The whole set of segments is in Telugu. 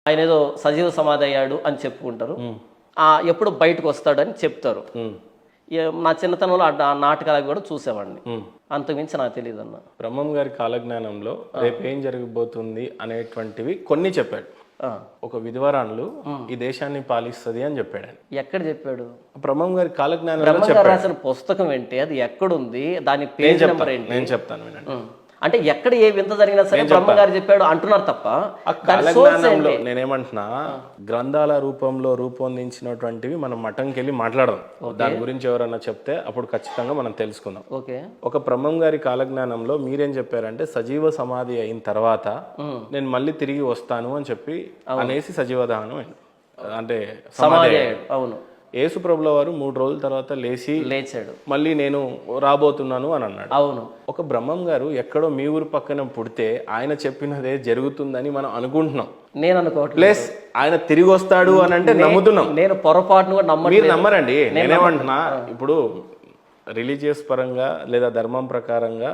ఆయన ఏదో సజీవ సమాధి అయ్యాడు అని చెప్పుకుంటారు. ఎప్పుడు బయటకు వస్తాడని చెప్తారు. నా చిన్నతనంలో ఆ నాటకాలు కూడా చూసేవాడిని, అంతకుమించి నాకు తెలియదు అన్న. బ్రహ్మం గారి కాలజ్ఞానంలో రేపు ఏం జరగబోతుంది అనేటువంటివి కొన్ని చెప్పాడు. ఒక విధవరాన్లు ఈ దేశాన్ని పాలిస్తుంది అని చెప్పాడు. ఎక్కడ చెప్పాడు? బ్రహ్మం గారి కాలజ్ఞానం బ్రహ్మం గారు రాసిన పుస్తకం ఏంటి, అది ఎక్కడుంది, దాని పేజ్ నెంబర్ ఏంటి? నేను చెప్తాను వినండి. అంటే ఎక్కడ ఏ వింత జరిగినా సరే బ్రహ్మ గారు చెప్పాడు అంటున్నారు తప్ప, కాలజ్ఞానంలో నేనేమంటున్నా, గ్రంథాల రూపంలో రూపొందించినటువంటివి మనం మఠంకి వెళ్ళి మాట్లాడదాం. దాని గురించి ఎవరన్నా చెప్తే అప్పుడు ఖచ్చితంగా మనం తెలుసుకుందాం. ఒక బ్రహ్మం గారి కాలజ్ఞానంలో మీరేం చెప్పారంటే, సజీవ సమాధి అయిన తర్వాత నేను మళ్ళీ తిరిగి వస్తాను అని చెప్పి అనేసి సజీవ దహనం అంటే సమాధి. అవును. యేసు ప్రభుల వారు 3 రోజుల తర్వాత లేచాడు, మళ్ళీ నేను రాబోతున్నాను అని అన్నాడు. అవును. ఒక బ్రహ్మం గారు ఎక్కడో మీ ఊరు పక్కన పుడితే ఆయన చెప్పినదే జరుగుతుందని మనం అనుకుంటున్నాం. నేను అనుకోవట్లేదు. ప్లస్ ఆయన తిరిగి వస్తాడు అని అంటే నమ్ముతున్నాం. నేను పొరపాటును మీరు నమ్మరండి. నేనేమంటున్నా, ఇప్పుడు రిలీజియస్ పరంగా లేదా ధర్మం ప్రకారంగా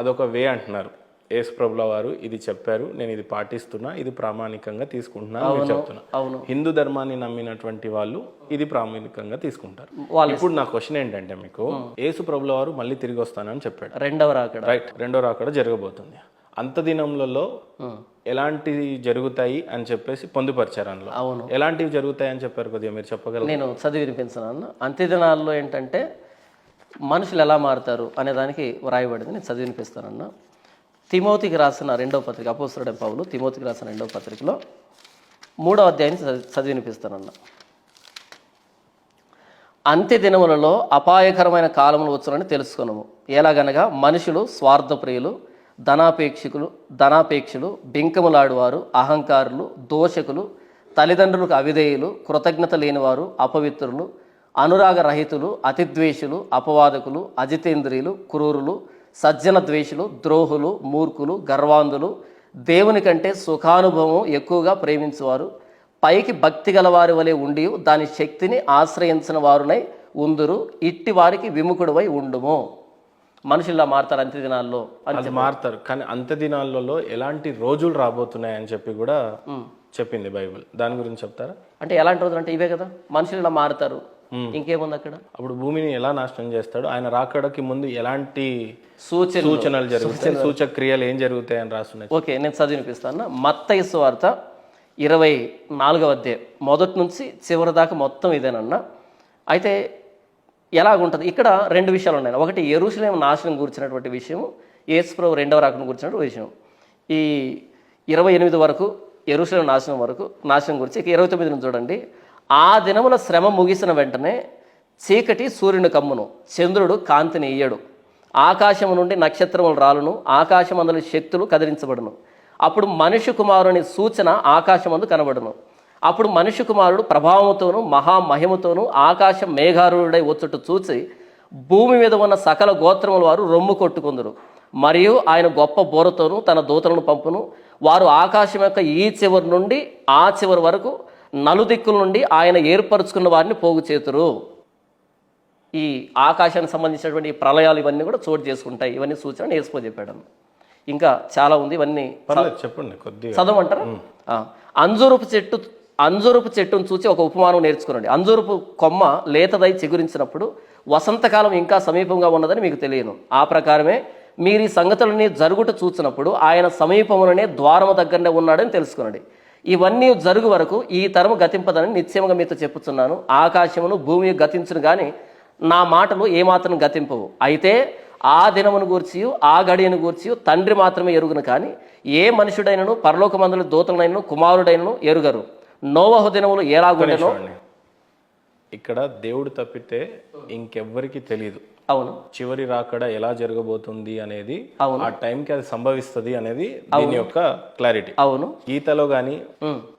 అదొక వే అంటున్నారు. యేసు ప్రభుల వారు ఇది చెప్పారు, నేను ఇది పాటిస్తున్నా, ఇది ప్రామాణికంగా తీసుకుంటున్నా అని చెప్తున్నా. హిందూ ధర్మాన్ని నమ్మినటువంటి వాళ్ళు ఇది ప్రామాణికంగా తీసుకుంటారు. ఇప్పుడు నా క్వశ్చన్ ఏంటంటే, మీకు యేసు ప్రభుల వారు మళ్ళీ తిరిగి వస్తానని చెప్పాడు, రెండో రాకడ జరగబోతుంది. అంత దినములలో ఎలాంటివి జరుగుతాయి అని చెప్పేసి పొందుపరిచారు. అందులో ఎలాంటివి జరుగుతాయి అని చెప్పారు, కొద్దిగా మీరు చెప్పగలరు? నేను చదివి వినిపించాను. అంత్యదినాల్లో ఏంటంటే మనుషులు ఎలా మారుతారు అనే దానికి వ్రాయబడింది. నేను చదివి వినిపిస్తానన్న. తిమోతికి రాసిన 2వ పత్రిక, అపోస్తలుడైన పౌలు తిమోతికి రాసిన 2వ పత్రికలో 3వ అధ్యాయాన్ని చదివి వినిపిస్తానన్న. అంత్య దినములలో అపాయకరమైన కాలములు వచ్చునని తెలుసుకున్నాము. ఎలాగనగా మనుషులు స్వార్థప్రియులు, ధనాపేక్షులు, బింకములాడువారు, అహంకారులు, దోషకులు, తల్లిదండ్రులకు అవిధేయులు, కృతజ్ఞత లేనివారు, అపవిత్రులు, అనురాగరహితులు, అతిద్వేషులు, అపవాదకులు, అజితేంద్రియులు, క్రూరులు, సజ్జన ద్వేషులు, ద్రోహులు, మూర్ఖులు, గర్వాంధులు, దేవుని కంటే సుఖానుభవం ఎక్కువగా ప్రేమించేవారు, పైకి భక్తి గల వారి వలె ఉండి దాని శక్తిని ఆశ్రయించిన వారునై ఉందురు, ఇట్టి వారికి విముఖుడువై ఉండుము. మనుషుల్లా మారుతారు అంత్య దినాల్లో అని మారుతారు. కానీ అంత్య దినాలలో ఎలాంటి రోజులు రాబోతున్నాయని చెప్పి కూడా చెప్పింది బైబిల్. దాని గురించి చెప్తారా? అంటే ఎలాంటి రోజులు అంటే ఇవే కదా, మనుషులు ఇలా మారుతారు. ఇంకేముంది అక్కడ? అప్పుడు భూమిని ఎలా నాశనం చేస్తాడు, ఆయన రాకడకి ముందు ఎలాంటి సూచనలు జరుగుతాయి, సూచక క్రియలు ఏం జరుగుతాయి అని రాస్తున్నాయి. ఓకే, నేను చదివినిపిస్తాను. మత్తయి సువార్త 24వ అధ్యాయం మొదటి నుంచి చివరి దాకా మొత్తం ఇదేనన్నా. అయితే ఎలాగుంటుంది ఇక్కడ 2 విషయాలు ఉన్నాయి. ఒకటి యెరూషలేము నాశనం గురించినటువంటి విషయం, యేసు ప్రభు 2వ రాకడ గురించినటువంటి విషయం. ఈ 28 వరకు యెరూషలేము నాశనం గురించి. ఇక 29 నుంచి చూడండి. ఆ దినముల శ్రమ ముగిసిన వెంటనే చీకటి సూర్యుని కమ్మును, చంద్రుడు కాంతిని ఇయ్యడు, ఆకాశము నుండి నక్షత్రములు రాలును, ఆకాశమందలి శక్తులు కదిలించబడును. అప్పుడు మనుష్య కుమారుని సూచన ఆకాశమందు కనబడును. అప్పుడు మనుష్య కుమారుడు ప్రభావముతోనూ మహామహిమతోనూ ఆకాశ మేఘారుడై వచ్చుట చూసి భూమి మీద ఉన్న సకల గోత్రముల వారు రొమ్ము కొట్టుకుందరు. మరియు ఆయన గొప్ప బోరతోనూ తన దూతలను పంపును. వారు ఆకాశం యొక్క ఈ చివరి నుండి ఆ చివరి వరకు నలుదిక్కుల నుండి ఆయన ఏర్పరచుకున్న వారిని పోగు చేతురు. ఈ ఆకాశానికి సంబంధించినటువంటి ప్రళయాలు ఇవన్నీ కూడా చోటు చేసుకుంటాయి. ఇవన్నీ సూచన యేసు చెప్పాడు. ఇంకా చాలా ఉంది, ఇవన్నీ చెప్పండి, కొద్దిగా చదవమంటారా? అంజూరపు చెట్టును చూసి ఒక ఉపమానం నేర్చుకునండి. అంజూరపు కొమ్మ లేతదై చిగురించినప్పుడు వసంతకాలం ఇంకా సమీపంగా ఉన్నదని మీకు తెలియను. ఆ ప్రకారమే మీరు ఈ సంగతులని జరుగుట చూసినప్పుడు ఆయన సమీపంలోనే ద్వారము దగ్గరనే ఉన్నాడని తెలుసుకునండి. ఇవన్నీ జరుగు వరకు ఈ తరము గతింపదని నిశ్చయంగా మీతో చెప్పుచున్నాను. ఆకాశమును భూమి గతించును కానీ నా మాటలు ఏమాత్రం గతింపవు. అయితే ఆ దినమును గూర్చి ఆ గడియను గూర్చి తండ్రి మాత్రమే ఎరుగును, కానీ ఏ మనుషుడైనను పరలోకమందుల దూతలైనను కుమారుడైనను ఎరుగరు. నోవహు దినములు ఎలాగుండెనో. ఇక్కడ దేవుడు తప్పితే ఇంకెవ్వరికి తెలియదు. అవును. చివరి రాకడ ఎలా జరగబోతుంది అనేది, ఆ టైంకి అది సంభవిస్తుంది అనేది దీని యొక్క క్లారిటీ. అవును. గీతలో గానీ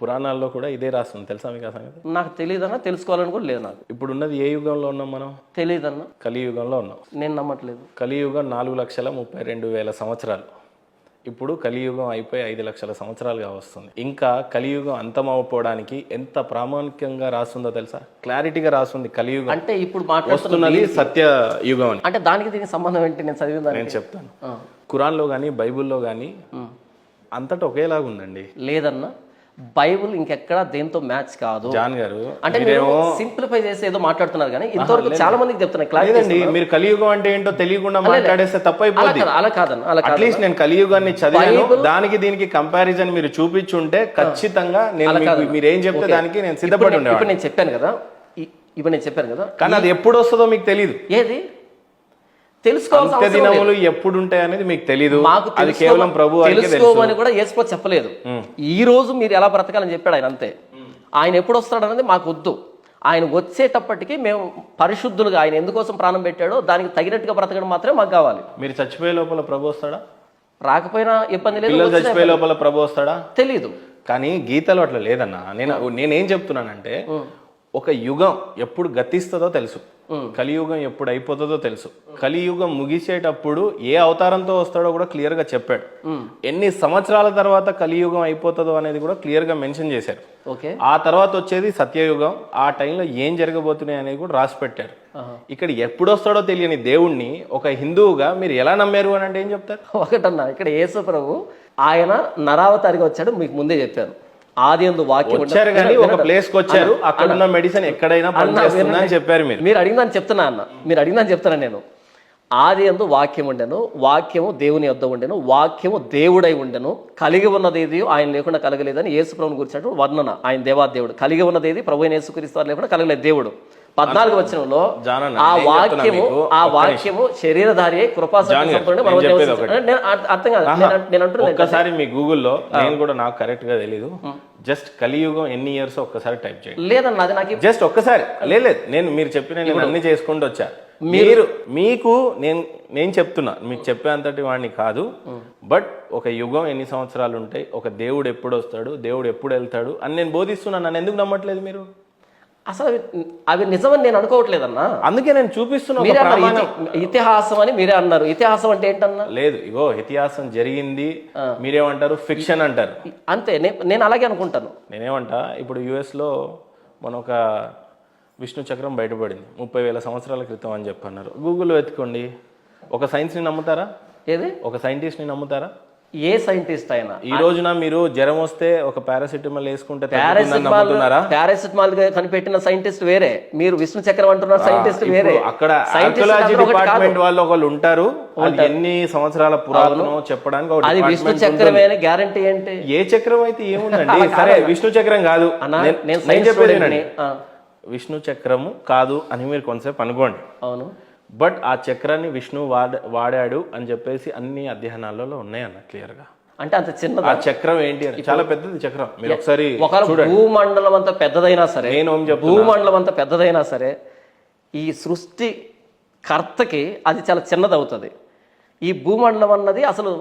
పురాణాల్లో కూడా ఇదే రాస్తుంది. తెలుసా మీకు ఆ సంగతి? నాకు తెలియదన్నా, తెలుసుకోవాలని కూడా లేదు నాకు. ఇప్పుడు ఉన్నది ఏ యుగంలో ఉన్నాం మనం? తెలియదన్నా. కలియుగంలో ఉన్నాం. నేను నమ్మట్లేదు. కలియుగం 4,32,000 సంవత్సరాలు. ఇప్పుడు కలియుగం అయిపోయి 5 లక్షల సంవత్సరాలుగా వస్తుంది. ఇంకా కలియుగం అంతమవపోవడానికి ఎంత ప్రామాణికంగా రాస్తుందో తెలుసా? క్లారిటీగా రాస్తుంది. కలియుగం అంటే ఇప్పుడు మాట్లాడుతున్నది సత్య యుగం అని. అంటే దానికి దీనికి సంబంధం ఏంటి? నేను చదివిందా? నేను చెప్తాను. ఖురాన్లో కానీ బైబుల్లో కానీ అంతటా ఒకేలాగా ఉందండి. లేదన్నా, బైబుల్ ఇంకెక్కడా దేంతో మ్యాచ్ కాదు. జాన్ గారు అంటే మీరు సింప్లిఫై చేసి ఏదో మాట్లాడుతున్నారు కానీ ఇంతవరకు చాలా మందికి చెప్తున్నారు క్లారిటీ. లేదండి, మీరు కలియుగం అంటే ఏంటో తెలియకుండా మాట్లాడేస్తే తప్పైపోద్ది. అలా కాదన్న, అలా కాదు. అట్లీస్ట్ నేను కలియుగాన్ని చదివాను, దానికి దీనికి కంపారిజన్ మీరు చూపించుంటే ఖచ్చితంగా నేను మీరు ఏం చెప్తే దానికి నేను సిద్ధపడి ఉండేవాడిని. ఇప్పుడు నేను చెప్పాను కదా, కానీ అది ఎప్పుడు వస్తుందో మీకు తెలియదు. ఏది తెలుసుకోవాల్సిన అవసరం లేదు. దినములు ఎప్పుడు ఉంటాయి అనేది మీకు తెలియదు. మాకు అది కేవలం ప్రభు తెలుసుకోమని కూడా యేసు చెప్పలేదు. ఈ రోజు మీరు ఎలా బ్రతకాలని చెప్పాడు ఆయన, అంతే. ఆయన ఎప్పుడు వస్తాడు అనేది మాకు వద్దు. ఆయన వచ్చేటప్పటికి మేము పరిశుద్ధులుగా, ఆయన ఎందుకోసం ప్రాణం పెట్టాడో దానికి తగినట్టుగా బ్రతకడం మాత్రమే మాకు కావాలి. మీరు చచ్చిపోయే లోపల ప్రభు వస్తాడా? రాకపోయినా ఇబ్బంది లేదు. పిల్లలు చచ్చిపోయే లోపల ప్రభు వస్తాడా? తెలీదు. కానీ గీతలో అట్లా లేదన్నా. నేనేం చెప్తున్నానంటే, ఒక యుగం ఎప్పుడు గతిస్తుందో తెలుసు, కలియుగం ఎప్పుడు అయిపోతుందో తెలుసు. కలియుగం ముగిసేటప్పుడు ఏ అవతారంతో వస్తాడో కూడా క్లియర్ గా చెప్పాడు. ఎన్ని సంవత్సరాల తర్వాత కలియుగం అయిపోతుందో అనేది కూడా క్లియర్ గా మెన్షన్ చేశారు. ఆ తర్వాత వచ్చేది సత్యయుగం. ఆ టైంలో ఏం జరగబోతున్నాయి అనేది కూడా రాసి పెట్టారు. ఇక్కడ ఎప్పుడు వస్తాడో తెలియని దేవుణ్ణి ఒక హిందువుగా మీరు ఎలా నమ్మారు అని అంటే ఏం చెప్తారు? ఒకటన్నా, ఇక్కడ యేసు ప్రభు ఆయన నరావతారిగా వచ్చాడు, మీకు ముందే చెప్పాను. ఆదియందు వాక్యం వచ్చారు కానీ ఒక ప్లేస్ కి వచ్చారు, అక్కడ ఉన్న మెడిసిన్ ఎక్కడైనా పనిచేస్తుందని చెప్పారు. మీరు అడిగిందని చెప్తున్నా అన్న, మీరు అడిగిందని చెప్తున్నా నేను. ఆదియందు వాక్యం ఉండెను, వాక్యము దేవుని యొద్ద ఉండెను, వాక్యము దేవుడై ఉండెను, కలిగి ఉన్నది ఏది ఆయన లేకుండా కలగలేదని యేసు ప్రభుని గురించినట్టు వర్ణన. ఆయన దేవాదేవుడు. కలిగి ఉన్నది ఏది ప్రభు యేసుక్రీస్తు లేకుండా కలగలేదు దేవుడు. 14వ వచనంలో ఆ వాక్యము శరీరధారి కృపా సంపూర్ణ అర్థం కాదు. నేను అంటున్నాను, ఒక్కసారి మీ గూగుల్లో, నేను కూడా నాకు కరెక్ట్ గా తెలీదు, జస్ట్ కలియుగం ఎన్ని ఇయర్స్ ఒక్కసారి టైప్ చేయండి. లేదన్న, అది నాకు జస్ట్ ఒక్కసారి. లేదు, నేను మీరు చెప్పిన నేను అన్ని చేసుకుంటూ వచ్చా. మీకు నేను చెప్తున్నా, మీకు చెప్పేంతటి వాడిని కాదు. బట్ ఒక యుగం ఎన్ని సంవత్సరాలు ఉంటాయి, ఒక దేవుడు ఎప్పుడు వస్తాడు, దేవుడు ఎప్పుడు వెళ్తాడు అని నేను బోధిస్తున్నాను. నన్ను ఎందుకు నమ్మట్లేదు మీరు? అసలు అవి నిజమని నేను అనుకోవట్లేదన్నా. అందుకే నేను చూపిస్తున్నా. ఇతిహాసం అని మీరే అన్నారు. ఇతిహాసం అంటే ఏంటన్నా? లేదు, ఇగో ఇతిహాసం జరిగింది, మీరేమంటారు ఫిక్షన్ అంటారు. అంతే, నేను అలాగే అనుకుంటాను. నేనేమంటా, ఇప్పుడు US లో మన ఒక విష్ణు చక్రం బయటపడింది 30,000 సంవత్సరాల క్రితం అని చెప్పన్నారు. గూగుల్లో వెతుకోండి. ఒక సైన్స్ని నమ్ముతారా? ఏది? ఒక సైంటిస్ట్ని నమ్ముతారా? ఏ సైంటిస్ట్ అయినా ఈ రోజున మీరు జ్వరం వస్తే ఒక పారాసిటమాల్ వేసుకుంటే పారాసిటమాల్ కనిపెట్టిన సైంటిస్ట్ వేరే, మీరు విష్ణు చక్రం అంటున్నారు సైంటిస్ట్ వేరే. అక్కడ ఆర్కియాలజీ డిపార్ట్మెంట్ వాళ్ళు ఒకళ్ళు ఉంటారు, ఎన్ని సంవత్సరాల పురాతనం చెప్పడానికి. అది విష్ణు చక్రమే గ్యారంటీ ఏంటి? ఏ చక్రం అయితే ఏముందండి? సరే, విష్ణు చక్రం కాదు నేను చెప్పేది, విష్ణు చక్రము కాదు అని మీరు కొంతసేపు అనుకోండి. అవును, బట్ ఆ చక్రాన్ని విష్ణు వాడాడు అని చెప్పేసి అన్ని అధ్యయనాలలో ఉన్నాయన్న క్లియర్ గా. అంటే అంత చిన్నది ఆ చక్రం ఏంటి అని? చాలా పెద్దది చక్రం. మీరు ఒకసారి భూమండలం అంత పెద్దదైనా సరే, భూమండలం అంత పెద్దదైనా సరే ఈ సృష్టి కర్తకి అది చాలా చిన్నది అవుతుంది. ఈ భూమండలం అన్నది అసలు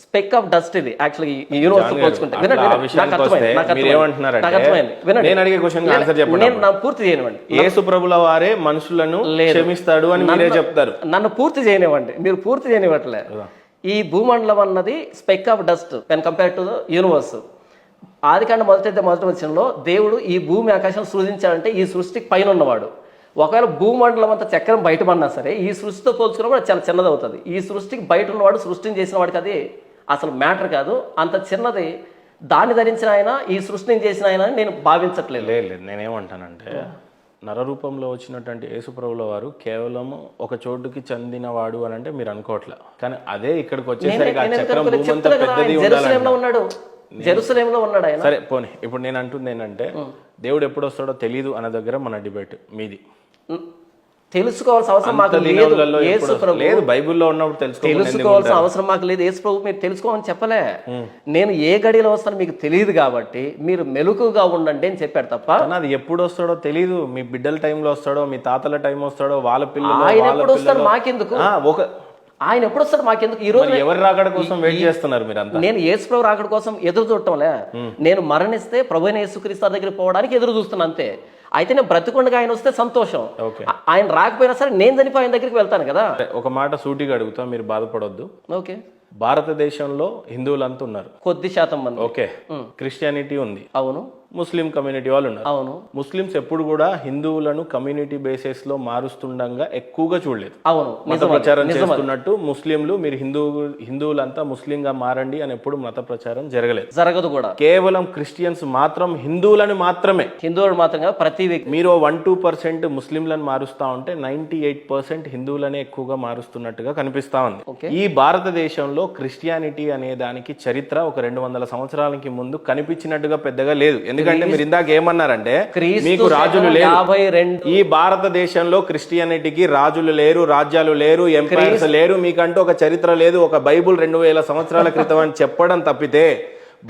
స్పెక్ ఆఫ్ డస్ట్. ఇది యాక్చువల్లీ ఈ యూనివర్స్ పోల్చుకుంటే పూర్తి చేయనివ్వండి. యేసు ప్రభుల వారే మనుషులను క్షమిస్తాడు అని మీరే చెప్తారు. నన్ను పూర్తి చేయనివ్వండి, మీరు పూర్తి చేయనివ్వట్లే. ఈ భూమండలం అన్నది spec of dust when compare to the universe. ఆదికాండం మొదటి వచనంలో దేవుడు ఈ భూమి ఆకాశం సృజించాడంటే ఈ సృష్టికి పైన ఉన్నవాడు. ఒకవేళ భూమండలం అంతా చక్రం బయటపడినా సరే ఈ సృష్టితో పోల్చుకున్నప్పుడు చాలా చిన్నది అవుతుంది. ఈ సృష్టికి బయట ఉన్నవాడు, సృష్టిని చేసిన వాడికి అది అసలు మ్యాటర్ కాదు. అంత చిన్నది దాన్ని ధరించిన ఆయన, ఈ సృష్టిని చేసిన ఆయన అని నేను భావించట్లేదు. లేదు, నేనేమంటానంటే నరరూపంలో వచ్చినటువంటి యేసుప్రభుల వారు కేవలం ఒక చోటుకి చెందినవాడు అని అంటే మీరు అనుకోవట్లే. కానీ అదే ఇక్కడికి వచ్చేసరికి ఆ చక్రం భూమంతా పెద్దది ఉన్నాడు, జెరూసలేంలో ఉన్నాడు ఆయన. సరే పోనీ, ఇప్పుడు నేను అంటుంది ఏంటంటే దేవుడు ఎప్పుడు వస్తాడో తెలియదు అన్న దగ్గర మన డిబేట్ మీది. తెలుసుకోవాల్సిన అవసరం మాకు లేదు. బైబిల్లో ఉన్నప్పుడు తెలుసుకోవాల్సిన అవసరం మాకు లేదు. యేసు ప్రభు మీరు తెలుసుకోమని చెప్పలే. నేను ఏ గడిలో వస్తానో మీకు తెలియదు కాబట్టి మీరు మెలకుగా ఉండండి అని చెప్పాడు తప్ప. అది ఎప్పుడు వస్తాడో తెలియదు. మీ బిడ్డల టైంలో వస్తాడో, మీ తాతల టైం వస్తాడో, వాళ్ళ పిల్లలు ఆయన ఎప్పుడు వస్తాడు మాకెందుకు? ఆయన ఎప్పుడు వస్తాడు మాకెందుకు? ఈ రోజు ఎవరి రాకడ కోసం వెయిట్ చేస్తున్నారు మీరంతా? నేను యేసు ప్రభు రాకడ కోసం ఎదురు చూడటంలే. నేను మరణిస్తే ప్రభువైన యేసుక్రీస్తు దగ్గరికి పోవడానికి ఎదురు చూస్తున్నా అంతే. అయితే నేను బ్రతికొండగా ఆయన వస్తే సంతోషం. ఆయన రాకపోయినా సరే నేను చనిపోయి ఆయన దగ్గరికి వెళ్తాను కదా. ఒక మాట సూటిగా అడుగుతా, మీరు బాధపడొద్దు. ఓకే, భారతదేశంలో హిందువులంతా ఉన్నారు, కొద్ది శాతం మంది. ఓకే, క్రిస్టియానిటీ ఉంది, అవును, ముస్లిం కమ్యూనిటీ వాళ్ళు ఉన్నారు. అవును ముస్లిమ్స్ ఎప్పుడు కూడా హిందువులను కమ్యూనిటీ బేసిస్ లో మారుస్తుండగా ఎక్కువగా చూడలేదు. అవును మత ప్రచారం చేస్తున్నట్టు ముస్లింలు మీరు హిందువులంతా ముస్లింగా మారండి అని ఎప్పుడు మత ప్రచారం జరగలేదు, జరగదు కూడా. కేవలం క్రిస్టియన్స్ మాత్రం హిందువులను మాత్రమే, హిందువులు మాత్రంగా ప్రతి వ్యక్తి. మీరు 1-2% ముస్లింలను మారుస్తా ఉంటే 98% హిందువులనే ఎక్కువగా మారుస్తున్నట్టుగా కనిపిస్తా ఉంది. ఈ భారతదేశంలో క్రిస్టియానిటీ అనే దానికి చరిత్ర ఒక 200 సంవత్సరాలకి ముందు కనిపించినట్టుగా పెద్దగా లేదు. ఎందుకంటే మీరు ఇందాక ఏమన్నారంటే మీకు రాజులు లేరు. 52 ఈ భారతదేశంలో క్రిస్టియానిటీకి రాజులు లేరు, రాజ్యాలు లేరు, ఎంపైర్స్ లేరు, మీకంటూ ఒక చరిత్ర లేదు, ఒక బైబుల్ 2000 సంవత్సరాల క్రితం అని చెప్పడం తప్పితే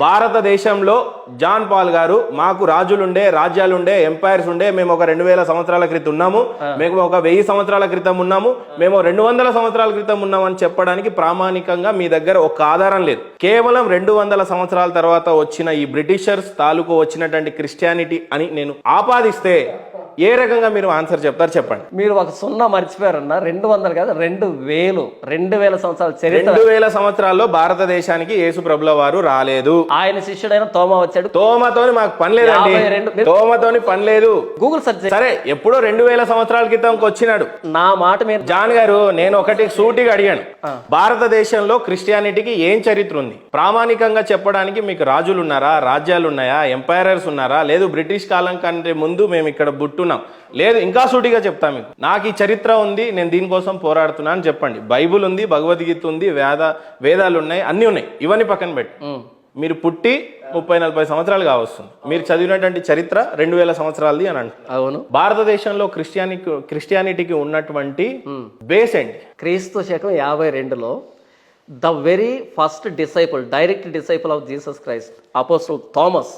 భారతదేశంలో జాన్ పాల్ గారు మాకు రాజులుండే, రాజ్యాలుండే, ఎంపైర్స్ ఉండే, మేము ఒక 2000 సంవత్సరాల క్రితం ఉన్నాము, మేము ఒక 1000 సంవత్సరాల క్రితం ఉన్నాము, మేము 200 సంవత్సరాల క్రితం ఉన్నాము అని చెప్పడానికి ప్రామాణికంగా మీ దగ్గర ఒక ఆధారం లేదు. కేవలం 200 సంవత్సరాల తర్వాత వచ్చిన ఈ బ్రిటిషర్స్ తాలూకు వచ్చినటువంటి క్రిస్టియానిటీ అని నేను ఆపాదిస్తే ఏ రకంగా మీరు ఆన్సర్ చెప్తారు చెప్పండి. మీరు ఒక 0 మర్చిపోయారన్న. 200 కాదు, 2000 సంవత్సరాల చరిత్ర. 2000 సంవత్సరాల్లో భారతదేశానికి యేసు ప్రభుల వారు రాలేదు. ఆయన శిష్యుడైన తోమా వచ్చాడు. తోమతోని మాకు పని లేదండి, తోమతోని పని లేదు. గూగుల్ సెర్చ్ సరే, ఎప్పుడో 2000 సంవత్సరాల క్రితం వచ్చినాడు. నా మాట మీరు జాన్ గారు, నేను ఒకటి సూటిగా అడిగాను, భారతదేశంలో క్రిస్టియానిటీకి ఏం చరిత్ర ఉంది? ప్రామాణికంగా చెప్పడానికి మీకు రాజులు ఉన్నారా, రాజ్యాలు ఉన్నాయా, ఎంపైరర్స్ ఉన్నారా? లేదు వేబ్రిటిష్ కాలం కంటే ముందు మేము ఇక్కడ బుట్టున్నాం. లేదు, ఇంకా సూటిగా చెప్తా మీకు, నాకు ఈ చరిత్ర ఉంది, నేను దీనికోసం పోరాడుతున్నా అని చెప్పండి. బైబుల్ ఉంది, భగవద్గీత ఉంది, వేదాలు ఉన్నాయి, అన్ని ఉన్నాయి. ఇవన్నీ పక్కన పెట్టి మీరు పుట్టి 30-40 సంవత్సరాలు కావస్తుంది, మీరు చదివినటువంటి చరిత్ర 2000 సంవత్సరాలది అని అంటారు. అవును. భారతదేశంలో క్రిస్టియానిటీకి ఉన్నటువంటి బేస్ ఏంటి? క్రీస్తు శకం 52లో the very first disciple, direct disciple of Jesus Christ, apostle Thomas,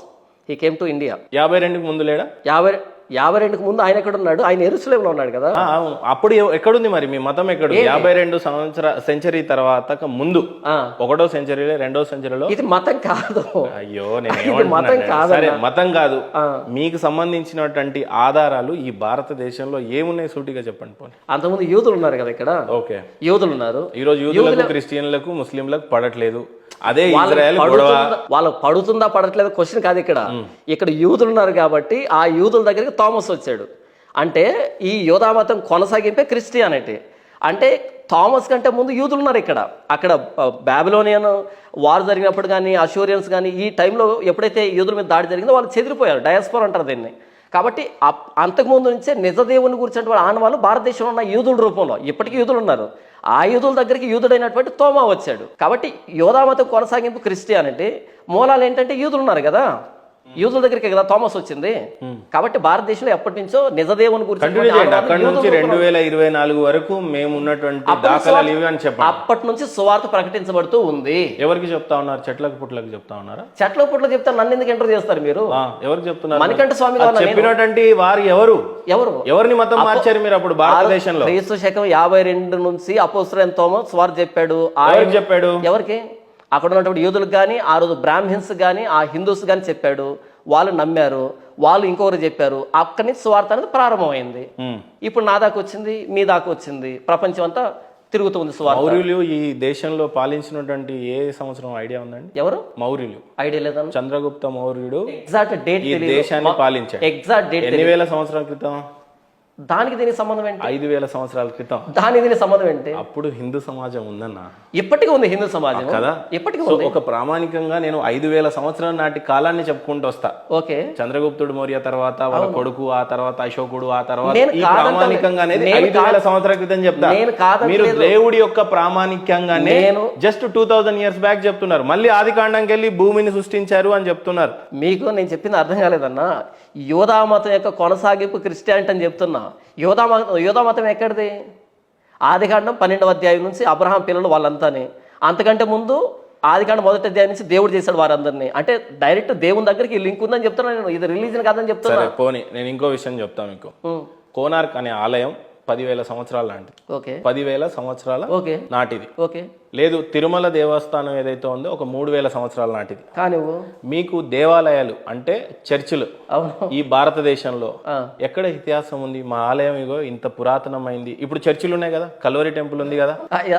he came to India. 52కి ముందు లేడా? 52కు ముందు ఆయన ఎక్కడ ఉన్నాడు? ఆయన యెరూషలేములో ఉన్నాడు కదా. అప్పుడు ఎక్కడుంది మరి మీ మతం? ఎక్కడ? 52 సెంచరీ తర్వాత ముందు, 1వ సెంచరీలో, 2వ సెంచరీలో. ఇది మతం కాదు. అయ్యో, మతం కాదు. సరే, మతం కాదు. మీకు సంబంధించినటువంటి ఆధారాలు ఈ భారతదేశంలో ఏమున్నాయి సూటిగా చెప్పండి పోనీ. అంతకుముందు యూదులు ఉన్నారు కదా ఇక్కడ. ఓకే, యూదులు ఉన్నారు. ఈ రోజు యూదులకు, క్రిస్టియన్లకు, ముస్లింలకు పడట్లేదు. అదే ఇజ్రాయెల్ గొడవ. వాళ్ళకు పడుతుందా పడట్లేదు క్వశ్చన్ కాదు ఇక్కడ. ఇక్కడ యూదులు ఉన్నారు కాబట్టి ఆ యూదుల దగ్గరికి థామస్ వచ్చాడు. అంటే ఈ యూదా మతం కొనసాగింపే క్రిస్టియానిటీ. అంటే థామస్ కంటే ముందు యూదులు ఉన్నారు ఇక్కడ. అక్కడ బాబిలోనియన్ వార్ జరిగినప్పుడు కానీ, అషూరియన్స్ కానీ, ఈ టైంలో ఎప్పుడైతే యూదుల మీద దాడి జరిగిందో వాళ్ళు చెదిరిపోయారు. డయాస్పోరా అంటారు దీన్ని. కాబట్టి అంతకుముందు నుంచే నిజదేవుని గురించినటువంటి ఆనవాళ్ళు భారతదేశంలో ఉన్న యూదుల రూపంలో ఇప్పటికీ యూదులు ఉన్నారు. ఆ యూదుల దగ్గరికి యూదుడైనటువంటి తోమా వచ్చాడు. కాబట్టి యోధామతం కొనసాగింపు క్రిస్టియానిటీ. మూలాలు ఏంటంటే యూదులు ఉన్నారు కదా, యూదుల దగ్గరికి కదా థామస్ వచ్చింది. కాబట్టి భారతదేశంలో ఎప్పటి నుంచో నిజదేవుని గురించి అక్కడి నుంచి 2024 వరకు మేము ఉన్నటువంటి దాఖలాలు ఇవి అని చెప్పండి. అప్పటి నుంచి సువార్త ప్రకటించబడుతూ ఉంది. ఎవరికి చెప్తా ఉన్నారు? చెట్లకు పుట్లకు చెప్తా ఉన్నారా? చెట్ల పుట్లకు చెప్తారు. నన్ను ఎందుకు ఎంటర్ చేస్తారు మీరు? ఎవరికి చెప్తున్నారు? మణికంఠ స్వామి చెప్పినటువంటి వారు ఎవరిని మతం మార్చారు మీరు అప్పుడు భారతదేశంలో? క్రీస్తు శకం 52 నుంచి అపోస్తలుడైన తోమా సువార్త చెప్పాడు. చెప్పాడు ఎవరికి? అక్కడ ఉన్నటువంటి యూదులకు కానీ, ఆ రోజు బ్రాహ్మిన్స్ కానీ, ఆ హిందూస్ కానీ చెప్పాడు. వాళ్ళు నమ్మారు, వాళ్ళు ఇంకొకరు చెప్పారు. అక్కడి నుంచి సువార్త అనేది ప్రారంభమైంది. ఇప్పుడు నా దాకా వచ్చింది, మీ దాకా వచ్చింది, ప్రపంచం అంతా తిరుగుతుంది సువార్త. మౌర్యులు ఈ దేశంలో పాలించినటువంటి ఏ సంవత్సరం ఐడియా ఉందండి? ఎవరు మౌర్యులు? ఐడియా లేదా? చంద్రగుప్త మౌర్యుడు ఎగ్జాక్ట్ డేట్ ఈ దేశాన్ని పాలించాడు. ఎగ్జాక్ట్ డేట్ ఎన్ని వేల సంవత్సరాల క్రితం? దానికి దీనికి సంబంధం ఏంటి? 5000 సంవత్సరాల క్రితం. దానికి దీనికి సంబంధం ఏంటి? అప్పుడు హిందూ సమాజం ఉందన్న. ఇప్పటికీ ఉంది హిందూ సమాజం కదా, ఇప్పటికీ ఉంది. ఒక ప్రామాణికంగా నేను 5000 సంవత్సరాల నాటి కాలాన్ని చెప్పుకుంటూ వస్తా. ఓకే, చంద్రగుప్తుడు మౌర్య తర్వాత వాళ్ళ కొడుకు, ఆ తర్వాత అశోకుడు, ఆ తర్వాత ఈ ప్రామాణికంగా అనేది 5000 సంవత్సరాల క్రితం చెప్తా. మీరు దేవుడి యొక్క ప్రామాణికంగానే జస్ట్ 2000 years బ్యాక్ చెప్తున్నారు. మళ్ళీ ఆది కాండంకి వెళ్ళి భూమిని సృష్టించారు అని చెప్తున్నారు. మీకు నేను చెప్పింది అర్థం కాలేదన్నా. యోధా మతం యొక్క కొనసాగింపు క్రిస్టియానిటీ అని చెప్తున్నా. యోధా మతం ఎక్కడిది? ఆదికాండం 12వ అధ్యాయం నుంచి అబ్రహాం పిల్లలు వాళ్ళంతానే. అంతకంటే ముందు ఆదికాండం 1వ అధ్యాయం నుంచి దేవుడు చేశాడు వారందరినీ. అంటే డైరెక్ట్ దేవుని దగ్గరికి లింక్ ఉందని చెప్తున్నా నేను. ఇది రిలీజన్ కాదని చెప్తున్నా. పోనీ నేను ఇంకో విషయం చెప్తాను మీకు. కోనార్క్ అనే ఆలయం 10,000 సంవత్సరాల లాంటిది. ఓకే, 10,000 సంవత్సరాల నాటిది. ఓకే, లేదు తిరుమల దేవస్థానం ఏదైతే ఉందో ఒక 3000 సంవత్సరాల నాటిది. కానీ మీకు దేవాలయాలు అంటే చర్చిలు అవును ఈ భారతదేశంలో ఎక్కడ ఇతిహాసం ఉంది? మా ఆలయం ఇగో ఇంత పురాతనమైంది. ఇప్పుడు చర్చిలు ఉన్నాయి కదా, కల్వరి టెంపుల్ ఉంది కదా.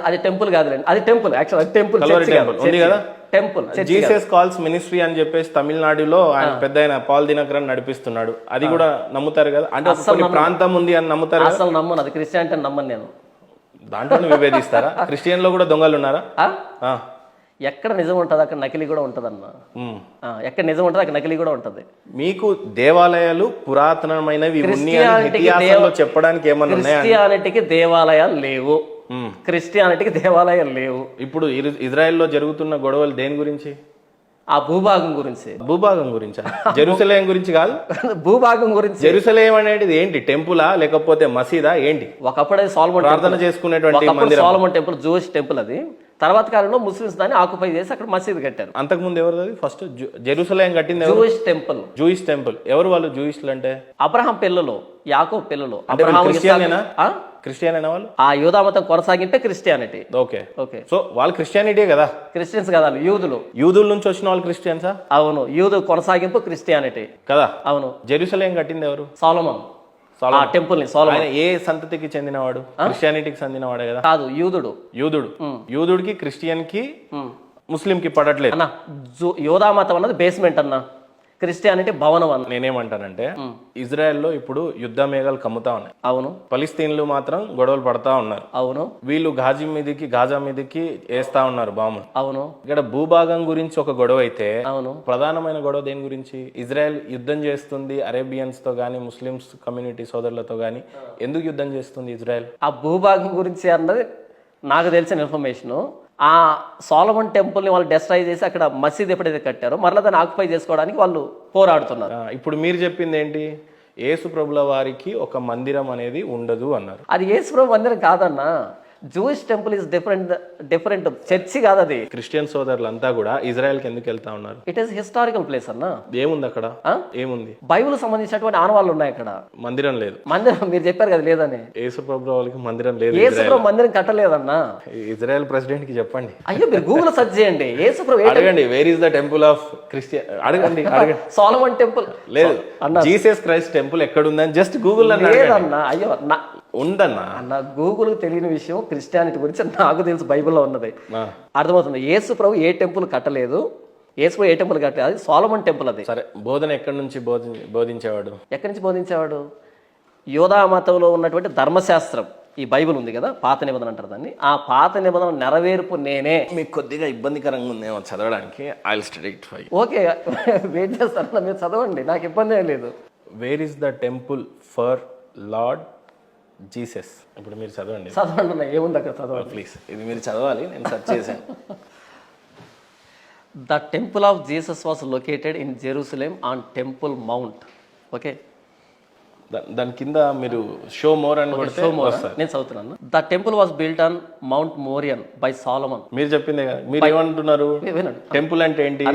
అది టెంపుల్ కాదులేండి, అది టెంపుల్ యాక్చువల్, అది టెంపుల్, కల్వరి టెంపుల్ ఉంది కదా. టెంపుల్ జీసస్ కాల్స్ మినిస్ట్రీ అని చెప్పేసి తమిళనాడులో ఆయన పెద్ద ఆయన పాల్ దినకరన్ నడిపిస్తున్నాడు. అది కూడా నమ్ముతారు కదా, అంటే కొన్ని ప్రాంతం ఉంది అని నమ్ముతారు కదా. అసలు నమ్మను, అది క్రిస్టియానిటీ నమ్మను నేను. దాంట్లో విభేదిస్తారా? క్రిస్టియన్ లో కూడా దొంగలు ఉన్నారా? ఎక్కడ నిజం ఉంటుంది అక్కడ నకిలీ కూడా ఉంటుంది అన్న. ఎక్కడ నిజం ఉంటుంది అక్కడ నకిలీ కూడా ఉంటుంది. మీకు దేవాలయాలు పురాతనమైనవి ఇతిహాసంలో చెప్పడానికి ఏమన్నా ఉన్నాయా? క్రిస్టియానిటీకి దేవాలయాలు లేవు, క్రిస్టియానిటీకి దేవాలయాలు లేవు. ఇప్పుడు ఇజ్రాయెల్లో జరుగుతున్న గొడవలు దేని గురించి? ఆ భూభాగం గురించి. భూభాగం గురించా? జెరూసలేం గురించి కాదు, భూభాగం గురించి. జెరూసలేం అనేది ఏంటి? టెంపులా లేకపోతే మసీదా ఏంటి? ఒకప్పుడే సాల్మన్ ప్రార్థన చేసుకునేటువంటి సాల్మన్ టెంపుల్, జూయిష్ టెంపుల్. అది తర్వాత కాలంలో ముస్లిమ్స్ దాన్ని ఆక్యుపై చేసి అక్కడ మసీద్ కట్టారు. అంతకుముందు ఎవరు? ఫస్ట్ జెరూసలేం కట్టింది జూయిష్ టెంపుల్. జూయిష్ టెంపుల్ ఎవరు వాళ్ళు? జూయిష్లు అంటే అబ్రహాం పిల్లలు, యాకోబు పిల్లలు. క్రిస్టియన్ అయిన వాళ్ళు ఆ యూదా మతం కొనసాగింపే క్రిస్టియానిటీ. Okay okay. సో వాళ్ళు క్రిస్టియానిటీ కదా, క్రిస్టియన్స్ కదా, యూదులు. యూదుల నుంచి వచ్చిన వాళ్ళు క్రిస్టియన్సా? అవును, యూదు కొనసాగింపు క్రిస్టియానిటీ కదా. అవును. జెరూసలేం కట్టింది ఎవరు? సోలొమన్. టెంపుల్ ని సోలొమన్. ఏ సంతతికి చెందినవాడు? క్రిస్టియానిటీకి చెందినవాడే కదా. కాదు, యూదుడు. యూదుడికి క్రిస్టియన్ కి ముస్లిం కి పడట్లేదు అన్న. యూదా మతం అన్నది బేస్మెంట్ అన్న, క్రిస్టియానిటీ భవనం అన్న. నేనేమంటానంటే ఇజ్రాయెల్లో ఇప్పుడు యుద్ధ మేఘాలు కమ్ముతా ఉన్నాయి. అవును. ఫలిస్తీన్లు మాత్రం గొడవలు పడతా ఉన్నారు. అవును. వీళ్ళు గాజా మీదకి వేస్తా ఉన్నారు బాంబు. అవును. ఇక్కడ భూభాగం గురించి ఒక గొడవ అయితే, అవును, ప్రధానమైన గొడవ దేని గురించి? ఇజ్రాయెల్ యుద్ధం చేస్తుంది అరేబియన్స్ తో గానీ ముస్లిమ్స్ కమ్యూనిటీ సోదరులతో గానీ. ఎందుకు యుద్ధం చేస్తుంది ఇజ్రాయెల్? ఆ భూభాగం గురించి అన్నది నాకు తెలిసిన ఇన్ఫర్మేషన్. ఆ సోలమన్ టెంపుల్ ని వాళ్ళు డెస్ట్రాయ్ చేసి అక్కడ మసీద్ ఎప్పుడైతే కట్టారో మరలా దాన్ని ఆక్యుపై చేసుకోవడానికి వాళ్ళు పోరాడుతున్నారు. ఇప్పుడు మీరు చెప్పింది ఏంటి? యేసు ప్రభుల వారికి ఒక మందిరం అనేది ఉండదు అన్నారు. అది యేసు ప్రభు మందిరం కాదన్నా, Jewish temple is different church కాదు అది. క్రిస్టియన్ సోదరులంతా కూడా ఇజ్రాయెల్ కి ఎందుకు వెళ్తా ఉన్నారు? ఇట్ ఈస్ హిస్టారికల్ ప్లేస్ అన్న. ఏముంది అక్కడ? ఏముంది? బైబిల్ సంబంధించినటువంటి ఆనవాళ్ళు ఉన్నాయి అక్కడ. మందిరం లేదు. మందిరం మీరు చెప్పారు కదా లేదని. యేసు ప్రభు వాళ్ళకి మందిరం లేదు. యేసు ప్రభు మందిరం కట్టలేదన్నా. ఇజ్రాయెల్ ప్రెసిడెంట్ కి చెప్పండి. అయ్యో మీరు గూగుల్ సెర్చ్ చేయండి, యేసు ప్రభు అడగండి, wear is the temple of Christian అడగండి. సోలమన్ టెంపుల్ లేదు, జీసస్ క్రైస్ట్ టెంపుల్ ఎక్కడ ఉందని జస్ట్ గూగుల్ లేదన్నా. అయ్యో ఉందన్నా. అన్న గూగుల్ తెలియని విషయం క్రిస్టియానిటీ గురించి నాకు తెలుసు, బైబిల్లో ఉన్నది. అర్థమవుతుంది. యేసు ప్రభు ఏ టెంపుల్ కట్టలేదు, యేసు ప్రభు ఏ టెంపుల్ కట్టలేదు, అది సోలమన్ టెంపుల్. అది సరే, బోధన ఎక్కడి నుంచి బోధించేవాడు? ఎక్కడి నుంచి బోధించేవాడు? యూదా మతంలో ఉన్నటువంటి ధర్మశాస్త్రం, ఈ బైబిల్ ఉంది కదా, పాత నిబంధన అంటారు దాన్ని. ఆ పాత నిబంధన నెరవేర్పు నేనే. మీకు కొద్దిగా ఇబ్బందికరంగా ఉందేమో చదవడానికి. I will study it for you. Okay, wait చేస్తాను, మీరు చదవండి, నాకు ఇబ్బంది ఏం లేదు. Where is the temple for Lord Jesus? ఇప్పుడు మీరు చదవండి. చదవండి, ఏముంది అక్కడ చదవండి ప్లీజ్. ఇది మీరు చదవాలి, నేను సెర్చ్ చేశాను. The temple of Jesus was located in Jerusalem on Temple Mount. Okay, దాని కింద మీరు షో మోర్ అని కొడితే నేను చదువుతున్నాను. The temple was built on Mount Moriah by Solomon. మీరు చెప్పిందే కదా. మీరు ఏమంటున్నారు? టెంపుల్ అంటే ఏంటి?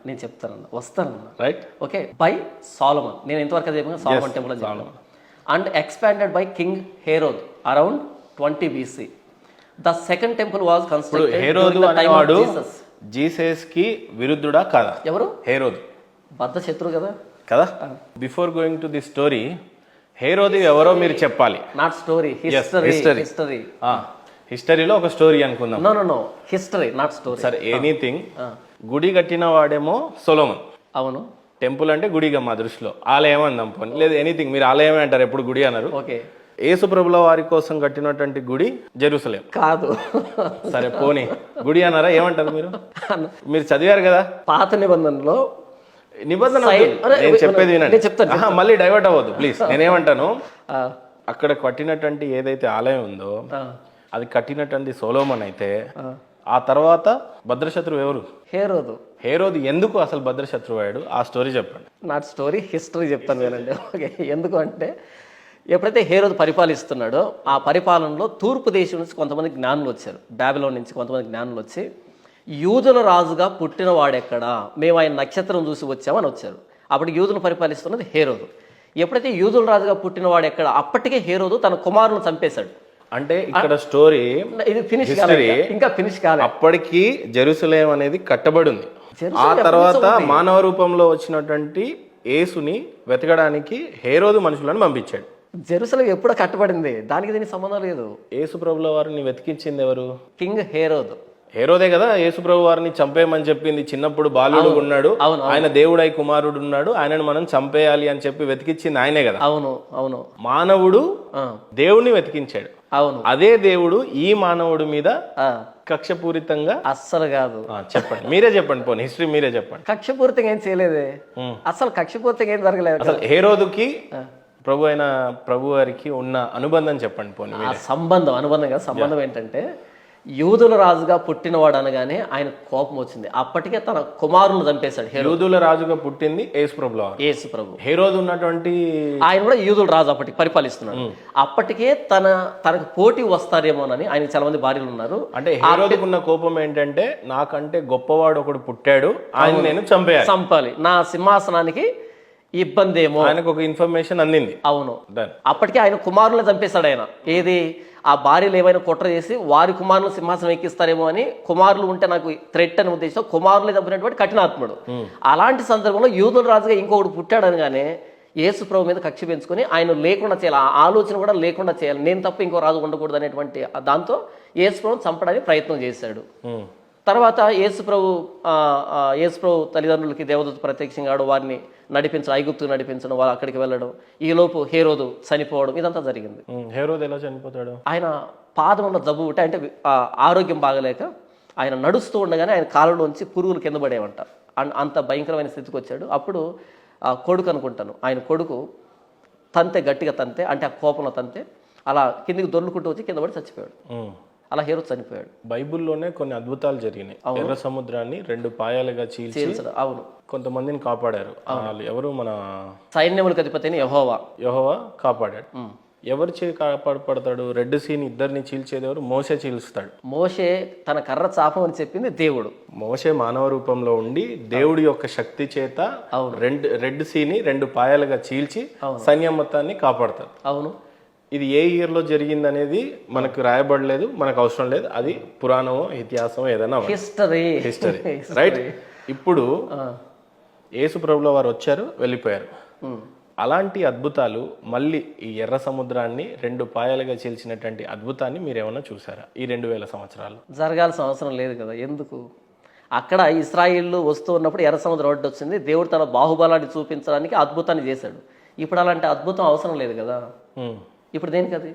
నేను చెప్తానన్నా, వస్తానన్నా. Right, okay. బై సాలమన్, నేను ఎంతవరకు చెప్పాను, సాలమన్ టెంపుల్ అని చెప్పాను. And expanded by King Herod around 20 BC. The second temple was constructed during the time of Jesus. Jesus కి విరుద్ధుడా కాదా? ఎవరు? హేరోదు. బద్ద శత్రువు కదా. కదా. Before going to the story, హేరోదు ఎవరో మీరు చెప్పాలి. Not story, history. హిస్టరీలో ఒక స్టోరీ అనుకుందాం. No, history not story. సరే, ఎనీథింగ్. గుడి కట్టిన వాడేమో సొలొమన్. అవును. టెంపుల్ అంటే గుడిగా మా దృష్టిలో. ఆలయం అందాం పోనీ, లేదు ఎనీథింగ్, మీరు ఆలయమే అంటారు, ఎప్పుడు గుడి అన్నారు. ఓకే. యేసు ప్రభుల వారి కోసం కట్టినటువంటి గుడి జెరూసలేం కాదు. సరే పోనీ గుడి అన్నారా? ఏమంటారు మీరు? మీరు చదివారు కదా పాత నిబంధనలో. నేను చెప్పేది వినండి, మళ్ళీ డైవర్ట్ అవ్వద్దు ప్లీజ్. నేనేమంటాను, అక్కడ కట్టినటువంటి ఏదైతే ఆలయం ఉందో అది కట్టినటువంటి సొలొమన్ అయితే, ఆ తర్వాత భద్రశత్రువు ఎవరు? హేరోదు. హేరోదు ఎందుకు అసలు భద్రశత్రువు అయ్యాడు? ఆ స్టోరీ చెప్పండి. నాట్ స్టోరీ, హిస్టరీ చెప్తాను వినండి. ఓకే, ఎందుకు అంటే ఎప్పుడైతే హేరోదు పరిపాలిస్తున్నాడో ఆ పరిపాలనలో తూర్పు దేశం నుంచి కొంతమంది జ్ఞానులు వచ్చారు, బాబిలోన్ నుంచి కొంతమంది జ్ఞానులు వచ్చి, యూదుల రాజుగా పుట్టిన వాడెక్కడా, మేము ఆయన నక్షత్రం చూసి వచ్చామని వచ్చారు. అప్పుడు యూదులు పరిపాలిస్తున్నది హేరోదు. ఎప్పుడైతే యూదుల రాజుగా పుట్టిన వాడు ఎక్కడ, అప్పటికే హేరోదు తన కుమారులను చంపేశాడు. అంటే ఇక్కడ స్టోరీ ఇది ఫినిష్ History. ఇంకా ఫినిష్ కాలే. అప్పటికి జెరూసలేం అనేది కట్టబడి ఉంది. ఆ తర్వాత మానవ రూపంలో వచ్చినటువంటి యేసుని వెతకడానికి హేరోదు మనుషులను పంపించాడు. జెరూసలేం ఎప్పుడో కట్టబడింది, దానికి దీనికి సంబంధం లేదు. యేసు ప్రభుల వారిని వెతికించింది ఎవరు? కింగ్ హేరోదు. హేరోదే కదా యేసు ప్రభు వారిని చంపేయమని చెప్పింది. చిన్నప్పుడు బాలుడు ఉన్నాడు, ఆయన దేవుడై కుమారుడు ఉన్నాడు, ఆయనను మనం చంపేయాలి అని చెప్పి వెతికించింది ఆయనే కదా. అవును అవును. మానవుడు దేవుడిని వెతికించాడు. అవును. అదే దేవుడు ఈ మానవుడి మీద కక్షపూరితంగా అస్సలు కాదు. చెప్పండి, మీరే చెప్పండి, పోనీ హిస్టరీ మీరే చెప్పండి. కక్షపూరితంగా ఏం చేయలేదే, అసలు కక్షపూరితంగా ఏం జరగలేదు. అసలు హేరోదుకి ప్రభు వారికి ఉన్న అనుబంధం చెప్పండి పోనీ. ఆ అనుబంధం కాదు, సంబంధం ఏంటంటే యూదుల రాజుగా పుట్టినవాడు అనగానే ఆయన కోపం వచ్చింది. అప్పటికే తన కుమారులను చంపేశాడు. యూదుల రాజుగా పుట్టింది యేసు ప్రభు. హేరోదు ఉన్నటువంటి ఆయన కూడా యూదుల రాజు అప్పటికి పరిపాలిస్తున్నాడు. అప్పటికే తనకు పోటీ వస్తారేమోనని ఆయన చాలా మంది భార్యలు ఉన్నారు. అంటే హేరోదుకు ఉన్న కోపం ఏంటంటే నాకంటే గొప్పవాడు ఒకడు పుట్టాడు, ఆయన నేను చంపాలి, నా సింహాసనానికి ఇబ్బంది ఏమో, ఆయనకు ఒక ఇన్ఫర్మేషన్ అందింది. అవును. అప్పటికే ఆయన కుమారులను చంపేశాడు ఆయన. ఏది ఆ భార్యలు ఏమైనా కుట్ర చేసి వారి కుమారులు సింహాసనం ఎక్కిస్తారేమో అని, కుమారులు ఉంటే నాకు థ్రెట్ అని ఉద్దేశం కుమారులు చంపినటువంటి కఠినాత్ముడు. అలాంటి సందర్భంలో యూదుల రాజుగా ఇంకొకటి పుట్టాడు అనగానే యేసు ప్రభు మీద కక్ష పెంచుకొని ఆయన లేకుండా చేయాలి, ఆ ఆలోచన కూడా లేకుండా చేయాలి, నేను తప్ప ఇంకో రాజు ఉండకూడదు అనేటువంటి దాంతో యేసు ప్రభుని చంపడానికి ప్రయత్నం చేశాడు. తర్వాత యేసు ప్రభు తల్లిదండ్రులకి దేవదూత ప్రత్యక్షంగాడు, వారిని ఐగుప్తుకు నడిపించడం, వాళ్ళు అక్కడికి వెళ్ళడం, ఈలోపు హేరోదు చనిపోవడం, ఇదంతా జరిగింది. హేరోదు ఎలా చనిపోతాడు? ఆయన పాదంలో జబ్బు ఉంటే, అంటే ఆరోగ్యం బాగలేక ఆయన నడుస్తూ ఉండగానే ఆయన కాళ్ళలోంచి పురుగులు కింద పడేవంట. అంత భయంకరమైన స్థితికి వచ్చాడు. అప్పుడు కొడుకు అనుకుంటాను, ఆయన కొడుకు గట్టిగా తంతే, అంటే ఆ కోపంలో తంతే అలా కిందికి దొర్లుకుంటూ వచ్చి కింద పడి చచ్చిపోయాడు. అలా హేరోదు చనిపోయాడు. బైబిల్లోనే కొన్ని అద్భుతాలు జరిగినాయి. ఎర్ర సముద్రాన్ని 2 పాయాలుగా చీల్చి అవును కొంతమందిని కాపాడారు. ఎవరు? మన సైన్యములకు అధిపతి యెహోవా కాపాడాడు. ఎవరు కాపాడతాడు? రెడ్ సీని ఇద్దరిని చీల్చేది ఎవరు? మోషే చీల్స్తాడు. మోషే తన కర్ర చాపమని చెప్పింది దేవుడు. మోషే మానవ రూపంలో ఉండి దేవుడి యొక్క శక్తి చేత రెడ్ సీని 2 పాయాలుగా చీల్చి సైన్యం మొత్తాన్ని కాపాడతాడు. అవును. ఇది ఏ ఇయర్ లో జరిగింది అనేది మనకు రాయబడలేదు, మనకు అవసరం లేదు. అది పురాణమో ఇతిహాసమో ఏదైనా హిస్టరీ రైట్. ఇప్పుడు యేసు ప్రభుల వారు వచ్చారు, వెళ్ళిపోయారు. అలాంటి అద్భుతాలు మళ్ళీ ఈ ఎర్ర సముద్రాన్ని 2 పాయాలుగా చీల్చినటువంటి అద్భుతాన్ని మీరు ఏమన్నా చూసారా ఈ 2000 సంవత్సరాలు? జరగాల్సిన అవసరం లేదు కదా. ఎందుకు? అక్కడ ఇశ్రాయేళ్లు వస్తూ ఉన్నప్పుడు ఎర్ర సముద్రం ఒడ్డు వచ్చింది, దేవుడు తన బాహుబలాన్ని చూపించడానికి అద్భుతాన్ని చేశాడు. ఇప్పుడు అలాంటి అద్భుతం అవసరం లేదు కదా. ఇప్పుడు దేనికి అది?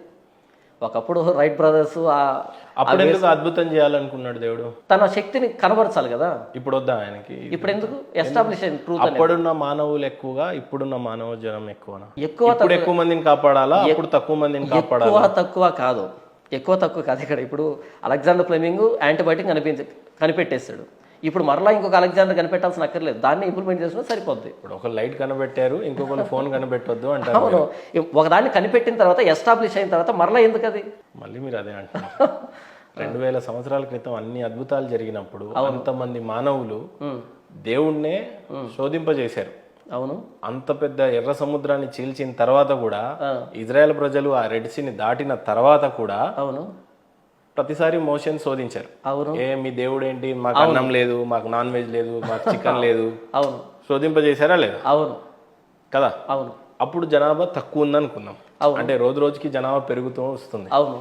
ఒకప్పుడు రైట్ బ్రదర్స్ అప్పుడు ఎందుకు అద్భుతం చేయాలనుకున్నాడు దేవుడు? తన శక్తిని కనబరచాలి కదా. ఇప్పుడు వద్దా ఆయనకి? ఇప్పుడు ఎందుకు? Establish truth. అప్పుడున్న మానవులు ఎక్కువగా, ఇప్పుడున్న మానవ జనం ఎక్కువ మందిని కాపాడాలా? అప్పుడు తక్కువ మందిని కాపాడాలా? తక్కువ కాదు. ఇక్కడ ఇప్పుడు అలెగ్జాండర్ ఫ్లెమింగ్ యాంటీబయాటిక్ కనిపెట్టేస్తాడు. ఇప్పుడు మరలా ఇంకొక అలెగ్జాండర్ కనిపెట్టాల్సిన అక్కర్లేదు, దాన్ని ఇంప్లిమెంట్ చేసినా సరిపోద్ది. ఇప్పుడు ఒక లైట్ కనిపెట్టారు, ఇంకొకరు ఫోన్ కనిపెట్టొద్దు అంటారు. అవును. ఒకదాన్ని కనిపెట్టిన తర్వాత, ఎస్టాబ్లిష్ అయిన తర్వాత మరలా ఎందుకు అది? మళ్ళీ మీరు అదే అంటారు. 2000 సంవత్సరాల క్రితం అన్ని అద్భుతాలు జరిగినప్పుడు అంతమంది మానవులు దేవుణ్ణే శోధింపజేశారు. అవును. అంత పెద్ద ఎర్ర సముద్రాన్ని చీల్చిన తర్వాత కూడా, ఇజ్రాయెల్ ప్రజలు ఆ రెడ్ సీని దాటిన తర్వాత కూడా, అవును, ప్రతిసారి మోషన్ శోధించారు. మీ దేవుడు ఏంటి, మాకు అన్నం లేదు, మాకు నాన్ వెజ్ లేదు, మాకు చికెన్ లేదు. అవును. శోధింపజేశారా లేదా? అవును కదా. అవును. అప్పుడు జనాభా తక్కువ ఉందనుకున్నాం. అంటే రోజు రోజుకి జనాభా పెరుగుతూ వస్తుంది. అవును.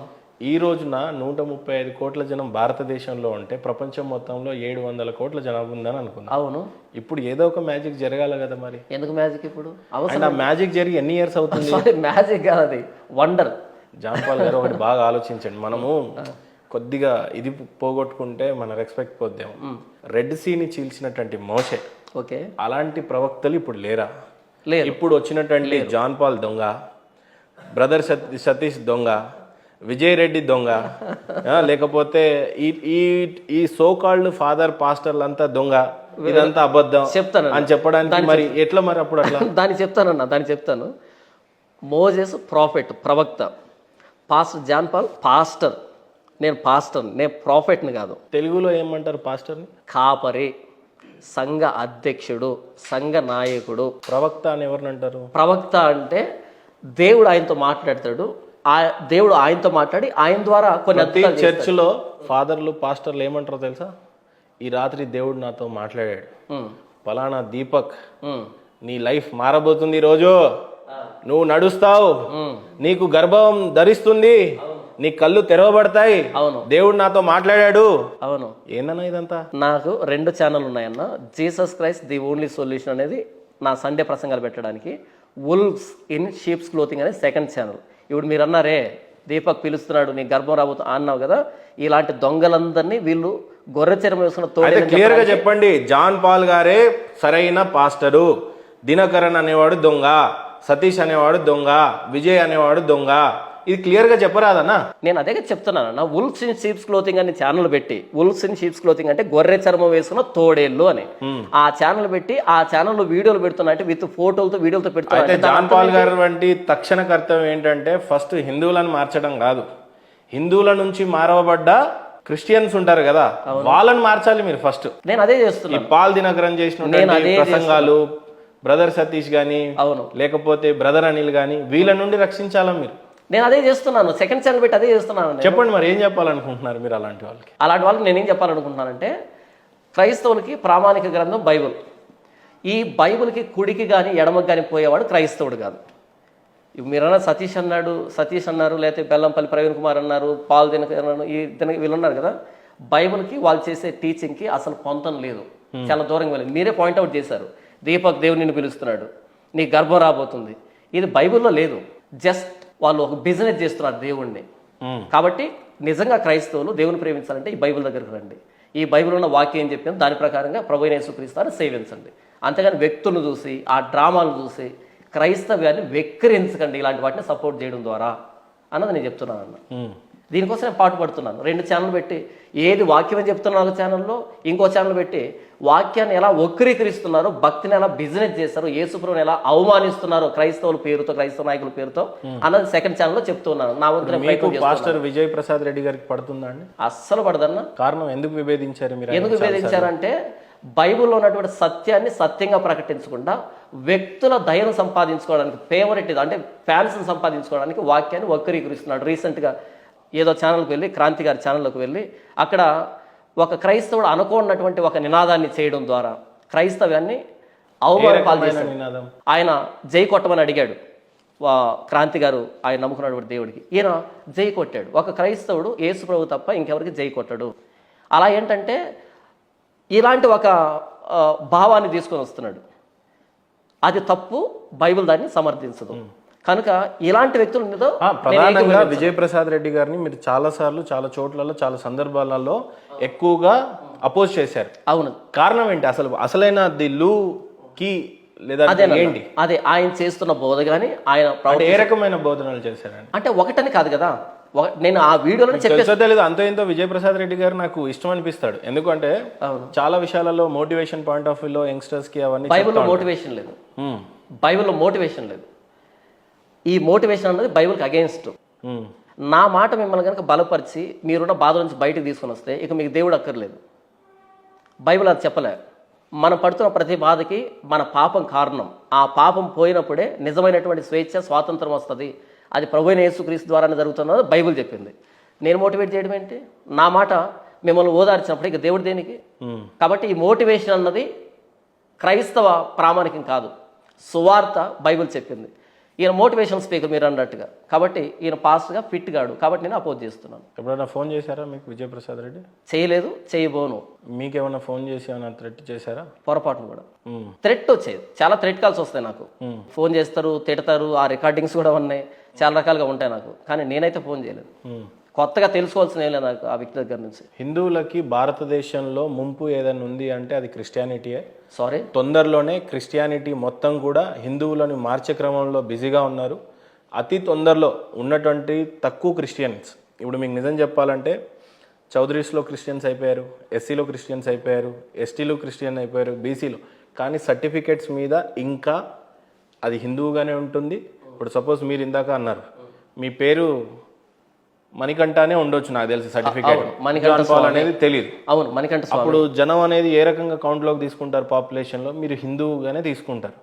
ఈ రోజున 135 కోట్ల జనం భారతదేశంలో ఉంటే ప్రపంచం మొత్తంలో 700 కోట్ల జనాభా ఉందని అనుకున్నాం. అవును. ఇప్పుడు ఏదో ఒక మ్యాజిక్ జరగాలి కదా. మరి ఎందుకు మ్యాజిక్? ఇప్పుడు మ్యాజిక్ జరిగి ఎన్ని ఇయర్స్ అవుతుంది? మ్యాజిక్ కాదు, అది వండర్. జాంపాల్ గారు ఒకటి బాగా ఆలోచించండి. మనము కొద్దిగా ఇది పోగొట్టుకుంటే మన రెస్పెక్ట్ పోద్దాము. రెడ్ సీని చీల్చినటువంటి మోషే, ఓకే, అలాంటి ప్రవక్తలు ఇప్పుడు లేరా? ఇప్పుడు వచ్చినటువంటి జాన్ పాల్ దొంగ, బ్రదర్ సతీష్ దొంగ, విజయ్ రెడ్డి దొంగ, లేకపోతే ఈ సోకాల్డ్ ఫాదర్ పాస్టర్లు అంతా దొంగ, ఇదంతా అబద్ధం చెప్తాను అని చెప్పడానికి మరి ఎట్లా? మరి అప్పుడు అట్లా దాన్ని చెప్తాను. మోజెస్ ప్రాఫెట్, ప్రవక్త. Pastor John Paul pastor. నేను ప్రాఫెట్ని కాదు. తెలుగులో ఏమంటారు పాస్టర్ని? కాపరి, సంఘ అధ్యక్షుడు, సంఘ నాయకుడు. ప్రవక్త అని ఎవరిని అంటారు? ప్రవక్త అంటే దేవుడు ఆయనతో మాట్లాడతాడు, దేవుడు ఆయనతో మాట్లాడి ఆయన ద్వారా కొన్ని ప్రతి అద్భుతాలు చేస్తాడు. చర్చిలో ఫాదర్లు పాస్టర్లు ఏమంటారో తెలుసా? ఈ రాత్రి దేవుడు నాతో మాట్లాడాడు, ఉమ్, ఫలానా దీపక్ ఉమ్, నీ లైఫ్ మారబోతుంది, ఈ రోజు నువ్వు నడుస్తావు, ఉమ్. నీకు గర్భం ధరిస్తుంది, నీ కళ్ళు తెరవబడతాయి, అవును దేవుడు నాతో మాట్లాడాడు. అవును. ఏందన్నా ఇదంతా? నాకు 2 ఛానల్ ఉన్నాయన్న. Jesus Christ the only solution అనేది నా సండే ప్రసంగాలు పెట్టడానికి, వుల్వ్స్ ఇన్ షీప్స్ క్లోతింగ్ అనేది 2nd ఛానల్. ఇప్పుడు మీరు అన్నారే దీపక్ పిలుస్తున్నాడు నీ గర్భం రాబోతు అన్నావు కదా, ఇలాంటి దొంగలందరినీ వీళ్ళు గొర్రె చర్మం వేసుకున్న అయితే తోడే క్లియర్ గా చెప్పండి, జాన్ పాల్ గారే సరైన పాస్టరు, దినకరన్ అనేవాడు దొంగ, సతీష్ అనేవాడు దొంగ, విజయ్ అనేవాడు దొంగ, ఇది క్లియర్ గా చెప్పరాదన్నా? నేను అదే చెప్తున్నాను. వుల్వ్స్ ఇన్ షీప్స్ క్లోతింగ్ అని ఛానల్ పెట్టి, వుల్వ్స్ ఇన్ షీప్స్ క్లోతింగ్ అంటే గొర్రె చర్మం వేసుకున్న తోడేళ్ళు అని ఆ ఛానల్ పెట్టి, ఆ ఛానల్లో వీడియోలు పెడుతున్నా అంటే విత్ ఫోటోలతో వీడియోలతో అయితే పెడుతున్నా. జాన్ పాల్ గారు వంటి తక్షణ కర్తవ్యం ఏంటంటే ఫస్ట్ హిందువులను మార్చడం కాదు, హిందువుల నుంచి మారవబడ్డ క్రిస్టియన్స్ ఉంటారు కదా వాళ్ళని మార్చాలి మీరు ఫస్ట్. నేను అదే ఈ చేస్తున్నాను. పాల్ దినకరన్ చేసిన నేను అదే ప్రసంగాలు, బ్రదర్ సతీష్ గాని అవును లేకపోతే బ్రదర్ అనిల్ గాని వీళ్ళ నుండి రక్షించాలా మీరు? నేను అదే చేస్తున్నాను. 2nd ఛానల్ పెట్టి అదే చేస్తున్నాను. చెప్పండి మరి ఏం చెప్పాలనుకుంటున్నారు మీరు అలాంటి వాళ్ళకి? అలాంటి వాళ్ళకి నేనేం చెప్పాలనుకుంటున్నానంటే, క్రైస్తవులకి ప్రామాణిక గ్రంథం బైబుల్. ఈ బైబుల్కి కుడికి కానీ ఎడమకి కానీ పోయేవాడు క్రైస్తవుడు కాదు. మీరన్నా సతీష్ అన్నారు, లేకపోతే బెల్లంపల్లి ప్రవీణ్ కుమార్ అన్నారు, పాల్ దినకరన్ వీళ్ళు ఉన్నారు కదా, బైబుల్కి వాళ్ళు చేసే టీచింగ్కి అసలు పొంతం లేదు, చాలా దూరంగా వెళ్ళింది. మీరే పాయింట్అవుట్ చేశారు, దీపక్ దేవుడు నిన్ను పిలుస్తున్నాడు, నీ గర్భం రాబోతుంది, ఇది బైబిల్లో లేదు. జస్ట్ వాళ్ళు ఒక బిజినెస్ చేస్తున్నారు దేవుణ్ణి. కాబట్టి నిజంగా క్రైస్తవులు దేవుని ప్రేమించాలంటే ఈ బైబిల్ దగ్గరకు రండి, ఈ బైబిల్ ఉన్న వాక్యం ఏం చెప్పిందో దాని ప్రకారంగా ప్రభువైన యేసుక్రీస్తుని సేవించండి. అంతేగాని వ్యక్తులను చూసి ఆ డ్రామాలు చూసి క్రైస్తవ్యాన్ని వెక్కిరించకండి, ఇలాంటి వాటిని సపోర్ట్ చేయడం ద్వారా అన్నది నేను చెప్తున్నాను అన్న. దీనికోసం నేను పాటుపడుతున్నాను. 2 ఛానల్ పెట్టి ఏది వాక్యం అని చెప్తున్నా ఛానల్లో, ఇంకో ఛానల్ పెట్టి వాక్యాన్ని ఎలా వక్రీకరిస్తున్నారో, భక్తిని ఎలా బిజినెస్ చేస్తారో, యేసుప్రభుని ఎలా అవమానిస్తున్నారో క్రైస్తవుల పేరుతో, క్రైస్తవ నాయకుల పేరుతో అన్నది 2nd ఛానల్లో చెప్తున్నాను. నా వంతు పాస్టర్ విజయ్ ప్రసాద్ రెడ్డి గారికి పడుతుందా అండి? అస్సలు పడదన్న. కారణం ఎందుకు విభేదించారు మీరు? ఎందుకు విభేదించారంటే బైబిల్లో ఉన్నటువంటి సత్యాన్ని సత్యంగా ప్రకటించకుండా వ్యక్తుల దయను సంపాదించుకోవడానికి, ఫేవరెట్ అంటే ఫ్యాన్స్ని సంపాదించుకోవడానికి వాక్యాన్ని వక్రీకరిస్తున్నాడు. రీసెంట్గా ఏదో ఛానల్కి వెళ్ళి, క్రాంతి గారి ఛానల్లోకి వెళ్ళి అక్కడ ఒక క్రైస్తవుడు అనుకోనటువంటి ఒక నినాదాన్ని చేయడం ద్వారా క్రైస్తవ్యాన్ని అవమానం పాలు చేశాడు. ఆయన జై కొట్టమని అడిగాడు క్రాంతి గారు, ఆయన నమ్ముకున్నటువంటి దేవుడికి. ఈయన జై కొట్టాడు. ఒక క్రైస్తవుడు యేసు ప్రభు తప్ప ఇంకెవరికి జై కొట్టాడు. అలా ఏంటంటే ఇలాంటి ఒక భావాన్ని తీసుకొని వస్తున్నాడు. అది తప్పు, బైబిల్ దాన్ని సమర్థించదు. కనుక ఇలాంటి వ్యక్తుల మీద ప్రధానంగా విజయ్ ప్రసాద్ రెడ్డి గారిని మీరు చాలా సార్లు, చాలా చోట్లలో, చాలా సందర్భాలలో ఎక్కువగా అపోజ్ చేశారు. అవును. కారణం ఏంటి? అసలైన ది లూ కి లేదా ఏంటి? అదే ఆయన చేస్తున్న బోధ కానీ ఆయన ఏ రకమైన బోధనలు చేశారండి? అంటే ఒకటని కాదు కదా, నేను ఆ వీడియోలో తెలియదు అంతో ఎంతో విజయ్ ప్రసాద్ రెడ్డి గారు నాకు ఇష్టం అనిపిస్తాడు. ఎందుకంటే చాలా విషయాలలో మోటివేషన్ పాయింట్ ఆఫ్ వ్యూలో యంగ్స్టర్స్ కి అవన్నీ. బైబిల్లో మోటివేషన్ లేదు, బైబిల్లో మోటివేషన్ లేదు. ఈ మోటివేషన్ అన్నది బైబిల్కి అగెయిన్స్ట్. నా మాట మిమ్మల్ని కనుక బలపరిచి మీరున్న బాధ నుంచి బయటకు తీసుకొని వస్తే ఇక మీకు దేవుడు అక్కర్లేదు. బైబిల్ అది చెప్పలే. మనం పడుతున్న ప్రతి బాధకి మన పాపం కారణం. ఆ పాపం పోయినప్పుడే నిజమైనటువంటి స్వేచ్ఛ, స్వాతంత్రం వస్తుంది. అది ప్రభువైన యేసుక్రీస్తు ద్వారానే జరుగుతున్నది బైబిల్ చెప్పింది. నేను మోటివేట్ చేయడం ఏంటి? నా మాట మిమ్మల్ని ఓదార్చినప్పుడు ఇక దేవుడు దేనికి? కాబట్టి ఈ మోటివేషన్ అన్నది క్రైస్తవ ప్రామాణికం కాదు, సువార్త బైబిల్ చెప్పింది. ఈయన మోటివేషన్ స్పీకర్ మీరు అన్నట్టుగా, కాబట్టి ఈయన పాస్ట్గా ఫిట్ గాడు, కాబట్టి నేను అపోజ్ చేస్తున్నాను. ఎప్పుడైనా ఫోన్ చేశారా మీకు విజయ్ ప్రసాద్ రెడ్డి? చేయలేదు, చేయబోను. మీకేమైనా ఫోన్ చేసి ఏమైనా థ్రెట్ చేశారా? పొరపాటును కూడా థ్రెట్ వచ్చేది. చాలా థ్రెట్ కాల్స్ వస్తాయి నాకు. ఫోన్ చేస్తారు, తిడతారు, ఆ రికార్డింగ్స్ కూడా ఉన్నాయి, చాలా రకాలుగా ఉంటాయి నాకు. కానీ నేనైతే ఫోన్ చేయలేదు. కొత్తగా తెలుసుకోవాల్సిన ఏం లేదు నాకు ఆ వ్యక్తి దగ్గర నుంచి. హిందువులకి భారతదేశంలో ముంపు ఏదైనా ఉంది అంటే అది క్రిస్టియానిటీయే. సారీ, తొందరలోనే క్రిస్టియానిటీ మొత్తం కూడా హిందువులను మార్చే క్రమంలో బిజీగా ఉన్నారు. అతి తొందరలో ఉన్నటువంటి తక్కువ క్రిస్టియన్స్, ఇప్పుడు మీకు నిజం చెప్పాలంటే చౌదరీస్లో క్రిస్టియన్స్ అయిపోయారు, ఎస్సీలో క్రిస్టియన్స్ అయిపోయారు, ఎస్టీలో క్రిస్టియన్ అయిపోయారు, బీసీలో. కానీ సర్టిఫికేట్స్ మీద ఇంకా అది హిందువుగానే ఉంటుంది. ఇప్పుడు సపోజ్ మీరు ఇందాక అన్నారు మీ పేరు మణికంఠనే ఉండొచ్చు, నాకు తెలిసి సర్టిఫికేట్ అనేది తెలియదు. అవును, మణికంఠ. అప్పుడు జనం అనేది ఏ రకంగా కౌంట్లోకి తీసుకుంటారు? పాపులేషన్లో మీరు హిందువుగానే తీసుకుంటారు.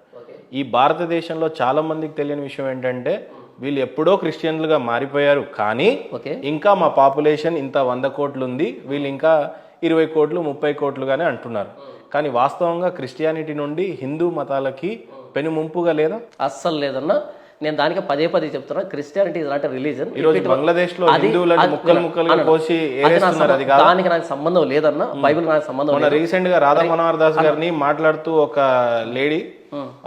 ఈ భారతదేశంలో చాలా మందికి తెలియని విషయం ఏంటంటే వీళ్ళు ఎప్పుడో క్రిస్టియన్లుగా మారిపోయారు, కానీ ఓకే ఇంకా మా పాపులేషన్ ఇంత 100 కోట్లు ఉంది, వీళ్ళు ఇంకా 20 కోట్లు 30 కోట్లుగానే అంటున్నారు. కానీ వాస్తవంగా క్రిస్టియానిటీ నుండి హిందూ మతాలకి పెను ముంపుగా లేదా? అస్సలు లేదన్నా. నేను దానికి పదే పదే చెప్తున్నా, Christianity is not a religion. ఈరోజు బంగ్లాదేశ్ లో హిందువులను ముక్కలు ముక్కలుగా కోసి ఏరేస్తున్నారు, అది కాదు. దానికి నాకు సంబంధం లేదన్నా, బైబిల్ నాకు సంబంధం లేదు. రీసెంట్ గా రాధా మనోహర్ దాస్ గారిని మాట్లాడుతూ ఒక లేడీ,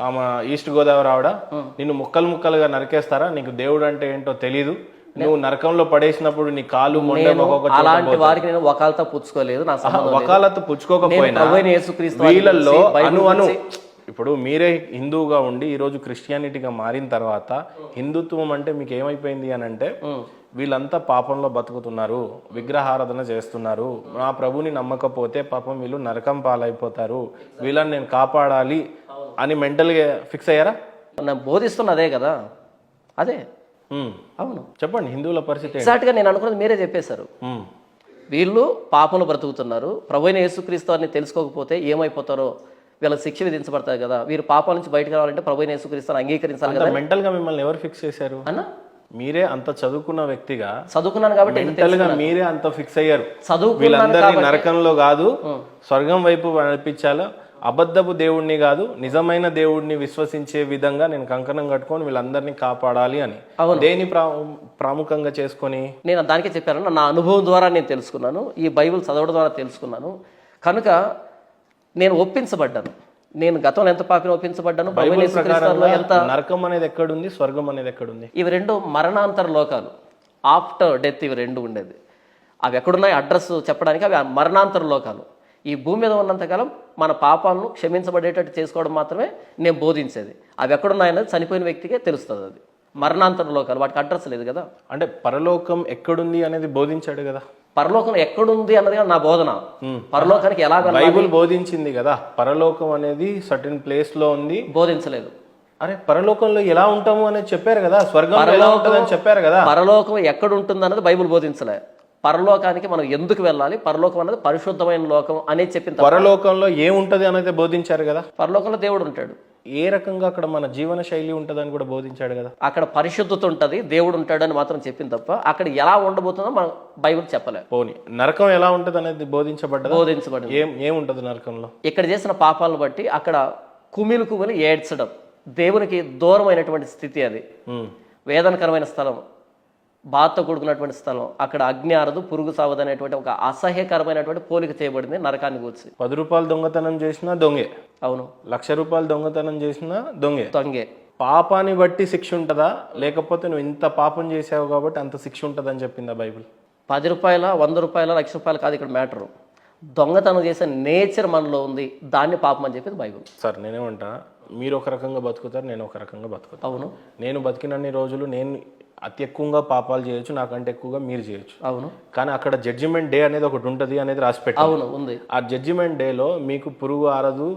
ఆమె ఈస్ట్ గోదావరి ఆవిడ, నిన్ను ముక్కలు ముక్కలుగా నరికేస్తారా, నీకు దేవుడు అంటే ఏంటో తెలీదు, నువ్వు నరకంలో పడేసినప్పుడు నీ కాలు మొండె అలాంటి వారికి నేను వకాలతో పుచ్చుకోలేదు. నా సంబంధం వకాలతో పుచ్చుకోకపోయినా వీళ్ళల్లో అను ఇప్పుడు మీరే హిందువుగా ఉండి ఈరోజు క్రిస్టియానిటీగా మారిన తర్వాత హిందుత్వం అంటే మీకు ఏమైపోయింది అని అంటే, వీళ్ళంతా పాపంలో బతుకుతున్నారు, విగ్రహారాధన చేస్తున్నారు, నా ప్రభుని నమ్మకపోతే పాపం వీళ్ళు నరకం పాలైపోతారు, వీళ్ళని నేను కాపాడాలి అని మెంటల్గా ఫిక్స్ అయ్యారా? నేను బోధిస్తున్న అదే కదా, అదే. అవును, చెప్పండి హిందువుల పరిస్థితి. ఎగ్జాక్ట్గా నేను అనుకున్నది మీరే చెప్పేశారు. వీళ్ళు పాపంలో బ్రతుకుతున్నారు, ప్రభువైన యేసుక్రీస్తు అని తెలుసుకోకపోతే ఏమైపోతారో, వీళ్ళకి శిక్ష విధించబడతారు కదా, వీరు పాపాల నుంచి బయటకు రావాలంటే ప్రభువైన యేసుక్రీస్తుని అంగీకరించాలి కదా. మెంటల్ గా మిమ్మల్ని ఎవరు ఫిక్స్ చేశారు అన్న? మీరే అంత చదువుకున్న వ్యక్తిగా, చదువుకున్నాను కాబట్టి మెంటల్ గా మీరే అంత ఫిక్స్ అయ్యారు. చదువుకున్నాను వీళ్ళందరినీ నరకంలో కాదు స్వర్గం వైపు నడిపించాలా, అబద్ధపు దేవుడిని కాదు నిజమైన దేవుడిని విశ్వసించే విధంగా నేను కంకణం కట్టుకొని వీళ్ళందరినీ కాపాడాలి అని. దేని ప్రాముఖ్యంగా చేసుకొని నేను దానికే చెప్పాను, నా అనుభవం ద్వారా నేను తెలుసుకున్నాను, ఈ బైబిల్ చదవడం ద్వారా తెలుసుకున్నాను కనుక నేను ఒప్పించబడ్డాను. నేను గతంలో ఎంత పాపిని ఒప్పించబడ్డాను, ఎంత. నరకం అనేది ఎక్కడుంది, స్వర్గం అనేది ఎక్కడుంది? ఇవి రెండు మరణాంతర లోకాలు, ఆఫ్టర్ డెత్ ఇవి రెండు ఉండేది. అవి ఎక్కడున్నాయి అడ్రస్ చెప్పడానికి, అవి మరణాంతర లోకాలు. ఈ భూమి మీద ఉన్నంతకాలం మన పాపాలను క్షమించబడేటట్టు చేసుకోవడం మాత్రమే నేను బోధించేది. అవి ఎక్కడున్నాయన్నది చనిపోయిన వ్యక్తికే తెలుస్తుంది. అది మరణాంతర లోకాలు, వాటికి అడ్రస్ లేదు కదా. అంటే పరలోకం ఎక్కడుంది అనేది బోధించాడు కదా. పరలోకం ఎక్కడుంది అన్నది నా బోధన. పరలోకానికి ఎలా బైబుల్ బోధించింది కదా, పరలోకం అనేది సర్టెన్ ప్లేస్ లో ఉంది. బోధించలేదు. అరే పరలోకంలో ఎలా ఉంటాము అనేది చెప్పారు కదా, స్వర్గం ఎలా ఉంటుందని చెప్పారు కదా. పరలోకం ఎక్కడ ఉంటుంది అన్నది బైబుల్ బోధించలే. పరలోకానికి మనం ఎందుకు వెళ్ళాలి, పరలోకం అనేది పరిశుద్ధమైన లోకం అనేది చెప్పింది. పరలోకంలో ఏముంటది అనేది బోధించారు కదా. పరలోకంలో దేవుడు ఉంటాడు, ఏ రకంగా అక్కడ మన జీవన శైలి ఉంటుందని కూడా బోధించాడు కదా. అక్కడ పరిశుద్ధత ఉంటుంది, దేవుడు ఉంటాడని మాత్రం చెప్పింది తప్ప అక్కడ ఎలా ఉండబోతుందో మన బైబిల్ చెప్పలే. పోనీ నరకం ఎలా ఉంటుంది అనేది బోధించబడ్డది. ఏముంటది నరకంలో? ఇక్కడ చేసిన పాపాలను బట్టి అక్కడ కుమిలి ఏడ్చడం, దేవునికి దూరమైనటువంటి స్థితి, అది వేదనకరమైన స్థలం, బాధతో కూడుకున్నటువంటి స్థలం. అక్కడ అగ్ని ఆరదు, పురుగు సావదు అనేటువంటి ఒక అసహ్యకరమైనటువంటి పోలిక చేయబడింది నరకాన్ని కూర్చి. 10 రూపాయలు దొంగతనం చేసినా దొంగే. అవును. 1,00,000 రూపాయలు దొంగతనం చేసినా దొంగే. పాపాన్ని బట్టి శిక్ష ఉంటుందా, లేకపోతే నువ్వు ఇంత పాపం చేసావు కాబట్టి అంత శిక్ష ఉంటుందని చెప్పిందా బైబిల్? 10 రూపాయల 100 రూపాయల 1,00,000 రూపాయలు కాదు ఇక్కడ మ్యాటరు. దొంగతనం చేసే నేచర్ మనలో ఉంది, దాన్ని పాపం అని చెప్పింది బైబిల్. సార్ నేనేమంటా, మీరు ఒక రకంగా బతుకుతారు, నేను ఒక రకంగా బతుకుతాను. అవును. నేను బతికినన్ని రోజులు నేను అతి ఎక్కువగా పాపాలు చేయొచ్చు, నాకంటే ఎక్కువగా మీరు చేయొచ్చు. అవును. కానీ అక్కడ జడ్జిమెంట్ డే అనేది ఒకటి ఉంటుంది అనేది రాసిపెట్టు. అవును, ఉంది. ఆ జడ్జిమెంట్ డేలో మీకు పురుగు ఆరదు,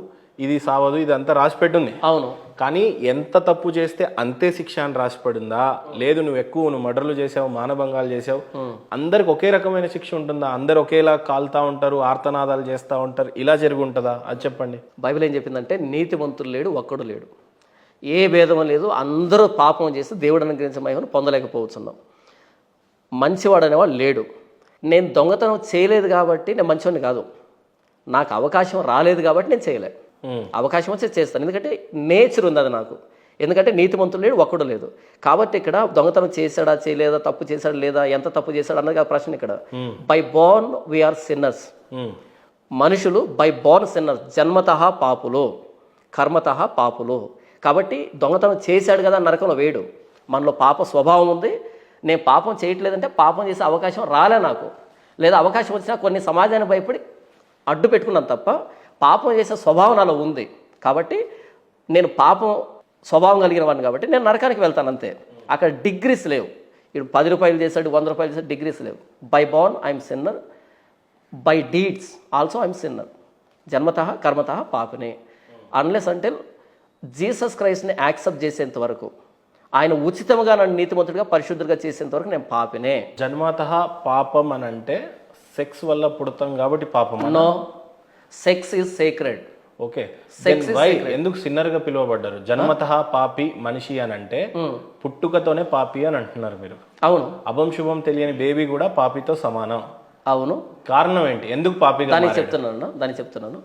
ఇది సావదు, ఇదంతా రాసిపెట్టుంది. అవును. కానీ ఎంత తప్పు చేస్తే అంతే శిక్ష అని రాసిపడిందా, లేదు నువ్వు మర్డర్లు చేసావు, మానభంగాలు చేసావు, అందరికి ఒకే రకమైన శిక్ష ఉంటుందా, అందరు ఒకేలా కాలుతా ఉంటారు, ఆర్తనాదాలు చేస్తూ ఉంటారు, ఇలా జరిగి ఉంటుందా? అది చెప్పండి. బైబిల్ ఏం చెప్పిందంటే నీతిమంతుడు లేడు, ఒక్కడు లేడు, ఏ భేదం లేదు, అందరూ పాపం చేసి దేవుడు అనుగ్రహించే మహిమను పొందలేకపోతున్నాం. మంచివాడు అనేవాడు లేడు. నేను దొంగతనం చేయలేదు కాబట్టి నేను మంచివాడిని కాదు, నాకు అవకాశం రాలేదు కాబట్టి నేను చేయలే. అవకాశం వచ్చి చేస్తాను, ఎందుకంటే నేచర్ ఉంది అది నాకు. ఎందుకంటే నీతిమంతుడు లేడు, ఒక్కడు లేదు. కాబట్టి ఇక్కడ దొంగతనం చేశాడా చేయలేదా, తప్పు చేశాడా లేదా, ఎంత తప్పు చేశాడు అన్నది ప్రశ్న ఇక్కడ. By born we are sinners. మనుషులు బై బోర్న్ సిన్నర్స్, జన్మతః పాపులు, కర్మతః పాపులు. కాబట్టి దొంగతనం చేశాడు కదా నరకంలో వేయడు. మనలో పాప స్వభావం ఉంది. నేను పాపం చేయట్లేదంటే పాపం చేసే అవకాశం రాలే నాకు, లేదా అవకాశం వచ్చినా కొన్ని సమాజాన్ని భయపడి అడ్డు పెట్టుకున్నాను తప్ప పాపం చేసే స్వభావం నాలో ఉంది. కాబట్టి నేను పాపం స్వభావం కలిగిన వాడిని కాబట్టి నేను నరకానికి వెళ్తాను అంతే. అక్కడ డిగ్రీస్ లేవు. ఇప్పుడు 10 రూపాయలు చేశాడు, 100 రూపాయలు చేశాడు, డిగ్రీస్ లేవు. By born I'm sinner, by deeds also I'm sinner. జన్మతః కర్మతః పాపినే. అన్లెస్ అంటే జీసస్ క్రైస్ట్ని యాక్సెప్ట్ చేసేంత వరకు, ఆయన ఉచితంగా నన్ను నీతిమంతుడిగా పరిశుద్ధుడిగా చేసేంత వరకు నేను పాపినే. జన్మతః పాపం అని అంటే సెక్స్ వల్ల పుడతాం కాబట్టి పాపం? No, sex is sacred. Okay, Then why? ఎందుకు సిన్నర్ గా పిలువబడ్డారు? జన్మతః పాపి మనిషి అని అంటే పుట్టుకతోనే పాపి అని అంటున్నారు మీరు. అవును, అభం శుభం తెలియని బేబీ కూడా పాపితో సమానం. అవును. కారణం ఏంటి? ఎందుకు పాపిగా దానికి చెప్తున్నాను.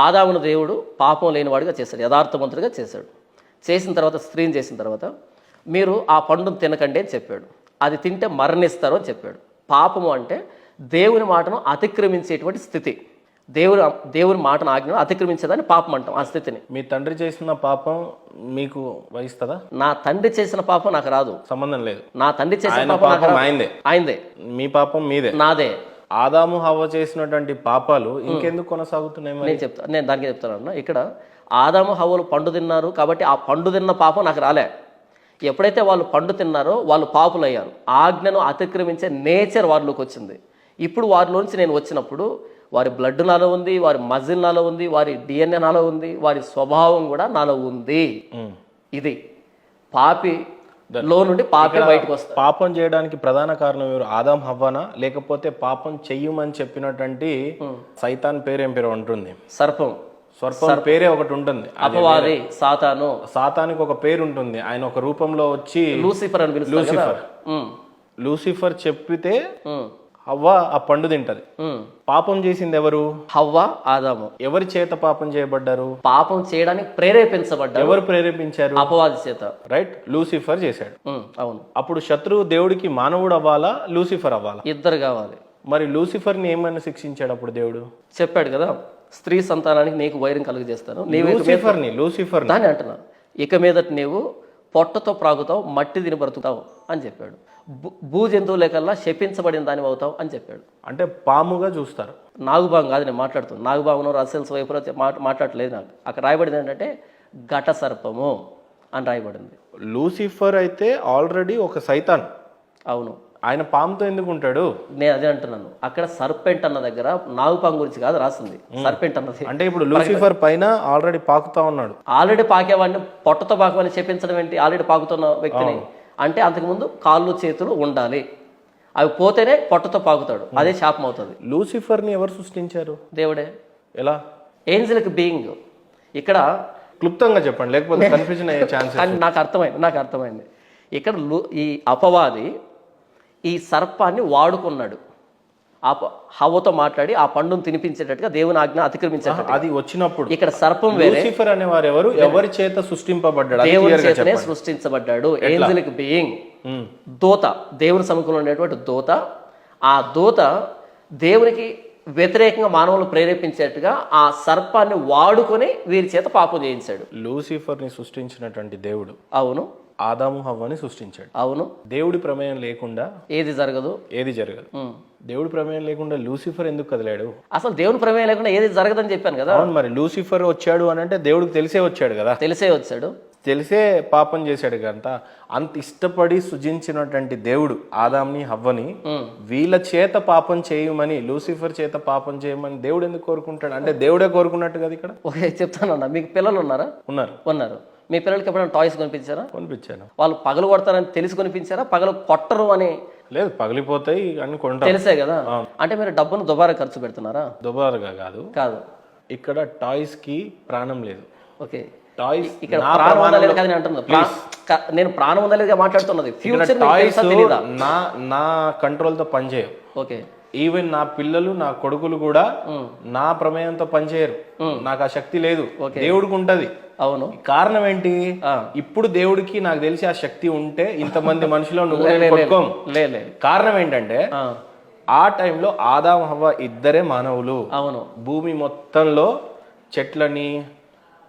ఆదామును దేవుడు పాపం లేనివాడిగా చేశాడు, యథార్థవంతుడిగా చేశాడు. చేసిన తర్వాత స్త్రీని చేసిన తర్వాత మీరు ఆ పండును తినకండి అని చెప్పాడు. అది తింటే మరణిస్తారు అని చెప్పాడు. పాపము అంటే దేవుని మాటను అతిక్రమించేటువంటి స్థితి. దేవుని మాటను ఆజ్ఞను అతిక్రమించేదాన్ని పాపం అంటాం. ఆ స్థితిని మీ తండ్రి చేసిన పాపం మీకు వహిస్తుందా? నా తండ్రి చేసిన పాపం నాకు రాదు, సంబంధం లేదు. నా తండ్రి చేసిన ఆయన పాపం నాకు పాపం రాదు. ఆయనదే, ఆయనదే. మీ పాపం మీదే. నాదే. ఆదాము హవ్వ చేసినటువంటి పాపాలు ఇంకెందుకు కొనసాగుతున్నాయి మరి? నేను దానికి చెప్తాను. ఇక్కడ ఆదాము హవ్వలు పండు తిన్నారు కాబట్టి ఆ పండు తిన్న పాపం నాకు రాలే. ఎప్పుడైతే వాళ్ళు పండు తిన్నారో వాళ్ళు పాపులయ్యారు. ఆజ్ఞను అతిక్రమించే నేచర్ వారిలోకి వచ్చింది. ఇప్పుడు వారిలోంచి నేను వచ్చినప్పుడు వారి బ్లడ్ నాలో ఉంది, వారి మజిల్ నాలో ఉంది, వారి డిఎన్ఏ నాలో ఉంది, వారి స్వభావం కూడా నాలో ఉంది. ఇది పాపి లో నుండి పాపి బయటకు వస్తారు. పాపం చేయడానికి ప్రధాన కారణం ఎవరు? ఆదాం హవ్వనా, లేకపోతే పాపం చెయ్యమని చెప్పినటువంటి సైతాన్ పేరు ఏం పేరు ఉంటుంది? సర్పం పేరే ఒకటి ఉంటుంది, అపవాది, సాతాను. సాతానికి ఒక పేరు ఉంటుంది. ఆయన ఒక రూపంలో వచ్చి లూసిఫర్ అని పిలుస్తారు. లూసిఫర్ చెప్పితే హవ్వ ఆ పండు తింటది. పాపం చేసింది ఎవరు? హవ్వ, ఆదాము. ఎవరి చేత పాపం చేయబడ్డారు? పాపం చేయడానికి ప్రేరేపించబడ్డారు. ఎవరు ప్రేరేపించారు? అపవాది చేత. రైట్, లూసిఫర్ చేశాడు. అవును. అప్పుడు శత్రువు దేవుడికి మానవుడు అవ్వాలా, లూసిఫర్ అవ్వాలా? ఇద్దరు కావాలి. మరి లూసిఫర్ ని ఏమైనా శిక్షించాడు అప్పుడు దేవుడు? చెప్పాడు కదా, స్త్రీ సంతానానికి నీకు వైరం కలుగజేస్తాను. లూసిఫర్ దాన్ని అంటున్నాను, ఇక మీదట నీవు పొట్టతో ప్రాగుతావు, మట్టి తిని బ్రతుకుతావు అని చెప్పాడు. భూ జంతువులే కల్లా శపించబడిన దాని అవుతావు అని చెప్పాడు. అంటే పాముగా చూస్తారు. నాగుబాము కాదు నేను మాట్లాడుతున్నాను. నాగుబామును రసెల్స్ వైపు మాట్లాడలేదు. నాకు అక్కడ రాయబడింది ఏంటంటే ఘట సర్పము అని రాయబడింది. లూసిఫర్ అయితే ఆల్రెడీ ఒక సైతాన్. అవును. ఆయన పాముతో ఎందుకు ఉంటాడు? నేను అదే అంటున్నాను. అక్కడ సర్పెంట్ అన్న దగ్గర నాగుపాము గురించి కాదు రాసింది, సర్పెంట్ అన్నది. అంటే ఇప్పుడు లూసిఫర్ పైన ఆల్రెడీ పాకుతా ఉన్నాడు. ఆల్రెడీ పాకేవాడిని పొట్టతో పాకమని చెప్పించడం ఏంటి? ఆల్రెడీ పాకుతున్న వ్యక్తిని అంటే అంతకుముందు కాళ్ళు చేతులు ఉండాలి, అవి పోతేనే పొట్టతో పాకుతాడు. అదే శాపం అవుతుంది. లూసిఫర్ ని ఎవరు సృష్టించారు? దేవుడే. ఎలా? Angelic being. ఇక్కడ క్లుప్తంగా చెప్పండి, లేకపోతే కన్ఫ్యూజన్ అయ్యే ఛాన్స్. కానీ నాకు అర్థమైంది. ఇక్కడ ఈ అపవాది ఈ సర్పాన్ని వాడుకున్నాడు. హవ్వతో మాట్లాడి ఆ పండును తినిపించేటట్టుగా దేవుని ఆజ్ఞ అతిక్రమించేటట్టు. అది వచ్చినప్పుడు ఇక్కడ సర్పం వేరే. లూసిఫర్ అనేవారు ఎవరు? ఎవరి చేత సృష్టింపబడ్డాడు? దేవుని చేతనే సృష్టించబడ్డాడు. ఏంజలిక్ బీయింగ్, దూత, దేవుని సముఖంలో ఉండేటువంటి దూత. ఆ దూత దేవునికి వ్యతిరేకంగా మానవులు ప్రేరేపించేట్టుగా ఆ సర్పాన్ని వాడుకొని వీరి చేత పాపం చేయించాడు. లూసిఫర్ ని సృష్టించినటువంటి దేవుడు, అవును, ఆదాము హవ్వని సృష్టించాడు. అవును. దేవుడి ప్రమేయం లేకుండా ఏది జరగదు. దేవుడి ప్రమేయం లేకుండా లూసిఫర్ ఎందుకు కదిలాడు? అసలు దేవుని ప్రమేయం లేకుండా ఏది జరగదని చెప్పాను కదా. మరి లూసిఫర్ వచ్చాడు అని అంటే దేవుడికి తెలిసే వచ్చాడు కదా. తెలిసే పాపం చేశాడు కదా. అంత ఇష్టపడి సృజించినటువంటి దేవుడు ఆదాంని హవ్వని వీళ్ళ చేత పాపం చేయమని, లూసిఫర్ చేత పాపం చేయమని దేవుడు ఎందుకు కోరుకుంటాడు? అంటే దేవుడే కోరుకున్నట్టు కదా ఇక్కడ. ఓకే, చెప్తానన్నా. మీకు పిల్లలు ఉన్నారా? ఉన్నారు. మీ పిల్లలకి ఎప్పుడైనా టాయ్స్ కొనిపించారా? కొనిపించాను. వాళ్ళు పగలు కొడతారని తెలిసి కొనిపించారా? పగలు కొట్టరు అని? లేదు, పగిలిపోతాయి అని కొంటారు. తెలిసే కదా. అంటే మీరు డబ్బును దుబారా ఖర్చు పెడుతున్నారా? దుబారాగా కాదు. ఇక్కడ టాయ్స్ కి ప్రాణం లేదు. ఓకే, టాయ్స్ ఇక్కడ ప్రాణం ఉందా లేదా కదా నేను అంటున్నాను. నేను ప్రాణం ఉందా లేదా మాట్లాడుతున్నది. ఫ్యూచర్ టాయ్స్ నా కంట్రోల్ తో పనిచేయవు. ఓకే, ఈవెన్ నా పిల్లలు, నా కొడుకులు కూడా నా ప్రమేయంతో పనిచేయరు. నాకు ఆ శక్తి లేదు, దేవుడికి ఉంటది. అవును. కారణం ఏంటి? ఇప్పుడు దేవుడికి నాకు తెలిసి ఆ శక్తి ఉంటే ఇంతమంది మనుషులు నువ్వు కారణం ఏంటంటే ఆ టైంలో ఆదాం హవ్వ ఇద్దరే మానవులు. అవును. భూమి మొత్తంలో చెట్లని,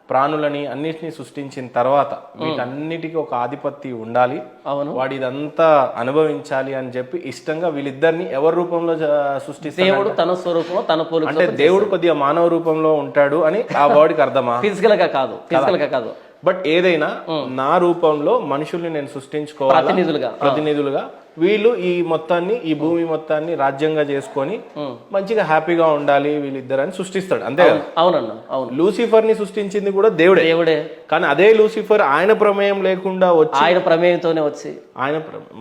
ప్రాణులని అన్నిటిని సృష్టించిన తర్వాత వీటన్నిటికీ ఒక ఆధిపత్యం ఉండాలి. అవును. వాడు ఇదంతా అనుభవించాలి అని చెప్పి ఇష్టంగా వీళ్ళిద్దరిని ఎవరి రూపంలో సృష్టిస్తాడు? దేవుడు తన స్వరూపంలో తన పోలిక. అంటే దేవుడు కొద్దిగా మానవ రూపంలో ఉంటాడు అని ఆ వాడికి అర్థమా? ఫిజికల్ గా కాదు. బట్ ఏదైనా నా రూపంలో మనుషుల్ని నేను సృష్టించుకోవాలి ప్రతినిధులుగా. వీళ్ళు ఈ మొత్తాన్ని, ఈ భూమి మొత్తాన్ని రాజ్యంగా చేసుకొని మంచిగా హ్యాపీగా ఉండాలి వీళ్ళిద్దరని సృష్టిస్తాడు. అంతే కదా? అవునన్నా, అవును. లూసిఫర్ ని సృష్టించింది కూడా దేవుడే. కానీ అదే లూసిఫర్ ఆయన ప్రమేయం లేకుండా వచ్చి, ఆయన ప్రమేయంతోనే వచ్చి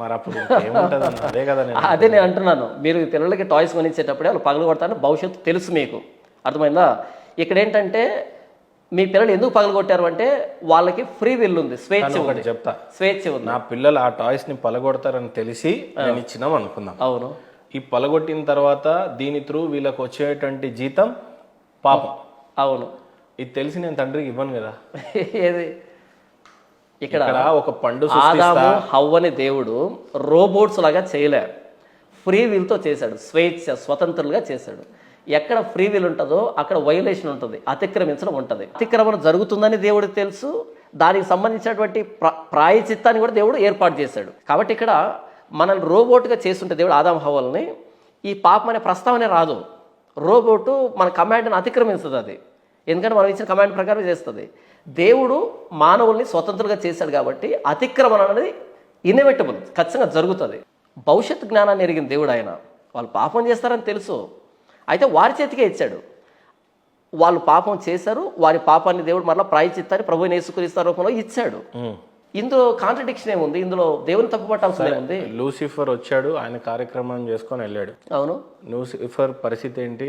మరి అప్పుడు ఏముంటది? అదే కదా అదే నేను అంటున్నాను. మీరు పిల్లలకి టాయ్స్ కొనిచ్చేటప్పుడే వాళ్ళు పగలు కొడతారని భవిష్యత్తు తెలుసు మీకు. అర్థమైందా? ఇక్కడ ఏంటంటే మీ పిల్లలు ఎందుకు పగలగొట్టారు అంటే వాళ్ళకి ఫ్రీ విల్ ఉంది, స్వేచ్ఛ ఒకటి ఉంది, చెప్తా, స్వేచ్ఛ ఉంది. నా పిల్లలు ఆ టాయ్స్ ని పలగొడతారని తెలిసి నేను ఇచ్చినాం అనుకుందాం. అవును, ఈ పలగొట్టిన తర్వాత దీని త్రూ వీళ్ళకి వచ్చేటువంటి జీతం పాపం. అవును. ఇది తెలిసి నేను తండ్రికి ఇవ్వను కదా. ఏది ఇక్కడ ఒక పండు ఆదాము హవ్వని దేవుడు రోబోట్స్ లాగా చేయలే, ఫ్రీ విల్తో చేశాడు, స్వేచ్ఛ స్వతంత్రులుగా చేశాడు. ఎక్కడ ఫ్రీ విల్ ఉంటుందో అక్కడ వైలేషన్ ఉంటుంది, అతిక్రమించడం ఉంటుంది. అతిక్రమణ జరుగుతుందని దేవుడికి తెలుసు, దానికి సంబంధించినటువంటి ప్రాయచిత్తాన్ని కూడా దేవుడు ఏర్పాటు చేశాడు. కాబట్టి ఇక్కడ మనల్ని రోబోట్గా చేస్తుంటే దేవుడు ఆదాము హవ్వల్ని, ఈ పాపం అనే ప్రస్తావనే రాదు. రోబోటు మన కమాండ్ని అతిక్రమిస్తుంది అది, ఎందుకంటే మనం ఇచ్చిన కమాండ్ ప్రకారం చేస్తుంది. దేవుడు మానవుల్ని స్వతంత్రంగా చేశాడు కాబట్టి అతిక్రమణ అనేది ఇన్ఎవిటబుల్, ఖచ్చితంగా జరుగుతుంది. భవిష్యత్ జ్ఞానాన్ని ఎరిగిన దేవుడు ఆయన. వాళ్ళు పాపం చేస్తారని తెలుసు, అయితే వారి చేతికే ఇచ్చాడు. వాళ్ళు పాపం చేశారు, వారి పాపాన్ని దేవుడు మరలా ప్రాయచిత్తాన్ని ప్రభు యేసుక్రీస్తు రూపంలో ఇచ్చాడు. ఇందులో కాంట్రడిక్షన్ ఏముంది? ఇందులో దేవుని తప్పు పట్టాల్సిన ఏముంది? లూసిఫర్ వచ్చాడు, ఆయన కార్యక్రమం చేసుకొని వెళ్ళాడు. అవును, లూసిఫర్ పరిస్థితి ఏంటి,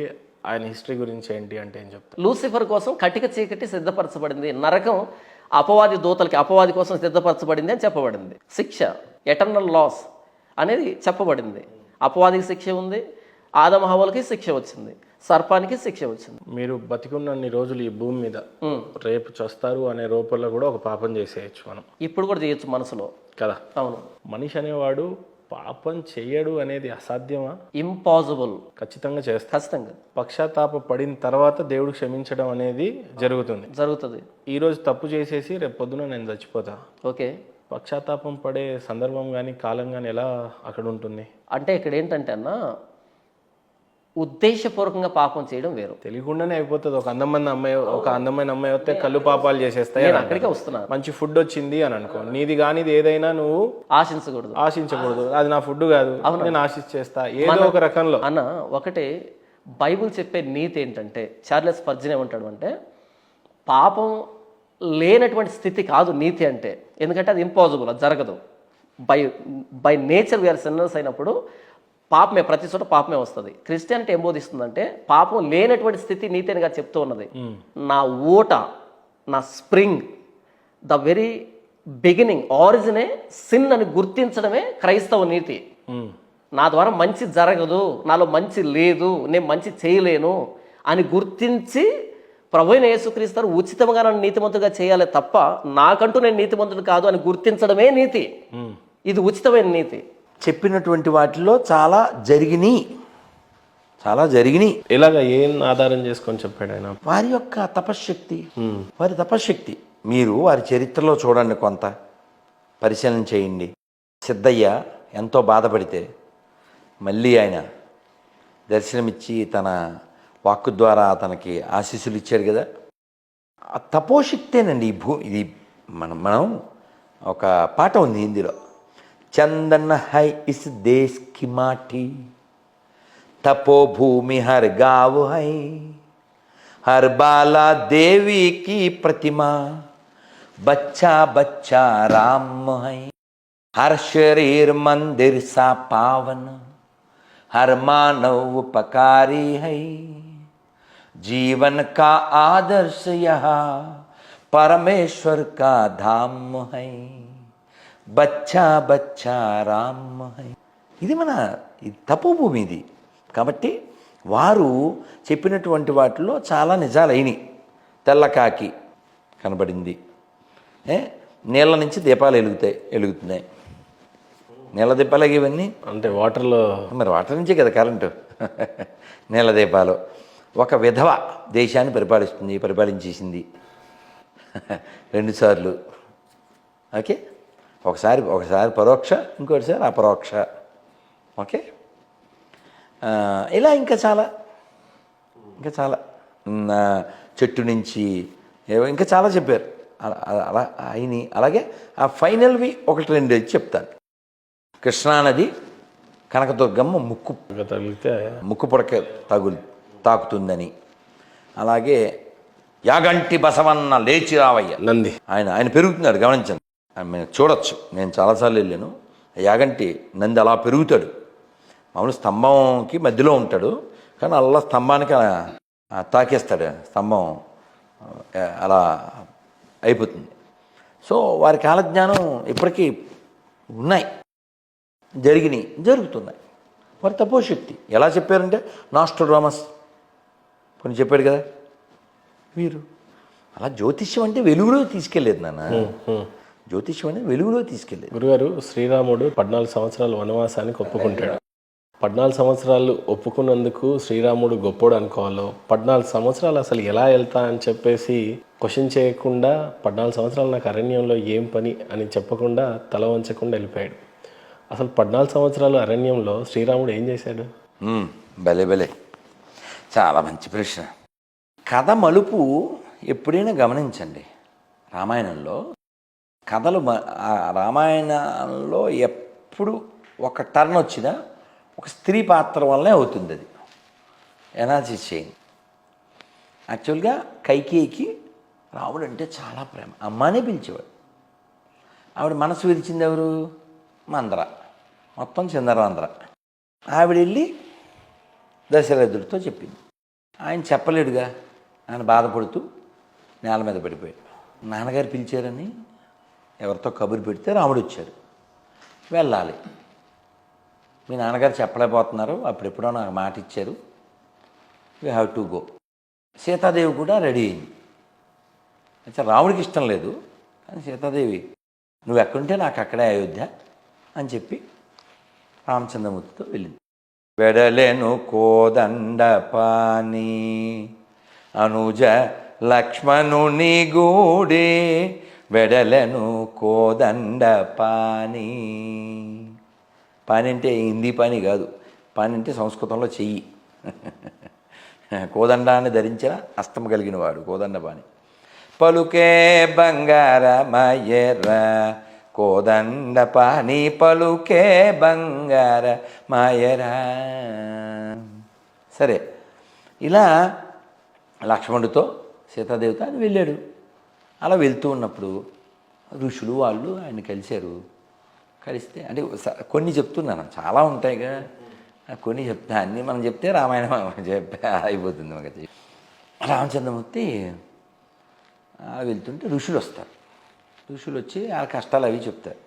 ఆయన హిస్టరీ గురించి ఏంటి అంటే ఏం చెప్తారు? లూసిఫర్ కోసం కటిక చీకటి సిద్ధపరచబడింది, నరకం అపవాది దూతలకి అపవాది కోసం సిద్ధపరచబడింది అని చెప్పబడింది. శిక్ష ఎటర్నల్ లాస్ అనేది చెప్పబడింది. అపవాదికి శిక్ష ఉంది, ఆదమ హవ్వలకి శిక్ష వచ్చింది, సర్పానికి శిక్ష వచ్చింది. మీరు బతికున్నన్ని రోజులు ఈ భూమి మీద రేపు చస్తారు అనే రూపంలో కూడా ఒక పాపం చేసేయచ్చు మనం. ఇప్పుడు కూడా చేయొచ్చు మనసులో కదా. అవును, మనిషి అనేవాడు పాపం చేయడు అనేది అసాధ్యమా? ఇంపాసిబుల్. ఖచ్చితంగా చేస్తా, ఖచ్చితంగా. పశ్చాత్తాప పడిన తర్వాత దేవుడు క్షమించడం అనేది జరుగుతుంది. ఈ రోజు తప్పు చేసేసి రేపు పొద్దున నేను చచ్చిపోతా, ఓకే, పశ్చాత్తాపం పడే సందర్భం కానీ కాలం కానీ ఎలా అక్కడ ఉంటుంది? అంటే ఇక్కడ ఏంటంటే అన్న, ఉద్దేశపూర్వకంగా పాపం చేయడం వేరు. తెలియకుండానే అయిపోతుంది. ఒక అందమైన అమ్మాయి వస్తే కళ్ళు పాపాలు చేసేస్తాయి, అక్కడికే వస్తున్నారు. మంచి ఫుడ్ వచ్చింది అని అనుకో, నీది కానిది ఏదైనా నువ్వు ఆశించకూడదు. అది నా ఫుడ్ కాదు, నేను ఆశించేస్తా ఏదో ఒక రకంలో. అన్న ఒకటే బైబిల్ చెప్పే నీతి ఏంటంటే, చార్లెస్ స్పర్జన్ ఏమంటాడు అంటే, పాపం లేనటువంటి స్థితి కాదు నీతి అంటే, ఎందుకంటే అది ఇంపాసిబుల్, అది జరగదు. బై నేచర్ వీఆర్ సిన్నర్స్ అయినప్పుడు పాపమే, ప్రతి చోట పాపమే వస్తుంది. క్రిస్టియానిటీ ఏం బోధిస్తుందంటే, పాపం లేనటువంటి స్థితి నీతి అనిగా చెప్తూ ఉన్నది. నా ఊట, నా స్ప్రింగ్, ద వెరీ బిగినింగ్, ఆరిజినే సిన్ అని గుర్తించడమే క్రైస్తవ నీతి. నా ద్వారా మంచి జరగదు, నాలో మంచి లేదు, నేను మంచి చేయలేను అని గుర్తించి ప్రభువైన యేసుక్రీస్తు ఉచితంగా నన్ను నీతిమంతుడిగా చేయాలి తప్ప, నాకంటూ నేను నీతిమంతుడు కాదు అని గుర్తించడమే నీతి. ఇది ఉచితమైన నీతి. చెప్పినటువంటి వాటిలో చాలా జరిగినాయి. ఇలాగ ఏం ఆధారం చేసుకొని చెప్పాడు ఆయన? వారి యొక్క తపశ్శక్తి. మీరు వారి చరిత్రలో చూడండి, కొంత పరిశీలన చేయండి. సిద్ధయ్య ఎంతో బాధపడితే మళ్ళీ ఆయన దర్శనమిచ్చి తన వాక్కు ద్వారా అతనికి ఆశీస్సులు ఇచ్చాడు కదా. ఆ తపోశక్తేనండి ఇది. మనం ఒక పాట ఉంది హిందీలో, चंदन है इस देश की माटी, तपोभूमि हर गाँव है, हर बाला देवी की प्रतिमा, बच्चा बच्चा राम है, हर शरीर मंदिर सा पावन, हर मानव उपकारी है, जीवन का आदर्श यहाँ परमेश्वर का धाम है, బచ్చా బచ్చా రామ్ హై. ఇది తపోభూమి ఇది. కాబట్టి వారు చెప్పినటువంటి వాటిలో చాలా నిజాలు అయినాయి. తెల్లకాకి కనబడింది, నీళ్ళ నుంచి దీపాలు వెలుగుతున్నాయి. నీళ్ళ దీపాలు ఇవన్నీ అంటే వాటర్లో, మరి వాటర్ నుంచే కదా కరెంటు. నీళ్ళ దీపాలు. ఒక విధవ దేశాన్ని పరిపాలించేసింది 2 సార్లు. ఓకే, ఒకసారి పరోక్ష, ఇంకోటిసారి అపరోక్ష. ఓకే, ఇలా ఇంకా చాలా చెట్టు నుంచి ఇంకా చాలా చెప్పారు. అలా అయినాయి. అలాగే ఆ ఫైనల్వి 1-2 చెప్తాను. కృష్ణానది కనకదుర్గమ్మ ముక్కు పుడక తాకుతుందని, అలాగే యాగంటి బసవన్న లేచి రావయ్య నంది, ఆయన పెరుగుతున్నాడు, గమనించండి. మేము చూడొచ్చు, నేను చాలాసార్లు వెళ్ళాను. యాగంటి నంది అలా పెరుగుతాడు. మామూలు స్తంభంకి మధ్యలో ఉంటాడు, కానీ అలా స్తంభానికి తాకేస్తాడు. స్తంభం అలా అయిపోతుంది. సో వారి కాలజ్ఞానం ఇప్పటికీ ఉన్నాయి, జరుగుతున్నాయి. వారి తపోశక్తి ఎలా చెప్పారంటే నాస్ట్రోడామస్ కొన్ని చెప్పాడు కదా వీరు. అలా జ్యోతిష్యం అంటే వెలుగులో తీసుకెళ్ళేది నాన్న. జ్యోతిష్యం అనేది వెలుగులో తీసుకెళ్ళేది. గురుగారు, శ్రీరాముడు 14 సంవత్సరాలు వనవాసానికి ఒప్పుకుంటాడు. 14 సంవత్సరాలు ఒప్పుకున్నందుకు శ్రీరాముడు గొప్పోడు అనుకోవాలో, 14 సంవత్సరాలు అసలు ఎలా వెళ్తా అని చెప్పేసి క్వశ్చన్ చేయకుండా 14 సంవత్సరాలు నాకు అరణ్యంలో ఏం పని అని చెప్పకుండా తల వంచకుండా వెళ్ళిపోయాడు. అసలు 14 సంవత్సరాలు అరణ్యంలో శ్రీరాముడు ఏం చేశాడు? భలే చాలా మంచి ప్రశ్న. కథ మలుపు ఎప్పుడైనా గమనించండి. రామాయణంలో కథలు రామాయణంలో ఎప్పుడు ఒక టర్న్ వచ్చినా ఒక స్త్రీ పాత్ర వల్లనే అవుతుంది. అది ఎనాలిసిస్ చేయండి. యాక్చువల్గా కైకేయికి రాముడు అంటే చాలా ప్రేమ, అమ్మానే పిలిచేవాడు. ఆవిడ మనసు విరిచింది ఎవరు? మందర, మొత్తం చిందరాంధ్ర. ఆవిడ వెళ్ళి దశరథుడితో చెప్పింది. ఆయన చెప్పలేడుగా, ఆయన బాధపడుతూ నేల మీద పడిపోయాడు. నాన్నగారు పిలిచారని ఎవరితో కబురు పెడితే రాముడు వచ్చాడు. వెళ్ళాలి, మీ నాన్నగారు చెప్పలేకపోతున్నారు, అప్పుడెప్పుడో నాకు మాట ఇచ్చారు, you have to go. Sitadevi కూడా రెడీ అయింది. అయితే రాముడికి ఇష్టం లేదు, కానీ సీతాదేవి నువ్వు ఎక్కడుంటే నాకు అక్కడే అయోధ్య అని చెప్పి రామచంద్రమూర్తితో వెళ్ళింది. వెడలెను కోదండ పాని అనుజ లక్ష్మణుని గూడే, వెడలెను కోదండ పాని. పాని అంటే హిందీ పాని కాదు, పాని అంటే సంస్కృతంలో చెయ్యి. కోదండాన్ని ధరించిన అస్తం కలిగిన వాడు కోదండ పాని. పలుకే బంగారమయ్యర కోదండ పాని, పలుకే బంగార మాయరా. సరే, ఇలా లక్ష్మణుడితో సీతాదేవితో ఆయన వెళ్ళాడు. అలా వెళ్తూ ఉన్నప్పుడు ఋషులు వాళ్ళు ఆయన కలిశారు. కలిస్తే అంటే కొన్ని చెప్తున్నాను, చాలా ఉంటాయిగా, కొన్ని చెప్తా, అన్నీ మనం చెప్తే రామాయణం చెప్పే అయిపోతుంది మనకి. రామచంద్రమూర్తి వెళ్తుంటే ఋషులు వస్తారు. ఋషులు వచ్చి ఆ కష్టాలు అవి చెప్తారు.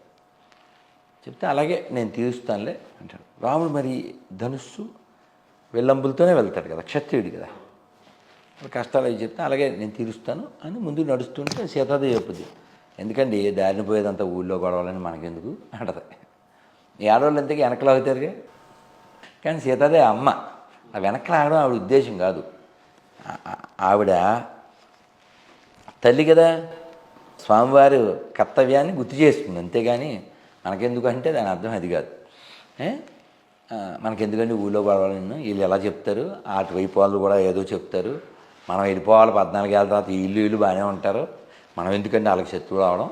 చెప్తే అలాగే నేను తీరుస్తానులే అంటాడు. రాముడు మరి ధనుస్సు వెల్లంబులతోనే వెళ్తాడు కదా, క్షత్రియుడు కదా. కష్టాలు అవి చెప్తే అలాగే నేను తీరుస్తాను అని ముందు నడుస్తుంటే సీతాదేవి చెప్పుద్ది, ఎందుకండి దారిని పోయేదంతా ఊళ్ళో గొడవలని మనకెందుకు అంటది. ఈ ఆడవాళ్ళు ఎంతకీ వెనకలు అవుతారుగా. కానీ సీతాదేవి అమ్మ, ఆ వెనక్కి రావడం ఆవిడ ఉద్దేశం కాదు. ఆవిడ తల్లి కదా, స్వామివారి కర్తవ్యాన్ని గుర్తు చేస్తుంది, అంతేగాని మనకెందుకు అంటే దాని అర్థం అది కాదు. మనకెందుకంటే ఊళ్ళో గొడవలను వీళ్ళు ఎలా చెప్తారు, అటువైపు వాళ్ళు కూడా ఏదో చెప్తారు, మనం వెళ్ళిపోవాలి 14 ఏళ్ళ తర్వాత ఇల్లు బాగానే ఉంటారు, మనం ఎందుకంటే వాళ్ళకి శత్రువు రావడం,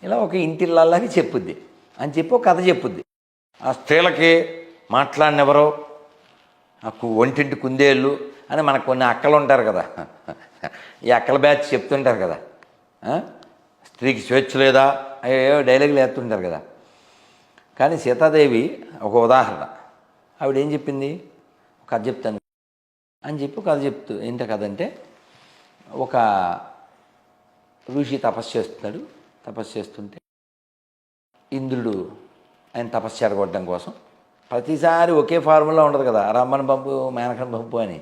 ఇలా ఒక ఇంటిళ్ళలాగా చెప్పుద్ది అని చెప్పి ఒక కథ చెప్పుద్ది. ఆ స్త్రీలకి మాట్లాడినెవరో ఒంటింటి కుందేళ్ళు అని మనకు కొన్ని అక్కలు ఉంటారు కదా, ఈ అక్కల బ్యాచ్ చెప్తుంటారు కదా, స్త్రీకి స్వేచ్ఛ లేదా అయ్యో డైలాగులు వేస్తుంటారు కదా. కానీ సీతాదేవి ఒక ఉదాహరణ. ఆవిడ ఏం చెప్పింది, ఒక కథ చెప్తాను అని చెప్పి కథ చెప్తూ, ఏంటో కథ అంటే, ఒక ఋషి తపస్సు చేస్తున్నాడు. తపస్సు చేస్తుంటే ఇంద్రుడు ఆయన తపస్సు చెడగొట్టడం కోసం ప్రతిసారి ఒకే ఫార్ములా ఉండదు కదా, రమ్మని పంపు మేనకని పంపు అని.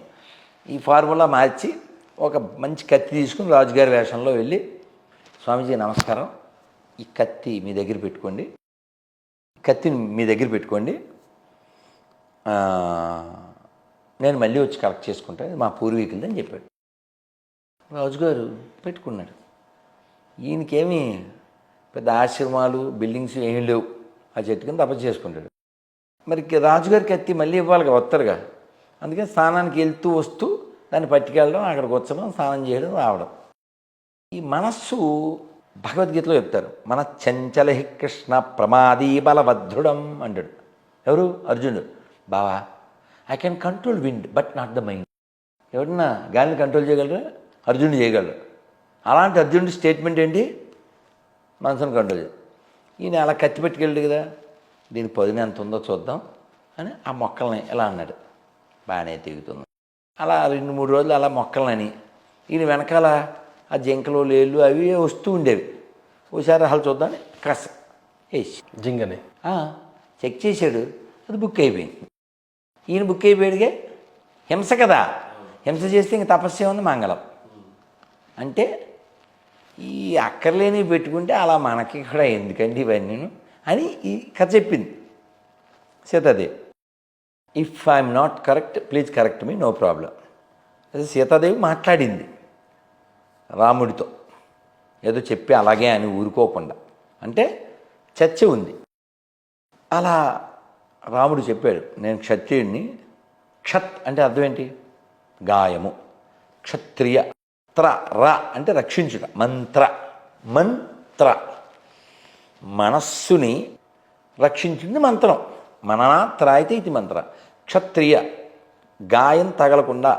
ఈ ఫార్ములా మార్చి ఒక మంచి కత్తి తీసుకుని రాజుగారి వేషంలో వెళ్ళి, స్వామీజీ నమస్కారం, ఈ కత్తి మీ దగ్గర పెట్టుకోండి, కత్తిని మీ దగ్గర పెట్టుకోండి, నేను మళ్ళీ వచ్చి కలెక్ట్ చేసుకుంటాను, మా పూర్వీకులది అని చెప్పాడు. రాజుగారు పెట్టుకున్నాడు. ఈయనకేమీ పెద్ద ఆశ్రమాలు బిల్డింగ్స్ ఏమీ లేవు, ఆ చెట్టు కింద తపస్సు చేసుకుంటాడు. మరి రాజుగారి కత్తి మళ్ళీ ఇవ్వాలిగా, వస్తారుగా. అందుకని స్నానానికి వెళ్తూ వస్తూ దాన్ని పట్టుకెళ్ళడం, అక్కడికి వచ్చడం, స్నానం చేయడం, రావడం. ఈ మనస్సు భగవద్గీతలో చెప్తారు, మన చంచలహి కృష్ణ ప్రమాదీ బలవద్ధుడం అంటాడు. ఎవరు? అర్జునుడు. బావా, I can control wind but not the mind. ఎవరన్నా గాలిని కంట్రోల్ చేయగలరా? అర్జునుడు చేయగలరు. అలాంటి అర్జునుడి స్టేట్మెంట్ ఏంటి? మనసును కంట్రోల్ చేయాలి. ఈయన అలా కత్తి పెట్టుకెళ్ళాడు కదా, దీని పదును ఎంత ఉందో చూద్దాం అని ఆ మొక్కల్ని ఎలా అన్నాడు. బాగానే తెగుతుంది. అలా 2-3 రోజులు అలా మొక్కలని ఈయన వెనకాల ఆ జింకలు లేళ్ళు అవి వస్తూ ఉండేవి. ఓసారి అసలు చూద్దామని కస వేసి జింగని చెక్ చేశాడు, అది బుక్ అయిపోయింది. ఈయన బుక్ అయిపోయాడుగా, హింస కదా, హింస చేస్తే ఇంక తపస్సు ఉంది మంగళం. అంటే ఈ అక్కర్లేనివి పెట్టుకుంటే అలా మనకి కూడా ఎందుకండి ఇవన్నీ అని ఈ కథ చెప్పింది Sitadevi. If I'm not correct please correct me, no problem. అదే సీతాదేవి మాట్లాడింది రాముడితో, ఏదో చెప్పి అలాగే అని ఊరుకోకుండా, అంటే చర్చ ఉంది. అలా రాముడు చెప్పాడు, నేను క్షత్రియుడిని. క్షత్ అంటే అర్థం ఏంటి? గాయము. క్షత్రియ. త్ర ర అంటే రక్షించుట. మంత్ర మనస్సుని రక్షించింది మంత్రం. మననా త్రాయితే ఇది మంత్ర. క్షత్రియ గాయం తగలకుండా,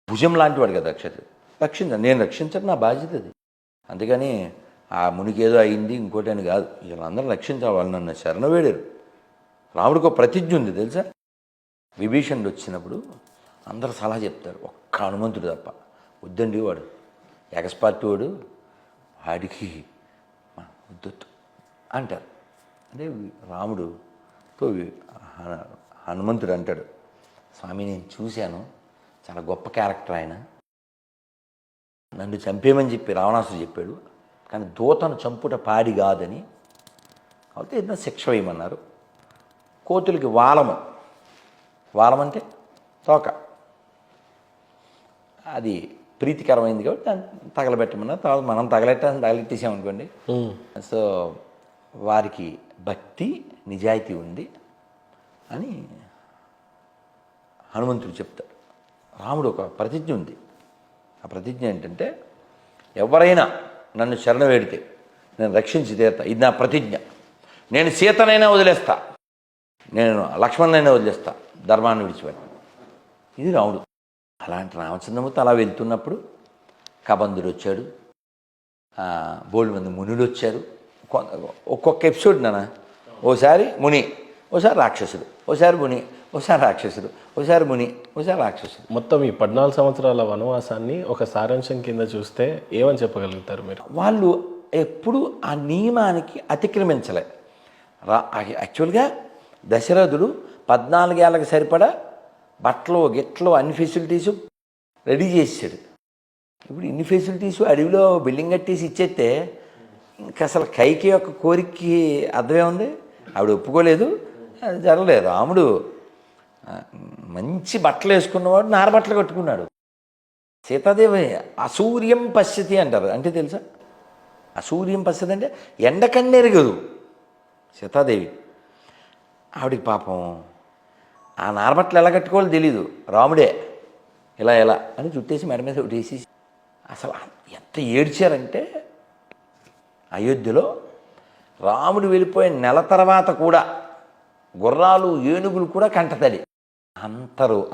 భుజం లాంటి వాడు కదా క్షత్రియ, రక్షించాను. నేను రక్షించడం నా బాధ్యత అది. అందుకని ఆ మునికి ఏదో అయింది ఇంకోటి అని కాదు, వీళ్ళందరూ రక్షించాలి. వాళ్ళు నన్ను శరణ వేడారు. రాముడికి ఒక ప్రతిజ్ఞ ఉంది తెలుసా. విభీషణుడు వచ్చినప్పుడు అందరూ సలహా చెప్తారు, ఒక్క హనుమంతుడు తప్ప. వద్దండి వాడు ఎగస్పార్టీ వాడు, వాడికి వద్దొద్దు అంటారు. అంటే రాముడుతో హనుమంతుడు అంటాడు, స్వామి నేను చూశాను, చాలా గొప్ప క్యారెక్టర్ ఆయన, నన్ను చంపేయమని చెప్పి రావణాసుడు చెప్పాడు, కానీ దూతను చంపుట పాడి కాదని, కాబట్టి ఏదైనా శిక్ష వేయమన్నారు. కోతులకి వాలము, వాలం అంటే తోక, అది ప్రీతికరమైంది కాబట్టి దాన్ని తగలబెట్టమన్నారు. తర్వాత మనం తగలెట్టేసామనుకోండి. సో వారికి భక్తి నిజాయితీ ఉంది అని హనుమంతుడు చెప్తాడు. రాముడు ఒక ప్రతిజ్ఞ ఉంది. ఆ ప్రతిజ్ఞ ఏంటంటే, ఎవరైనా నన్ను శరణ వేడితే నేను రక్షించి తీరుతా, ఇది నా ప్రతిజ్ఞ. నేను సీతనైనా వదిలేస్తా, నేను లక్ష్మణునైనా వదిలేస్తా, ధర్మాన్ని విడిచిపెట్ట. ఇది రాముడు. అలాంటి రామచంద్రమూర్తి అలా వెళ్తున్నప్పుడు కబంధుడు వచ్చాడు, బోల్డ్ మంది మునులు వచ్చారు. ఒక్కొక్క ఎపిసోడ్ నాన్న, ఓసారి ముని, ఓసారి రాక్షసుడు, ఓసారి ముని, ఓసారి రాక్షసుడు, ఓసారి ముని, ఓసారి రాక్షసుడు. మొత్తం ఈ 14 సంవత్సరాల వనవాసాన్ని ఒక సారాంశం కింద చూస్తే ఏమని చెప్పగలుగుతారు మీరు? వాళ్ళు ఎప్పుడు ఆ నియమానికి అతిక్రమించలే. యాక్చువల్గా దశరథుడు 14 ఏళ్ళకి సరిపడా బట్టలు గిట్లు అన్ని ఫెసిలిటీసు రెడీ చేసాడు. ఇప్పుడు ఇన్ని ఫెసిలిటీసు అడవిలో బిల్డింగ్ కట్టేసి ఇచ్చేస్తే ఇంకా అసలు కైకి యొక్క కోరికకి అర్థమే ఉంది. ఆవిడ ఒప్పుకోలేదు, అది జరగలేదు. రాముడు మంచి బట్టలు వేసుకున్నవాడు నార బట్టలు కట్టుకున్నాడు. సీతాదేవి అసూర్యం పశ్యతి అంటారు, అంటే తెలుసా? అసూర్యం పశ్యతి అంటే ఎండకన్నెరగదు సీతాదేవి. ఆవిడికి పాపం ఆ నారబట్టలు ఎలా కట్టుకోవాలో తెలీదు. రాముడే ఇలా ఎలా అని చుట్టేసి మెడ మీద ఉట్టేసి, అసలు ఎంత ఏడ్చారంటే అయోధ్యలో రాముడు వెళ్ళిపోయిన నెల తర్వాత కూడా గుర్రాలు ఏనుగులు కూడా కంటతడి.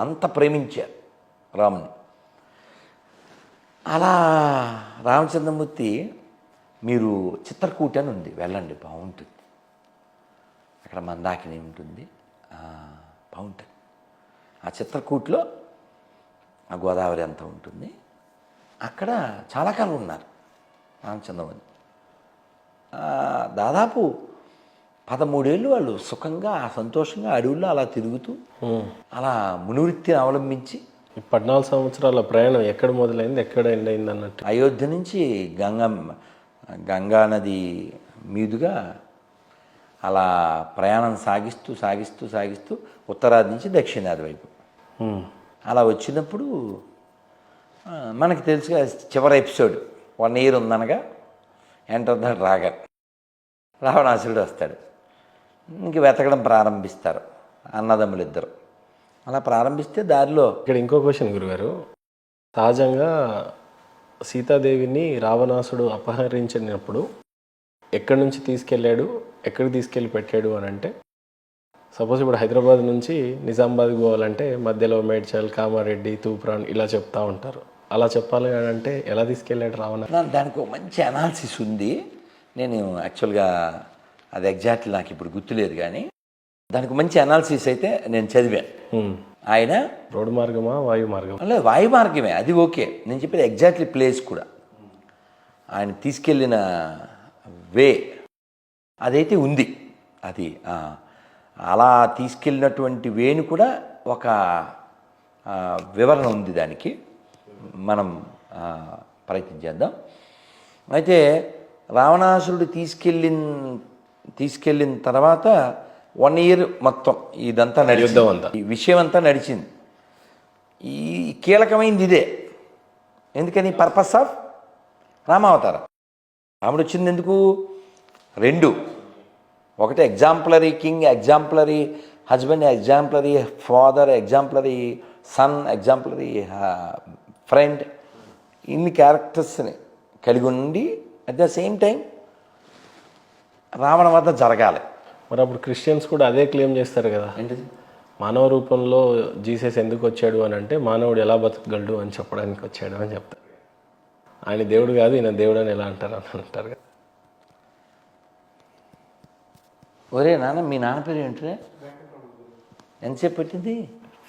అంత ప్రేమించారు రాముని. అలా రామచంద్రమూర్తి, మీరు చిత్రకూట అని ఉంది, వెళ్ళండి బాగుంటుంది, అక్కడ మందాకిని ఉంటుంది, బాగుంటుంది. ఆ చిత్రకూట్లో ఆ గోదావరి అంతా ఉంటుంది. అక్కడ చాలా కాలం ఉన్నారు రామచంద్రమూర్తి. దాదాపు 13 ఏళ్ళు వాళ్ళు సుఖంగా సంతోషంగా అడవుల్లో అలా తిరుగుతూ అలా మునివృత్తిని అవలంబించి. 14 సంవత్సరాల ప్రయాణం ఎక్కడ మొదలైంది, ఎక్కడ ఎండ్ అయింది అన్నట్టు? అయోధ్య నుంచి గంగా నది మీదుగా అలా ప్రయాణం సాగిస్తూ సాగిస్తూ సాగిస్తూ ఉత్తరాది నుంచి దక్షిణాది వైపు అలా వచ్చినప్పుడు మనకి తెలుసుగా చివరి ఎపిసోడ్ 1 year ఉందనగా ఎంటర్ ద డ్రాగన్, రావణాసురుడు వస్తాడు. ఇంక వెతకడం ప్రారంభిస్తారు అన్నదమ్ములు ఇద్దరు. అలా ప్రారంభిస్తే దారిలో ఇక్కడ ఇంకో క్వశ్చన్ గురుగారు, సహజంగా సీతాదేవిని రావణాసుడు అపహరించినప్పుడు ఎక్కడి నుంచి తీసుకెళ్ళాడు, ఎక్కడికి తీసుకెళ్ళి పెట్టాడు అని అంటే, సపోజ్ ఇప్పుడు హైదరాబాద్ నుంచి నిజామాబాద్కి పోవాలంటే మధ్యలో మేడ్చల్, కామారెడ్డి, తూప్రాన్ ఇలా చెప్తా ఉంటారు. అలా చెప్పాలి అంటే ఎలా తీసుకెళ్ళాడు రావణ? దానికి ఒక మంచి అనాలిసిస్ ఉంది. నేను యాక్చువల్గా అది ఎగ్జాక్ట్లీ నాకు ఇప్పుడు గుర్తులేదు, కానీ దానికి మంచి అనాలిసిస్ అయితే నేను చదివాను. ఆయన రోడ్డు మార్గమా వాయు మార్గమా? అలా వాయు మార్గమే, అది ఓకే. నేను చెప్పేది ఎగ్జాక్ట్లీ ప్లేస్ కూడా. ఆయన తీసుకెళ్ళిన వే అదైతే ఉంది. అది అలా తీసుకెళ్ళినటువంటి వేని కూడా ఒక వివరణ ఉంది, దానికి మనం ప్రయత్నం చేద్దాం. అయితే రావణాసురుడు తీసుకెళ్ళిన తర్వాత 1 year మొత్తం ఇదంతా యుద్ధం అంతా, ఈ విషయం అంతా నడిచింది. ఈ కీలకమైంది ఇదే. ఎందుకని? పర్పస్ ఆఫ్ రామావతారం. రాముడు వచ్చింది ఎందుకు? 2. ఒకటి exemplary king, exemplary husband, exemplary father, exemplary son, exemplary friend. ఇన్ని క్యారెక్టర్స్ని కలిగి ఉండి at the same time Ravana వద్ద జరగాలి. మరి అప్పుడు క్రిస్టియన్స్ కూడా అదే క్లెయిమ్ చేస్తారు కదా, ఏంటిది? మానవ రూపంలో జీసస్ ఎందుకు వచ్చాడు అని అంటే మానవుడు ఎలా బతకగలడు అని చెప్పడానికి వచ్చాడు అని చెప్తారు. ఆయన దేవుడు కాదు, ఈయన దేవుడు అని ఎలా అంటారు అని అంటారు కదా. ఒరే నాన్న, మీ నాన్న పేరు ఏంటరే? ఎంతసేపు పెట్టింది?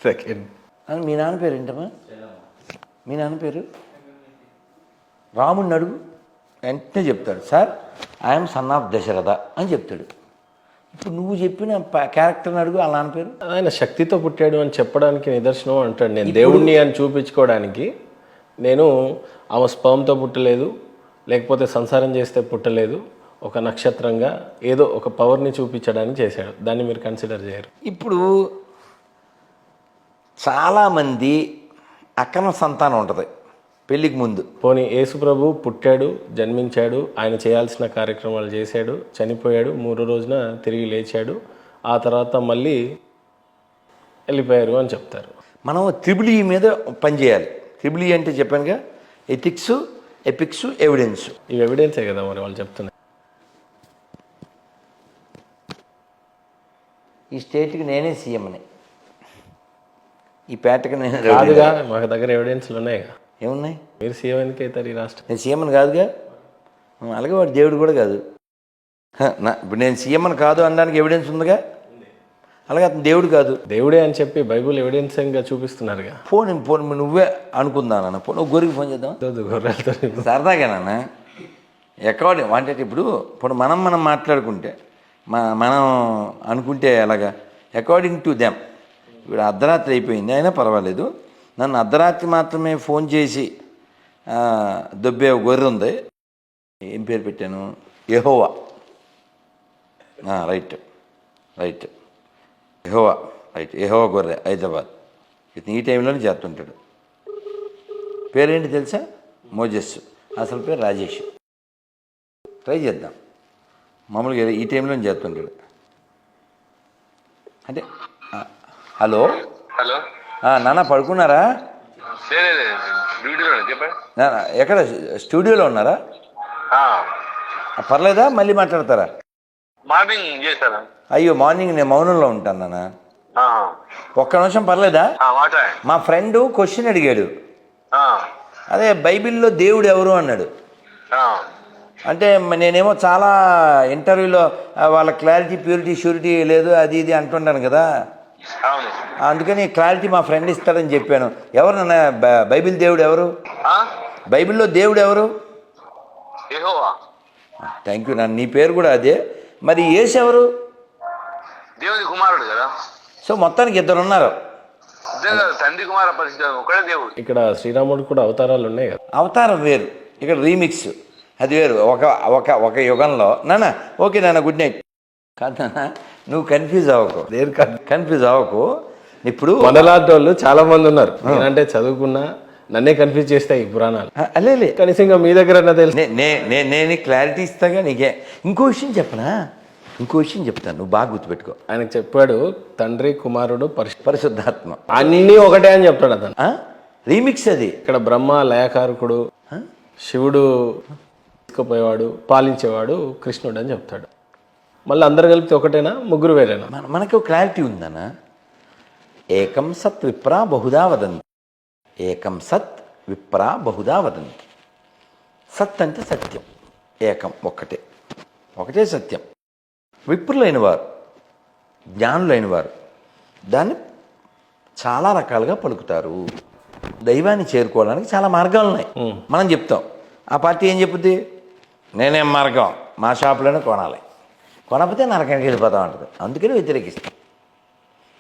సెకండ్. మీ నాన్న పేరు ఏంటమ్మా? మీ నాన్న పేరు? రాముడిని అడుగు, వెంటనే చెప్తాడు. Sir, I'm son of Dasharatha అని చెప్తాడు. ఇప్పుడు నువ్వు చెప్పిన క్యారెక్టర్ని అడుగు, వాళ్ళ నాన్న పేరు. ఆయన శక్తితో పుట్టాడు అని చెప్పడానికి నిదర్శనం అంటాడు. నేను దేవుణ్ణి అని చూపించుకోవడానికి, నేను ఆమె స్పర్మ్తో పుట్టలేదు, లేకపోతే సంసారం చేస్తే పుట్టలేదు, ఒక నక్షత్రంగా ఏదో ఒక పవర్ని చూపించడానికి చేశాడు. దాన్ని మీరు కన్సిడర్ చేయరు. ఇప్పుడు చాలామంది అక్రమ సంతానం ఉంటుంది పెళ్ళికి ముందు. పోనీ యేసుప్రభు పుట్టాడు, జన్మించాడు, ఆయన చేయాల్సిన కార్యక్రమాలు చేశాడు, చనిపోయాడు, 3 రోజున తిరిగి లేచాడు, ఆ తర్వాత మళ్ళీ వెళ్ళిపోయారు అని చెప్తారు. మనం త్రిబుల్ ఈ మీద పనిచేయాలి. త్రిబుల్ ఈ అంటే చెప్పానుగా, ఎథిక్స్, ఎపిక్స్, ఎవిడెన్స్. ఇవి ఎవిడెన్సే కదా మరి వాళ్ళు చెప్తున్నారు. ఈ స్టేట్కి నేనే సీఎంని, ఈ పేటకి నేను కాదుగా, మాకు దగ్గర ఎవిడెన్స్లు ఉన్నాయిగా. ఏమున్నాయి? మీరు సీఎం ఎందుకు అవుతారు ఈ రాష్ట్రం? నేను సీఎంని కాదుగా, అలాగే వాడు దేవుడు కూడా కాదు. ఇప్పుడు నేను సీఎంని కాదు అనడానికి ఎవిడెన్స్ ఉందిగా, అలాగే అతను దేవుడు కాదు. దేవుడే అని చెప్పి బైబుల్ ఎవిడెన్స్గా చూపిస్తున్నారుగా. ఫోన్ నువ్వే అనుకుందానన్న, నువ్వు గొరికి ఫోన్ చేద్దాం గొర్రెలతో సరదాగానన్నా. ఎక్కడ అంటే ఇప్పుడు మనం మాట్లాడుకుంటే మనం అనుకుంటే ఎలాగా, అకార్డింగ్ టు దెమ్. ఇప్పుడు అర్ధరాత్రి అయిపోయింది, అయినా పర్వాలేదు, నన్ను అర్ధరాత్రి మాత్రమే ఫోన్ చేసి దొబ్బే గొర్రె ఉంది, ఏం పేరు పెట్టాను? యెహోవా. రైట్, యెహోవా, యెహోవా గొర్రె, హైదరాబాద్. ఇతను ఈ టైంలోనే చేస్తుంటాడు. పేరేంటి తెలుసా? మోజెస్. అసలు పేరు రాజేష్. ట్రై చేద్దాం. మామూలుగా ఈ టైంలో చేస్తుంటాడు. అంటే హలో హలో, నాన్న పడుకున్నారా? ఎక్కడ? స్టూడియోలో ఉన్నారా? పర్లేదా, మళ్ళీ మాట్లాడతారా? మార్నింగ్ చేశారా? అయ్యో, మార్నింగ్ నేను మౌనంలో ఉంటాను నాన్న. ఒక్క నిమిషం పర్లేదా? మా ఫ్రెండ్ క్వశ్చన్ అడిగాడు. అదే బైబిల్లో దేవుడు ఎవరు అన్నాడు. అంటే నేనేమో చాలా ఇంటర్వ్యూలో వాళ్ళ క్లారిటీ, ప్యూరిటీ, ష్యూరిటీ లేదు, అది ఇది అంటుంటాను కదా, అందుకని క్లారిటీ మా ఫ్రెండ్ ఇస్తాడని చెప్పాను. ఎవరు నాన్న బైబిల్ దేవుడు ఎవరు? బైబిల్లో దేవుడు ఎవరు? థ్యాంక్ యూ నాన్న, నీ పేరు కూడా అదే. మరి యేసు ఎవరు? దేవుని కుమారుడు కదా. సో మొత్తానికి 2 ఉన్నారు. తండ్రి కుమార పరిశుద్ధ ఒకడే దేవుడు. ఇక్కడ శ్రీరాముడు కూడా అవతారాలు ఉన్నాయి కదా. అవతారం వేరు, ఇక్కడ రీమిక్స్ అది వేరు. ఒక యుగంలో నాన్న. ఓకే నాన్న, గుడ్ నైట్. కాదు నాన్న, నువ్వు కన్ఫ్యూజ్ అవ్వకు. ఇప్పుడు మనలాంటి వాళ్ళు చాలా మంది ఉన్నారు, నేనంటే చదువుకున్నా నన్నే కన్ఫ్యూజ్ చేస్తాయి ఈ పురాణాలు. అల్లే కనీసం మీ దగ్గర తెలుసు. నేను క్లారిటీ ఇస్తాగా నీకే. ఇంకో విషయం చెప్తాను, నువ్వు బాగా గుర్తుపెట్టుకో. ఆయనకు చెప్పాడు తండ్రి, కుమారుడు, పరిశుద్ధాత్మ అన్నీ ఒకటే అని చెప్తాడు అతను. రీమిక్స్ అది. ఇక్కడ బ్రహ్మ లయకారకుడు, శివుడు తీసుకుపోయేవాడు, పాలించేవాడు కృష్ణుడు అని చెప్తాడు. మళ్ళీ అందరు కలిపితే ఒకటేనా, ముగ్గురు వేరేనా? మనకు క్లారిటీ ఉందన్న. ఏకం సత్ విప్రా బహుదా వదంతి. ఏకం సత్ విప్రా బహుదా వదంతి. సత్ అంటే సత్యం, ఏకం ఒకటే సత్యం. విప్రులైన వారు, జ్ఞానులైన వారు దాన్ని చాలా రకాలుగా పలుకుతారు. దైవాన్ని చేరుకోవడానికి చాలా మార్గాలు ఉన్నాయి. మనం చెప్తాం ఆ పార్టీ ఏం చెప్పుద్ది? నేనేం మార్గం, మా షాపులోనే కొనాలి, కొనకపోతే నరకానికి వెళ్ళిపోతాం అంటుంది. అందుకని వ్యతిరేకిస్తాం.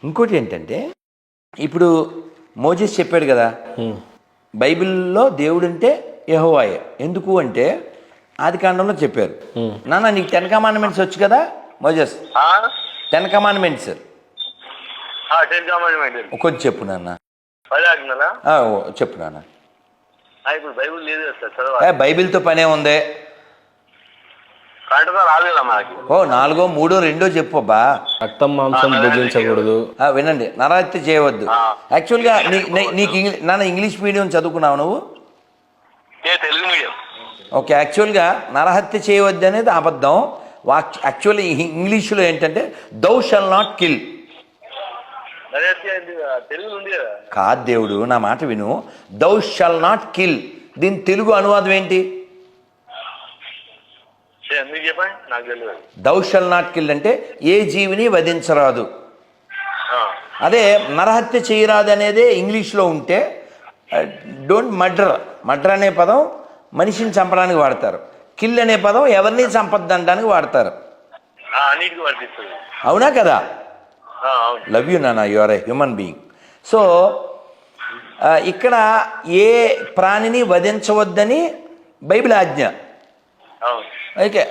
ఇంకోటి ఏంటంటే, ఇప్పుడు మోజెస్ చెప్పాడు కదా, బైబిల్లో దేవుడు అంటే యెహోవాయే. ఎందుకు అంటే ఆది కాండంలో చెప్పారు. నాన్న నీకు 10 కమాండ్మెంట్స్ వచ్చు కదా మోజెస్? 10 కమాండ్మెంట్స్ 10 కమాండ్మెంట్ కొంచెం చెప్పు నాన్న. 10 ఆజ్ఞలా? చెప్పు నాన్న. ఇప్పుడు బైబిల్ లేదు కదా సార్, చదవాలి. బైబిల్తో పనే ఉంది. కరెక్ట్గా రాదు కదా మనకి. 4, 3, 2 చెప్పు అబ్బా. రక్తం మాంసం భుజించకూడదు. వినండి, నరహత్య చేయవద్దు. యాక్చువల్గా నీకు నాన్న ఇంగ్లీష్ మీడియం చదువుకున్నావు నువ్వు? తెలుగు మీడియం. ఓకే, యాక్చువల్గా నరహత్య చేయవద్దు అనేది అబద్ధం. యాక్చువల్లీ ఇంగ్లీష్లో ఏంటంటే దౌ షల్ నాట్ కిల్. తెలుగు ఉంది కదా. కాదు దేవుడు, నా మాట విను. దౌ షల్ నాట్ కిల్, దీని తెలుగు అనువాదం ఏంటి? మీకు చెప్పండి, నాకు తెలియదు. దౌ షల్ నాట్ కిల్ అంటే ఏ జీవిని వధించరాదు. అదే నరహత్య చేయరాదు అనేదే ఇంగ్లీష్లో ఉంటే డోంట్ మర్డర్. మర్డర్ అనే పదం మనిషిని చంపడానికి వాడతారు. కిల్ అనే పదం ఎవరిని చంపద్దంటానికి వాడతారు. అన్నిటికీ వర్తిస్తుంది. అవునా కదా? అవును. లవ్ యూ నాన్న, you are a human being. So ఇక్కడ ఏ ప్రాణిని వధించవద్దని బైబిల్ ఆజ్ఞ. అవును.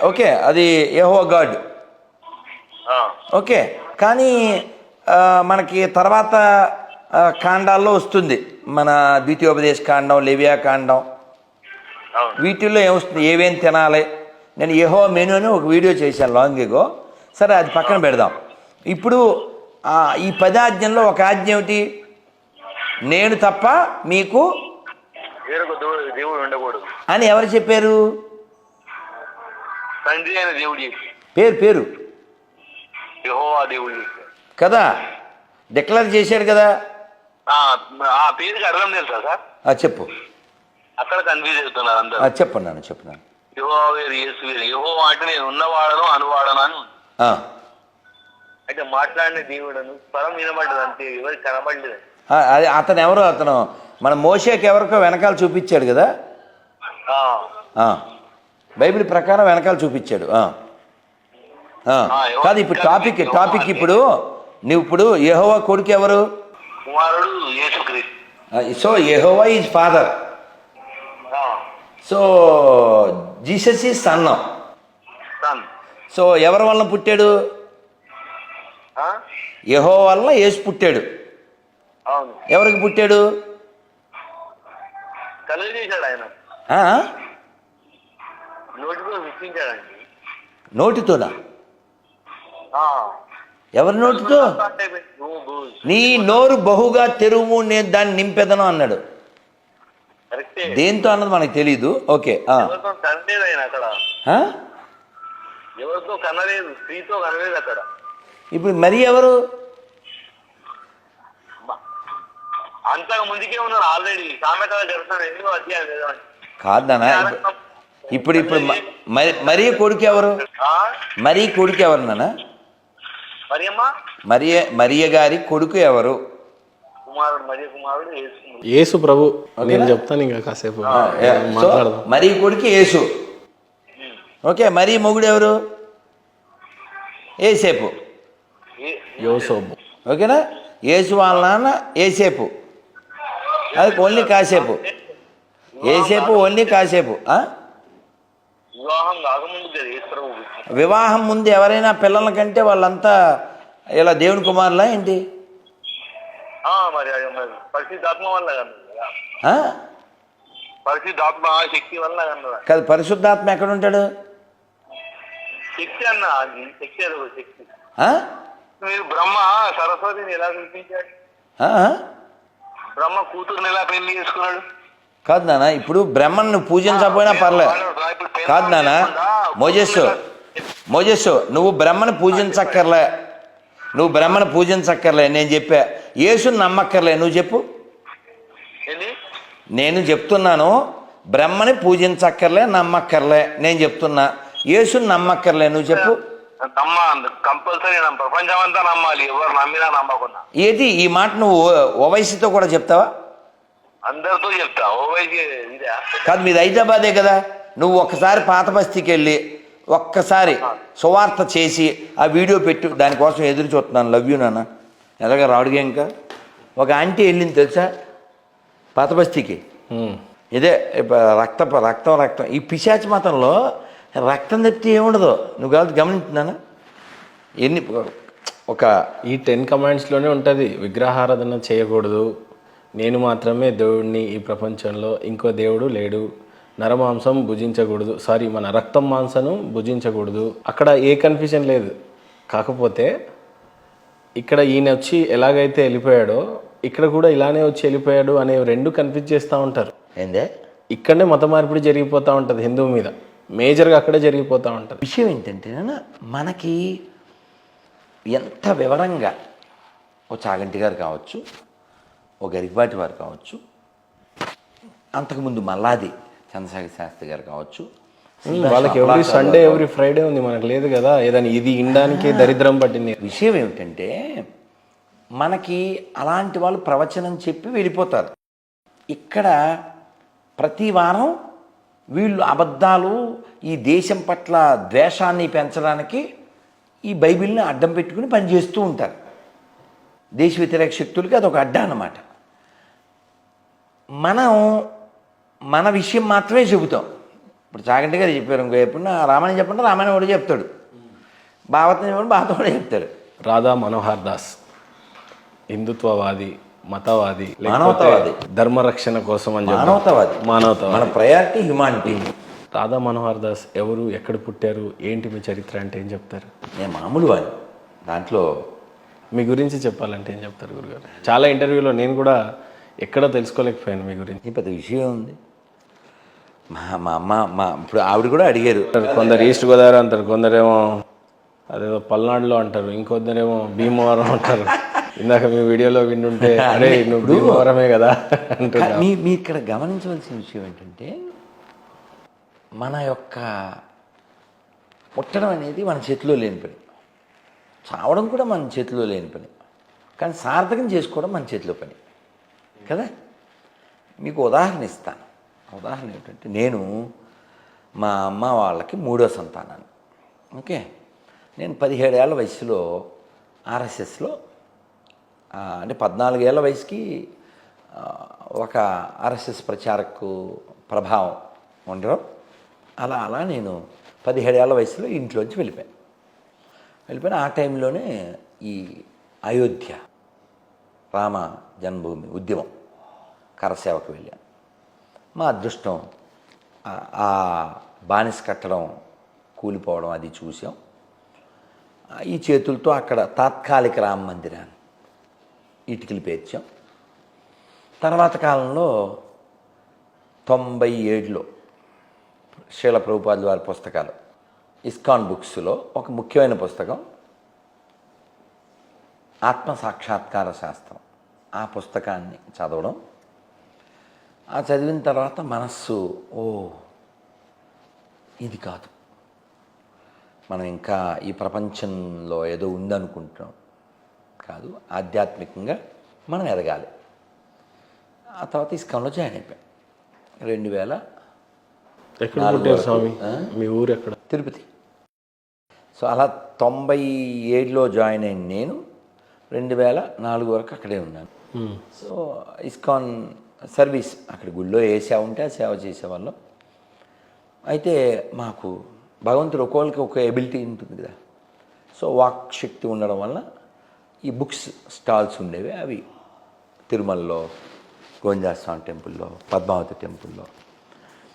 ఓకే, అది యెహోవా గాడ్. ఓకే, కానీ మనకి తర్వాత కాండాల్లో వస్తుంది, మన ద్వితీయోపదేశ కాండం, లేవియా కాండం, వీటిల్లో ఏమొస్తుంది, ఏమేం తినాలి. నేను యెహోవా మెనూ అని ఒక వీడియో చేశాను లాంగ్ ఎగో. సరే, అది పక్కన పెడదాం. ఇప్పుడు ఈ 10 ఆజ్ఞల్లో ఒక ఆజ్ఞ ఏమిటి? నేను తప్ప మీకు దేవుడు ఉండకూడదు అని ఎవరు చెప్పారు? తండ్రి అయిన దేవుడు పేరు యెహోవా దేవుడు కదా, డిక్లేర్ చేశాడు కదా. ఆ పేరుకి అర్థం తెలుసా సార్? చెప్పు. అక్కడ కన్ఫ్యూజ్ అవుతున్నారు అందరూ. చెప్పన్నాను. యెహోవా వేరు, యేసు వేరు. యెహోవా అంటే నేను ఉన్నవాడను అనువాడను అని. అయితే మాట్లాడిన దేవుడను పరం వినబడ్డది అంతే, ఎవరికి కనబడలేదు. అది అతను మన మోషేకి ఎవరికో వెనకాల చూపించాడు కదా, బైబిల్ ప్రకారం వెనకాల చూపించాడు. కాదు, ఇప్పుడు టాపిక్ ఇప్పుడు నువ్వు ఇప్పుడు యెహోవా కొడుకు ఎవరు? కుమారుడు Yesukristu. So Jehovah is father. So Jesus is son. So ఎవరి వలన పుట్టాడు? యెహోవా వలన యేసు పుట్టాడు. అవును. ఎవరికి పుట్టాడు? కలుగు చేశాడు ఆయన. నోటితో విప్పించాడండి. నోటితోనా? ఎవరి నోటితో? నీ నోరు బహుగా తెరువు, నేను దాన్ని నింపెదను అన్నాడు. దేంతో అన్నది మనకు తెలీదు. ఓకే, ఎవరితో కనలేదు, స్త్రీతో కనలేదు అక్కడ. ఇప్పుడు మరి ఎవరు? అంతకు ముందుకే ఉన్నారు ఆల్రెడీ. సామెతలు జరుగుతున్నాడు, ఎందుకు అధ్యాయం కాదనా? ఇప్పుడు మరి కొడుకు ఎవరు? మరి కొడుకు ఎవరు నాన్న? మరియ గారి కొడుకు ఎవరు? కుమారుడు యేసు ప్రభు. నేను చెప్తాను ఇంకా కాసేపు మాట్లాడదాం. మరి కొడుకు యేసు. ఓకే, మరి మొగుడు ఎవరు? ఏసేపు. యోసేపు. ఓకేనా? యేసు వాళ్ళ నాన్న ఏసేపు. అది ఓన్లీ కాసేపు. ఏసేపు ఓన్లీ కాసేపు. వివాహం ముందు ఎవరైనా పిల్లల కంటే వాళ్ళంతా ఇలా దేవుని కుమారులా ఏంటి? పరిశుద్ధాత్మ వల్ల పరిశుద్ధాత్మ శక్తి వల్ల కాదు, పరిశుద్ధాత్మ ఎక్కడ ఉంటాడు? శక్తి అన్న, శక్తి శక్తి. మీరు బ్రహ్మ సరస్వతిని ఎలా చూపించాడు? బ్రహ్మ కూతురుని ఎలా పెళ్లి చేసుకున్నాడు? కాదు నాన్న, ఇప్పుడు బ్రహ్మను పూజించకపోయినా పర్లేదు. కాదు నాన్న, మోజెస్సు నువ్వు బ్రహ్మను పూజించక్కర్లే. నేను చెప్పా. యేసుని నమ్మక్కర్లే. నువ్వు చెప్పు. నేను చెప్తున్నాను, బ్రహ్మని పూజించక్కర్లే, నమ్మక్కర్లే. నేను చెప్తున్నా, యేసుని నమ్మక్కర్లే. నువ్వు చెప్పు. కంపల్సరీ ప్రపంచం అంతా నమ్మాలి, ఎవరు నమ్మినా నమ్మకుండా. ఏది ఈ మాట నువ్వు ఓవైసీతో కూడా చెప్తావా? అందరితో చెప్తా ఓ వయసు ఇదా కాదు, మీది హైదరాబాదే కదా. నువ్వు ఒక్కసారి పాత బస్తీకి వెళ్ళి ఒక్కసారి సువార్త చేసి ఆ వీడియో పెట్టు. దానికోసం ఎదురు చూస్తున్నాను. లవ్ యూ నాన్న. ఎలాగ రాడుగా ఇంకా ఒక ఆంటీ వెళ్ళింది తెలుసా పాత బస్తీకి. ఇదే రక్తం ఈ పిశాచి మతంలో రక్తం తప్పితే ఏముండదు. నువ్వు కాదు గమనించున్నానా ఎన్ని ఒక ఈ 10 కమాండ్స్లోనే ఉంటుంది, విగ్రహారాధన చేయకూడదు, నేను మాత్రమే దేవుడిని ఈ ప్రపంచంలో, ఇంకో దేవుడు లేడు, నరమాంసం భుజించకూడదు, మన రక్తం మాంసను భుజించకూడదు. అక్కడ ఏ కన్ఫ్యూజన్ లేదు. కాకపోతే ఇక్కడ ఈయన వచ్చి ఎలాగైతే వెళ్ళిపోయాడో ఇక్కడ కూడా ఇలానే వచ్చి వెళ్ళిపోయాడు అనే రెండు కన్ఫ్యూజ్ చేస్తూ ఉంటారు. ఏందే ఇక్కడనే మత మార్పిడి జరిగిపోతూ ఉంటుంది హిందువు మీద, మేజర్గా అక్కడే జరిగిపోతూ ఉంటుంది. విషయం ఏంటంటే మనకి ఎంత వివరంగా ఓ చాగంటి గారు కావచ్చు, ఓ గరికపాటి వారు కావచ్చు, అంతకుముందు మల్లాది చంద్రశేఖర శాస్త్రి గారు కావచ్చు, వాళ్ళకి ఎవ్రీ సండే ఎవ్రీ ఫ్రైడే ఉంది, మనకు లేదు కదా. ఏదైనా ఇది ఇండానికి దరిద్రం పట్టింది. విషయం ఏమిటంటే మనకి అలాంటి వాళ్ళు ప్రవచనం చెప్పి వెళ్ళిపోతారు. ఇక్కడ ప్రతి వారం వీళ్ళు అబద్ధాలు, ఈ దేశం పట్ల ద్వేషాన్ని పెంచడానికి ఈ బైబిల్ని అడ్డం పెట్టుకుని పనిచేస్తూ ఉంటారు. దేశ వ్యతిరేక శక్తులకి అదొక అడ్డా అన్నమాట. మనం మన విషయం మాత్రమే చెబుతాం. ఇప్పుడు చాగంటి గారు చెప్పారు, ఇంకో ఎప్పుడు రామాయణం చెప్పండి, రామాయణం కూడా చెప్తాడు, భాగవతం చెప్పండి, భాగవతం కూడా చెప్తాడు. రాధా మనోహర్ దాస్ హిందుత్వవాది, మతవాది, మానవతావాది, ధర్మరక్షణ కోసం అని మానవతావాది. మన ప్రయారిటీ హ్యుమానిటీ. రాధా మనోహర్ దాస్ ఎవరు, ఎక్కడ పుట్టారు, ఏంటి మీ చరిత్ర అంటే ఏం చెప్తారు? నేను మామూలు వాడిని. దాంట్లో మీ గురించి చెప్పాలంటే ఏం చెప్తారు గురుగారు? చాలా ఇంటర్వ్యూలో నేను కూడా ఎక్కడో తెలుసుకోలేకపోయాను మీ గురించి. పెద్ద విషయం ఉంది. మా అమ్మ ఇప్పుడు ఆవిడ కూడా అడిగారు. కొందరు ఈస్ట్ గోదావరి అంటారు, కొందరేమో అదేదో పల్నాడులో అంటారు, ఇంకొందరేమో భీమవరం అంటారు. ఇందాక మీ వీడియోలో వింటుంటే అరే నువ్వు భీమవరమే కదా అంటున్నా. మీ ఇక్కడ గమనించవలసిన విషయం ఏంటంటే మన యొక్క పుట్టడం అనేది మన చేతిలో లేని పని, చావడం కూడా మన చేతిలో లేని పని, కానీ సార్థకం చేసుకోవడం మన చేతిలో పని కదా. మీకు ఉదాహరణ ఇస్తాను. ఉదాహరణ ఏంటంటే నేను మా అమ్మ వాళ్ళకి 3వ సంతానాన్ని. ఓకే, నేను 17 ఏళ్ల వయసులో ఆర్ఎస్ఎస్లో అంటే 14 ఏళ్ల వయసుకి ఒక ఆర్ఎస్ఎస్ ప్రచారకు ప్రభావం ఉండడం. అలా నేను 17 ఏళ్ల వయసులో ఇంట్లోంచి వెళ్ళిపోయాను. ఆ టైంలోనే ఈ అయోధ్య రామ జన్మభూమి ఉద్యమం కరసేవకు వెళ్ళాను. మా అదృష్టం ఆ బానిస కట్టడం కూలిపోవడం అది చూసాం. ఈ చేతులతో అక్కడ తాత్కాలిక రామ మందిరాన్ని ఇటుకలు పేర్చాం. తర్వాత కాలంలో 97లో శ్రీల ప్రభుపాదుల వారి పుస్తకాలు ఇస్కాన్ బుక్స్లో ఒక ముఖ్యమైన పుస్తకం ఆత్మసాక్షాత్కార శాస్త్రం. ఆ పుస్తకాన్ని చదవడం, ఆ చదివిన తర్వాత మనస్సు ఇది కాదు, మనం ఇంకా ఈ ప్రపంచంలో ఏదో ఉందనుకుంటున్నాం కాదు, ఆధ్యాత్మికంగా మనం ఎదగాలి. ఆ తర్వాత ఇస్కాన్లో జాయిన్ అయిపోయాం 2000. ఎక్కడ పుట్టారు స్వామి? మీ ఊరు ఎక్కడ? తిరుపతి. సో అలా 97లో జాయిన్ అయిన నేను 2004 వరకు అక్కడే ఉన్నాను. సో ఇస్కాన్ సర్వీస్ అక్కడ గుళ్ళో ఏ సేవ ఉంటే ఆ సేవ చేసేవాళ్ళం. అయితే మాకు భగవంతుడు ఒక్కొక్కరికి ఒక ఎబిలిటీ ఉంటుంది కదా. సో వాక్ శక్తి ఉండడం వల్ల ఈ బుక్స్ స్టాల్స్ ఉండేవి. అవి తిరుమలలో గోవిందస్వామి టెంపుల్లో, పద్మావతి టెంపుల్లో,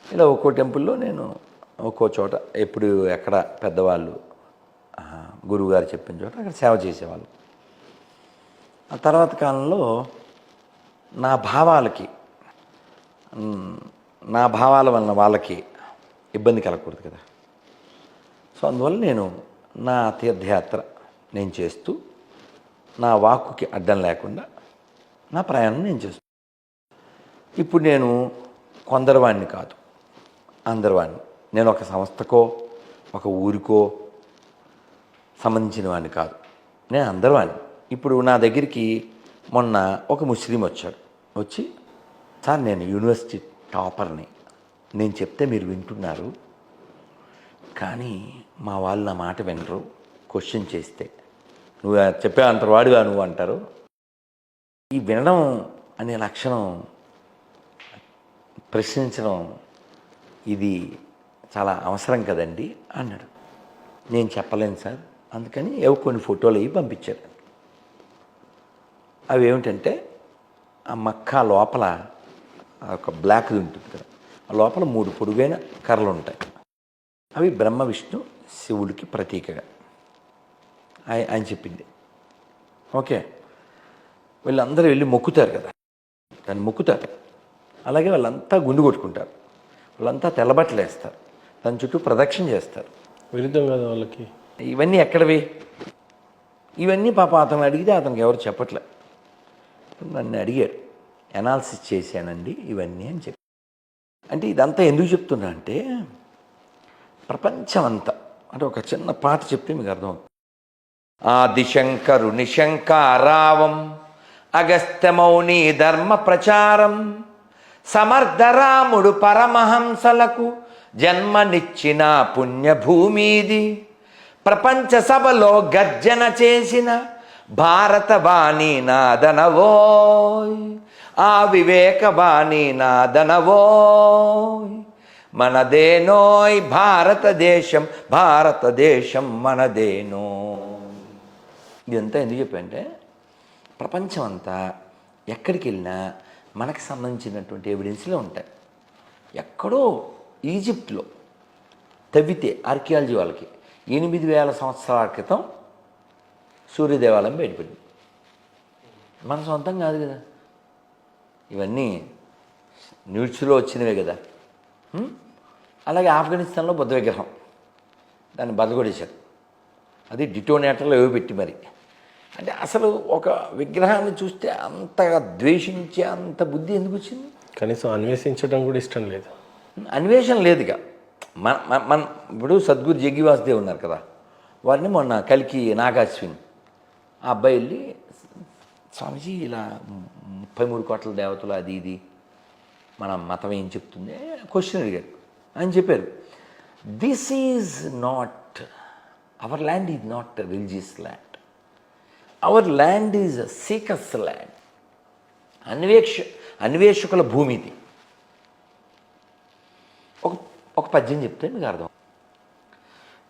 ఇలా ఒక్కో టెంపుల్లో నేను ఒక్కో చోట ఎప్పుడు ఎక్కడ పెద్దవాళ్ళు గురువుగారు చెప్పిన చోట అక్కడ సేవ చేసేవాళ్ళు. ఆ తర్వాత కాలంలో నా భావాల వలన వాళ్ళకి ఇబ్బంది కలగకూడదు కదా. సో అందువల్ల నేను నా తీర్థయాత్ర నేను చేస్తూ నా వాక్కుకి అడ్డం లేకుండా నా ప్రయాణం నేను చేస్తాను. ఇప్పుడు నేను కొందరివాణ్ణి కాదు, అందరివాణ్ణి. నేను ఒక సంస్థకో ఒక ఊరికో సంబంధించిన వాడిని కాదు, నేను అందరివాణ్ణి. ఇప్పుడు నా దగ్గరికి మొన్న ఒక ముస్లిం వచ్చాడు. వచ్చి సార్ నేను యూనివర్సిటీ టాపర్ని, నేను చెప్తే మీరు వింటున్నారు, కానీ మా వాళ్ళు నా మాట వినరు. క్వశ్చన్ చేస్తే నువ్వు చెప్పే అంతవాడుగా నువ్వు అంటారు. ఈ వినడం అనే లక్షణం, ప్రశ్నించడం ఇది చాలా అవసరం కదండి అన్నాడు. నేను చెప్పలేను సార్, అందుకని ఏవో కొన్ని ఫోటోలు అవి పంపించారు. అవి ఏమిటంటే ఆ మక్కా లోపల ఒక బ్లాక్ది ఉంటుంది కదా, ఆ లోపల 3 పొడుగైన కర్రలు ఉంటాయి. అవి బ్రహ్మ విష్ణు శివుడికి ప్రతీకగా ఆయన చెప్పింది. ఓకే, వీళ్ళందరూ వెళ్ళి మొక్కుతారు కదా, దాన్ని మొక్కుతారు. అలాగే వాళ్ళంతా గుండు కొట్టుకుంటారు, వాళ్ళంతా తెల్లబట్టలు వేస్తారు, దాని చుట్టూ ప్రదక్షిణ చేస్తారు. విరుద్ధం కదా వాళ్ళకి. ఇవన్నీ ఎక్కడవి? ఇవన్నీ పాప అతను అడిగితే అతనికి ఎవరు చెప్పట్లే. నన్ను అడిగాడు, ఎనాలిసిస్ చేశానండి ఇవన్నీ అని చెప్పి. అంటే ఇదంతా ఎందుకు చెప్తున్నా అంటే, ప్రపంచం అంతా అంటే ఒక చిన్న పాట చెప్తే మీకు అర్థమవుతుంది. ఆదిశంకరు నిశంకారావం అగస్త్యమౌని ధర్మ ప్రచారం సమర్థరాముడు పరమహంసలకు జన్మనిచ్చిన పుణ్యభూమిది. ప్రపంచ సభలో గర్జన చేసిన భారతవాణి నాదనవోయ్, ఆ వివేకవాణి నాదనవోయ్. మనదేనోయ్ భారతదేశం, భారతదేశం మనదేనో. ఇదంతా ఎందుకు చెప్పంటే, ప్రపంచం అంతా ఎక్కడికి వెళ్ళినా మనకు సంబంధించినటువంటి ఎవిడెన్స్లే ఉంటాయి. ఎక్కడో ఈజిప్ట్లో తవ్వితే ఆర్కియాలజీ వాళ్ళకి 8,000 సంవత్సరాల క్రితం సూర్యదేవాలయం బయటపడింది. మన సొంతం కాదు కదా, ఇవన్నీ న్యూస్లో వచ్చినవే కదా. అలాగే ఆఫ్ఘనిస్తాన్లో బుద్ధ విగ్రహం, దాన్ని బద్దగొడేశారు. అది డిటోనేటర్లో ఏవో పెట్టి మరి. అంటే అసలు ఒక విగ్రహాన్ని చూస్తే అంతగా ద్వేషించే అంత బుద్ధి ఎందుకు వచ్చింది? కనీసం అన్వేషించడం కూడా ఇష్టం లేదు. అన్వేషణ లేదుగా. మన ఇప్పుడు సద్గురు జగ్గివాసుదేవ్ ఉన్నారు కదా, వారిని మొన్న కలికి నాగాశ్విన్ ఆ అబ్బాయి వెళ్ళి, స్వామీజీ ఇలా 33 కోట్ల దేవతలు అది ఇది మన మతం ఏం చెప్తుంది క్వశ్చన్ అడిగారు. అని చెప్పారు, this is not our land, is not religious land, our land is seekers land. అన్వేషకుల భూమి ఇది. ఒక పద్యం చెప్తే మీకు అర్థం.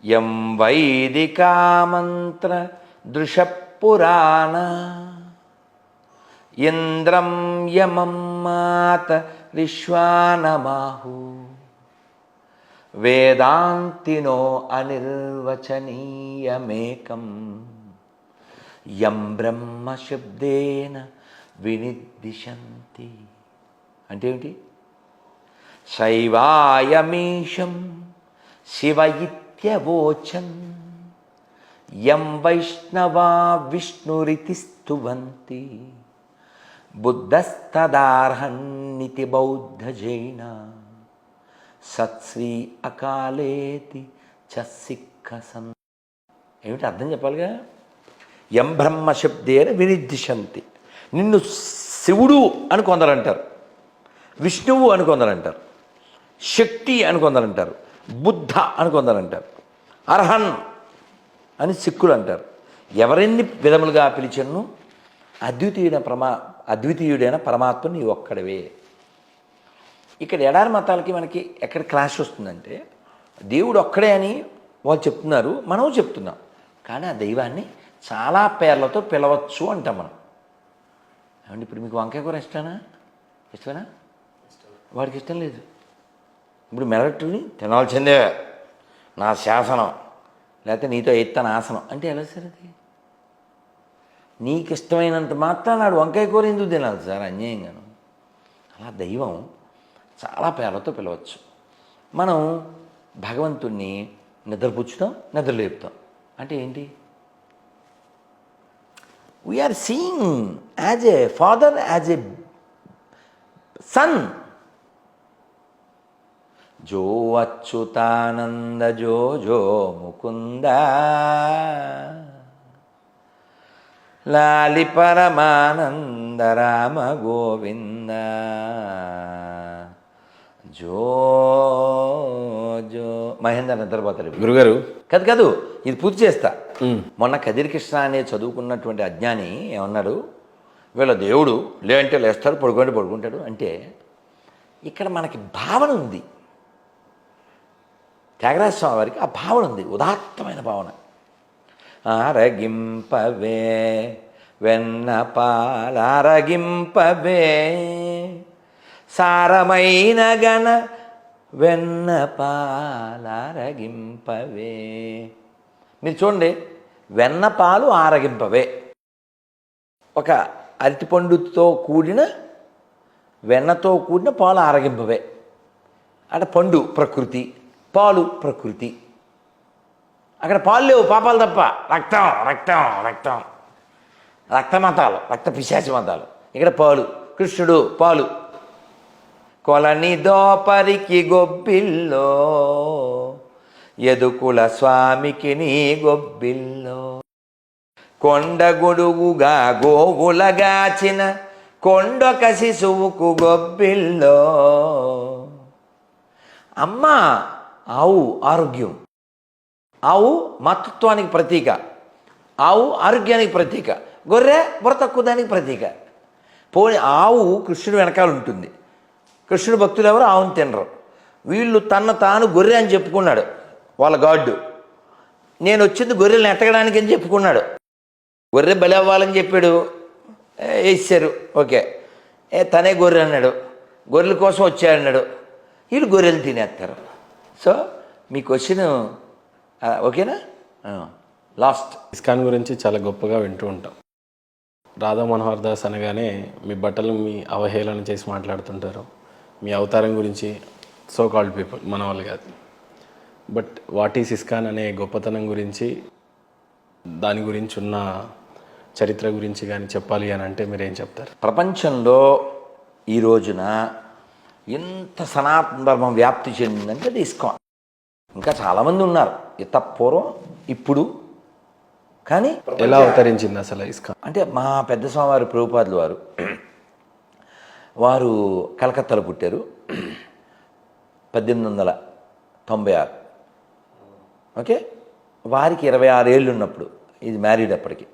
యం వైదికా మంత్ర దృశపురాణ ఇంద్రం యమం మాత రిష్వానమాహు వేదాంతినో అనిర్వచనీయమేకం యం బ్రహ్మ శబ్దేన వినిర్దిశంతి. అంటే ఏమిటి? శైవాయమీశం శివ ఇత్యవోచన్ యం వైష్ణవా విష్ణురితి స్తువంతి బుద్ధస్తదార్హన్నితి బౌద్ధ జైన సత్శ్రీ అకాలేతి చ సిక్క సన్. ఏమిటి అర్థం చెప్పాలిగా? యం బ్రహ్మ శబ్దేన వినిర్దిశంతి. నిన్ను శివుడు అని కొందరంటారు, విష్ణువు అని కొందరంటారు, శక్తి అని కొందరంటారు, బుద్ధ అని కొందరంటారు, అర్హన్ అని సిక్కులు అంటారు. ఎవరెన్ని విధములుగా పిలిచను అద్వితీయుడైన పరమాత్మ నీ ఒక్కడవే. ఇక్కడ ఎడారి మతాలకి మనకి ఎక్కడ క్లాష్ వస్తుందంటే, దేవుడు ఒక్కడే అని వాళ్ళు చెప్తున్నారు, మనం చెప్తున్నాం, కానీ ఆ దైవాన్ని చాలా పేర్లతో పిలవచ్చు అంటాం మనం. ఏమంటే ఇప్పుడు మీకు వంకాయ కూర ఇష్టమేనా? వాడికి ఇష్టం లేదు. ఇప్పుడు మెరట్టుని తినాల్సిందే నా శాసనం, లేకపోతే నీతో ఎత్తాను ఆసనం అంటే ఎలా సార్? అది నీకు ఇష్టమైనంత మాత్రం నాడు వంకాయ కూర ఎందుకు తినాలి సార్? అన్యాయంగాను. అలా దైవం చాలా పేర్లతో పిలవచ్చు. మనం భగవంతుణ్ణి నిద్రపుచ్చుతాం, నిద్రలేపుతాం. అంటే ఏంటి? We are seeing as a father, as a son. జో అచ్యుతానంద జో జో ముకుంద లాలి పరమానంద రామ గోవింద జో జో మహేంద్ర నిద్రపోతాడు. గురుగారు కాదు ఇది పూర్తి చేస్తా. మొన్న కదిరి కృష్ణ అనే చదువుకున్నటువంటి అజ్ఞాని ఏమన్నాడు, వీళ్ళ దేవుడు లేదంటే లేస్తాడు, పడుకుంటాడు అంటే ఇక్కడ మనకి భావన ఉంది. త్యాగరాజ స్వామి వారికి ఆ భావన ఉంది, ఉదాత్తమైన భావన. ఆరగింపవే వెన్నపాలరగింపవే సారమైన గణ వెన్నపాలరగింపవే. మీరు చూడండి, వెన్నపాలు ఆరగింపవే, ఒక అరటిపండుతో కూడిన వెన్నతో కూడిన పాలు ఆరగింపవే. అంటే పండు ప్రకృతి, పాలు ప్రకృతి. అక్కడ పాలు లేవు, పాపాలు తప్ప. రక్తం రక్తం రక్తం రక్తమతాలు, రక్త పిశాచి మతాలు. ఇక్కడ పాలు, కృష్ణుడు పాలు. కొలని దోపరికి గొబ్బిల్లో ఎదుకుల స్వామికి నీ గొబ్బిల్లో కొండగొడుగుగా గోగులగాచిన కొండొక శిశువుకు గొబ్బిల్లో. అమ్మ ఆవు ఆరోగ్యం, ఆవు మాతృత్వానికి ప్రతీక, ఆవు ఆరోగ్యానికి ప్రతీక, గొర్రె బుర్ర తక్కువ దానికి ప్రతీక. పోనీ ఆవు కృష్ణుడు వెనకాల ఉంటుంది. కృష్ణుడు భక్తులు ఎవరు ఆవును తినరు. వీళ్ళు తాను గొర్రె అని చెప్పుకున్నాడు వాళ్ళ గాడ్డు. నేను వచ్చింది గొర్రెలను ఎత్తగడానికి అని చెప్పుకున్నాడు. గొర్రె బలి అవ్వాలని చెప్పాడు, వేసారు, ఓకే. తనే గొర్రె అన్నాడు, గొర్రెల కోసం వచ్చాడన్నాడు. వీళ్ళు గొర్రెలు తినేస్తారు. సో మీ క్వశ్చన్ ఓకేనా? లాస్ట్. ఇస్కాన్ గురించి చాలా గొప్పగా వింటూ ఉంటాం. రాధా మనోహర్ దాస్ అనగానే మీ బట్టలు మీ అవహేళన చేసి మాట్లాడుతుంటారు. మీ అవతారం గురించి సో కాల్డ్ పీపుల్, మన వాళ్ళు కాదు. బట్ వాట్ ఈస్ ఇస్కాన్ అనే గొప్పతనం గురించి, దాని గురించి ఉన్న చరిత్ర గురించి కానీ చెప్పాలి అని అంటే మీరేం చెప్తారు? ప్రపంచంలో ఈ రోజున ఎంత సనాతన ధర్మం వ్యాప్తి చెందిందంటే అది ఇస్కాన్. ఇంకా చాలామంది ఉన్నారు ఇత పూర్వం, ఇప్పుడు. కానీ ఎలా అవతరించింది అసలు ఇస్కాన్? అంటే మా పెద్ద స్వామివారు ప్రభుపాదులు వారు కలకత్తాలో పుట్టారు 1896. ఓకే, వారికి 26 ఏళ్ళు ఉన్నప్పుడు, ఇది మ్యారీడ్ అప్పటికి,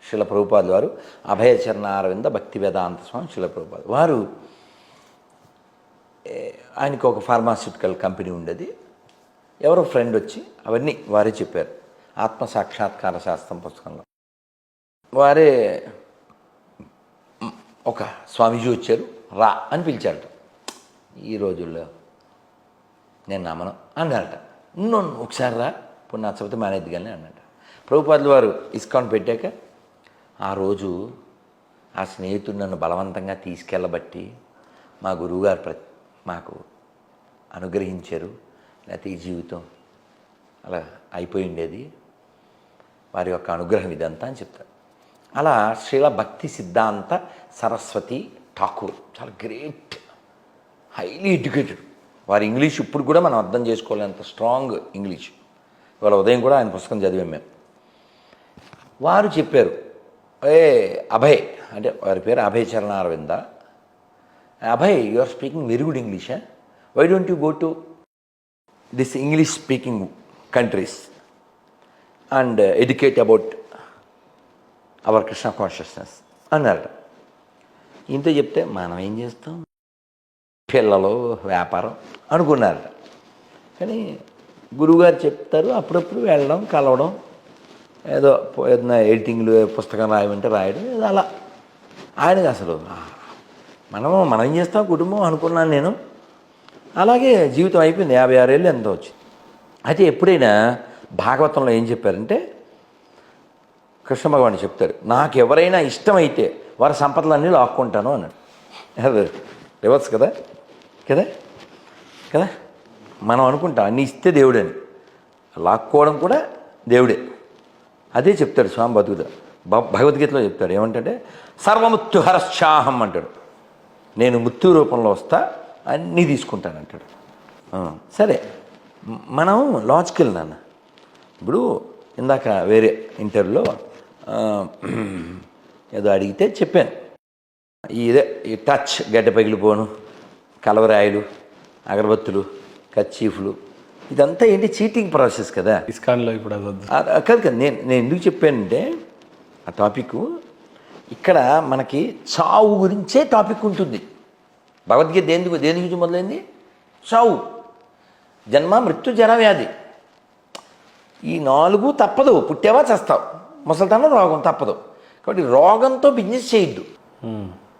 శిల ప్రభుపాదులు వారు అభయచరణ అరవింద భక్తి వేదాంత స్వామి శిల ప్రభుపాదులు వారు, ఆయనకు ఒక ఫార్మాస్యూటికల్ కంపెనీ ఉండేది. ఎవరో ఫ్రెండ్ వచ్చి అవన్నీ వారే చెప్పారు, ఆత్మసాక్షాత్కార శాస్త్రం పుస్తకంలో. వారే ఒక స్వామీజీ వచ్చారు, రా అని పిలిచారట. ఈ రోజుల్లో నేను నమ్మను అన్నారట. ఒకసారి రా, ఇప్పుడు నచ్చకపోతే మానేద్ది కానీ అన్నట్ట. ప్రభుపాదులు వారు ఇస్కాన్ పెట్టాక ఆ రోజు ఆ స్నేహితుడు నన్ను బలవంతంగా తీసుకెళ్ళబట్టి మా గురువుగారు మాకు అనుగ్రహించారు. లేకపోతే ఈ జీవితం అలా అయిపోయి ఉండేది, వారి యొక్క అనుగ్రహం ఇదంతా అని చెప్తారు. అలా శ్రీల భక్తి సిద్ధాంత సరస్వతి ఠాకూర్ చాలా గ్రేట్, హైలీ ఎడ్యుకేటెడ్. వారి ఇంగ్లీష్ ఇప్పుడు కూడా మనం అర్థం చేసుకోలేంత స్ట్రాంగ్ ఇంగ్లీష్. ఇవాళ ఉదయం కూడా ఆయన పుస్తకం చదివాం మేము. వారు చెప్పారు, అభయ్ అంటే వారి పేరు Abhay Charana Aravinda. Abhay, you are speaking very good English. Why don't you go to this English speaking countries and educate about our Krishna consciousness అన్నారట. ఇంత చెప్తే మనం ఏం చేస్తాం, పిల్లలు వ్యాపారం అనుకున్నారట. కానీ గురువుగారు చెప్తారు, అప్పుడప్పుడు వెళ్ళడం కలవడం, ఏదో ఏదైనా ఎడిటింగ్లు పుస్తకం రాయమంటే రాయడం, ఏదో అలా. ఆయనకి అసలు మనం ఏం చేస్తాం కుటుంబం అనుకున్నాను నేను. అలాగే జీవితం అయిపోయింది, 56 ఏళ్ళు ఎంతో వచ్చింది. అయితే ఎప్పుడైనా భాగవతంలో ఏం చెప్పారంటే, కృష్ణ భగవాన్ చెప్తారు, నాకు ఎవరైనా ఇష్టమైతే వారి సంపదలన్నీ లాక్కుంటాను అన్నాడు. రివర్స్ కదా కదా కదా మనం అనుకుంటాం అన్నీ ఇస్తే దేవుడని, లాక్కోవడం కూడా దేవుడే. అదే చెప్తాడు స్వామి బతుకుడు భగవద్గీతలో చెప్తాడు. ఏమంటే సర్వమృత్యుహరశ్చాహం అంటాడు. నేను మృత్యు రూపంలో వస్తా, అన్నీ తీసుకుంటానంటాడు. సరే, మనం లాజికల్ నాన్న. ఇప్పుడు ఇందాక వేరే ఇంటర్వ్యూలో ఏదో అడిగితే చెప్పాను. ఇదే ఈ టచ్ గడ్డ పగిలిపోను, కలవరాయలు, అగరబత్తులు, కర్చీఫ్లు, ఇదంతా ఏంటి చీటింగ్ ప్రాసెస్ కదా. ఇస్కాన్లో ఇప్పుడు అది వద్దు. కాదు కదా, నేను ఎందుకు చెప్పానంటే ఆ టాపిక్ ఇక్కడ మనకి చావు గురించే టాపిక్ ఉంటుంది. భగవద్గీత దేని గురించి మొదలైంది? చావు, జన్మ, మృత్యు, జర, వ్యాధి. ఈ 4 తప్పదు. పుట్టావా చేస్తావు, ముసలితనం, రోగం తప్పదు. కాబట్టి రోగంతో బిజినెస్ చేయొద్దు.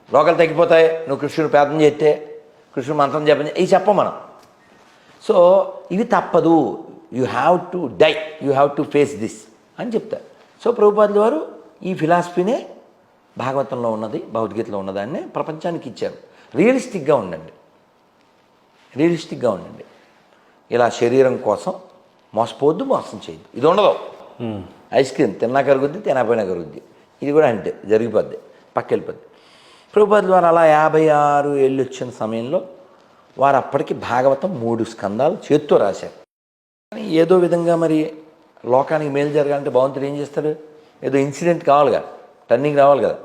రోగాలు తగ్గిపోతాయి నువ్వు కృష్ణుడు ప్రార్థన చేస్తే, కృష్ణుడు మంత్రం చెప్పని ఇవి చెప్పం మనం. సో ఇవి తప్పదు, you have to die, you have to face this అని చెప్తారు. సో ప్రభుపాదుల వారు ఈ ఫిలాసఫీనే భాగవతంలో ఉన్నది, భగవద్గీతలో ఉన్నదాన్నే ప్రపంచానికి ఇచ్చారు. రియలిస్టిక్గా ఉండండి, రియలిస్టిక్గా ఉండండి. ఇలా శరీరం కోసం మోసపోవద్దు, మోసం చేయొద్దు. ఇది ఉండదు. ఐస్ క్రీమ్ తిన్నా కరుగుద్ది, తినకపోయినా కరుగుద్ది. ఇది కూడా అంటే జరిగిపోద్ది, పక్క వెళ్ళిపోద్ది. ప్రభుపాదుల వారు అలా 56 ఏళ్ళు వచ్చిన సమయంలో వారు అప్పటికి భాగవతం 3 స్కందాలు చేత్తో రాశారు. కానీ ఏదో విధంగా మరి లోకానికి మేలు జరగాలంటే భగవంతుడు ఏం చేస్తాడు? ఏదో ఇన్సిడెంట్ కావాలి కదా, టర్నింగ్ రావాలి కదా.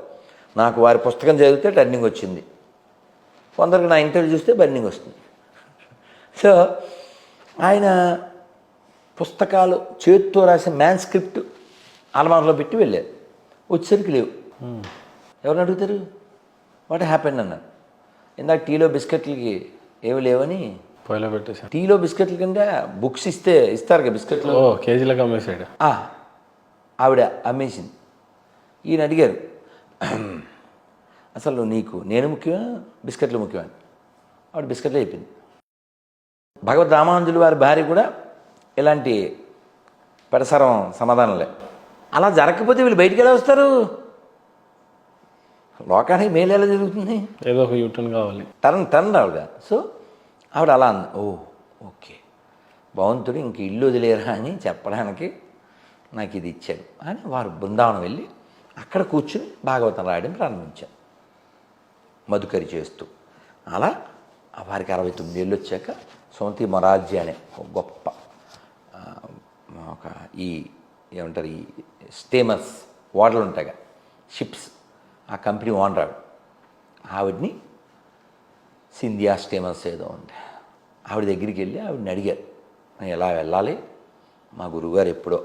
నాకు వారి పుస్తకం చదివితే టర్నింగ్ వచ్చింది, కొందరికి నా ఇంటర్వ్యూ చూస్తే బర్నింగ్ వస్తుంది. సో ఆయన పుస్తకాలు చేత్తో రాసిన మ్యాన్స్క్రిప్ట్ అలమారలో పెట్టి వెళ్ళారు. వచ్చేసరికి లేవు. ఎవరిని అడుగుతారు? వాట్ హ్యాపెండ్ అన్నారు. ఇందాక టీలో బిస్కెట్లకి ఏమి లేవని పొయ్యిలో పెట్టేసాను. టీలో బిస్కెట్ల కంటే బుక్స్ ఇస్తారు కదా బిస్కెట్లు, కేజీలకు అమ్మేసాడు. ఆవిడ అమ్మేసింది. ఈయన అడిగారు, అసలు నీకు నేను ముఖ్యమా బిస్కెట్లు ముఖ్యమా? ఆవిడ బిస్కెట్లే చెప్పింది. భగవద్ రామానుజుల వారి భార్య కూడా ఇలాంటి పెడసరం సమాధానంలే. అలా జరగకపోతే వీళ్ళు బయటికి ఎలా వస్తారు? లోకానికి మేలు ఎలా జరుగుతుంది? ఏదో ఒక యూటర్న్ కావాలి, టర్న్ రావుగా. సో ఆవిడ అలా అంది. ఓకే, భగవంతుడు ఇంక ఇల్లు వదిలేరా అని చెప్పడానికి నాకు ఇది ఇచ్చాడు అని వారు బృందావనం వెళ్ళి అక్కడ కూర్చుని భాగవతం రాయడం ప్రారంభించారు, మధుకరి చేస్తూ. అలా వారికి 69 ఏళ్ళు వచ్చాక సుమతి మొరార్జీ అనే ఒక గొప్ప ఒక ఏమంటారు ఈ స్టీమర్స్, ఓడలు ఉంటాయిగా, షిప్స్, ఆ కంపెనీ ఓనర్ ఆవిడ్ని సింధియా స్టీమర్స్ ఏదో ఉంది, ఆవిడ దగ్గరికి వెళ్ళి ఆవిడని అడిగారు, నేను ఎలా వెళ్ళాలి? మా గురువుగారు ఎప్పుడో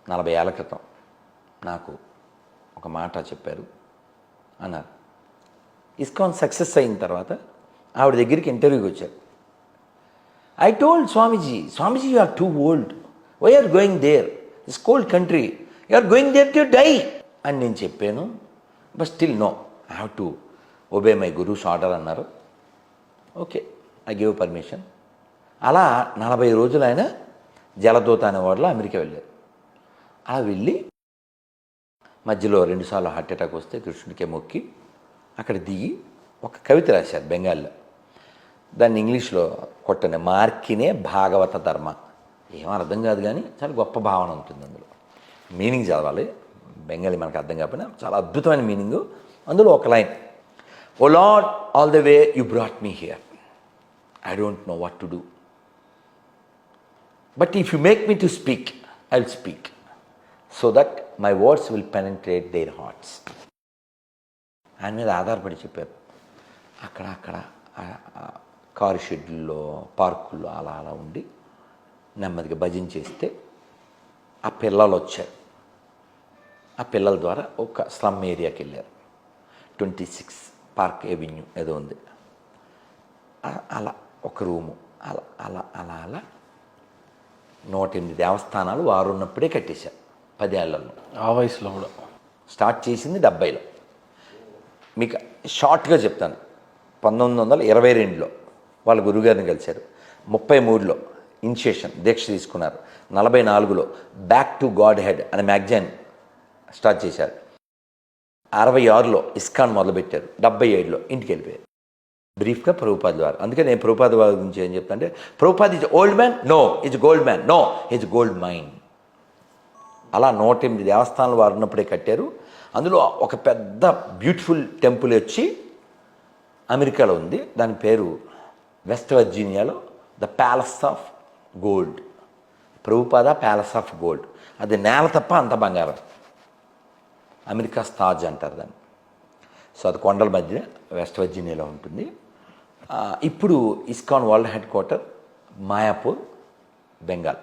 40 ఏళ్ల క్రితం నాకు ఒక మాట చెప్పారు అన్నారు. ఇస్కాన్ సక్సెస్ అయిన తర్వాత ఆవిడ దగ్గరికి ఇంటర్వ్యూకి వచ్చారు. I told Swamiji, you are too old, why are going there, it's cold country, you are going there to die అని నేను చెప్పాను. But still no, I have to obey my guru's order అన్నారు. Okay, I give permission. అలా 40 రోజులు ఆయన జలదూత అనే వాడిలో అమెరికా వెళ్ళారు. అలా వెళ్ళి మధ్యలో 2 సార్లు హార్ట్ అటాక్ వస్తే కృష్ణుడికే మొక్కి అక్కడ దిగి ఒక కవిత రాశారు బెంగాల్లో. దాన్ని ఇంగ్లీష్లో కొట్టండి, మార్కినే భాగవత ధర్మ. ఏం అర్థం కాదు కానీ చాలా గొప్ప భావన ఉంటుంది అందులో. మీనింగ్ చదవాలి, బెంగాలీ మనకు అర్థం కాకపోయినా చాలా అద్భుతమైన మీనింగు. అందులో ఒక line, O Lord, all the way you brought me here, I don't know what to do, but if you make me to speak, I will speak, so that my words will penetrate their hearts. ఆయన మీద ఆధారపడి చెప్పారు. అక్కడ కారు షెడ్యూల్లో, పార్కుల్లో అలా అలా ఉండి నెమ్మదిగా భజన చేస్తే ఆ పిల్లలు వచ్చారు. ఆ పిల్లల ద్వారా ఒక స్లమ్ ఏరియాకి వెళ్ళారు. 26 పార్క్ ఎవెన్యూ ఏదో ఉంది. అలా ఒక రూము అలా అలా అలా అలా 108 దేవస్థానాలు వారు ఉన్నప్పుడే కట్టేశారు 10 ఏళ్లలో. ఆ వయసులో కూడా స్టార్ట్ చేసింది 70లో. మీకు షార్ట్గా చెప్తాను, 1922లో వాళ్ళ గురువుగారిని కలిశారు. 33లో ఇనిషియేషన్ దీక్ష తీసుకున్నారు. 44లో బ్యాక్ టు గాడ్ హెడ్ అనే మ్యాగజైన్ స్టార్ట్ చేశారు. 66లో ఇస్కాన్ మొదలుపెట్టారు. 77లో ఇంటికి వెళ్ళిపోయారు. బ్రీఫ్గా ప్రభుపాదుల వారు. అందుకే నేను ప్రభుపాదుల వారి గురించి ఏం చెప్తాను అంటే, Prabhupad is old man, no is gold man, no is gold mind. అలా 108 దేవస్థానాలు వారు ఉన్నప్పుడే కట్టారు. అందులో ఒక పెద్ద బ్యూటిఫుల్ టెంపుల్ వచ్చి అమెరికాలో ఉంది. దాని పేరు వెస్ట్ వర్జీనియాలో the Palace of Gold. Prabhupada Palace of Gold. అది నేల తప్ప అంత బంగారం. అమెరికాస్ తాజ్ అంటారు దాన్ని. సో అది కొండల మధ్య వెస్ట్ వర్జీనియాలో ఉంటుంది. ఇప్పుడు ISKCON world head quarter Mayapur, Bengal.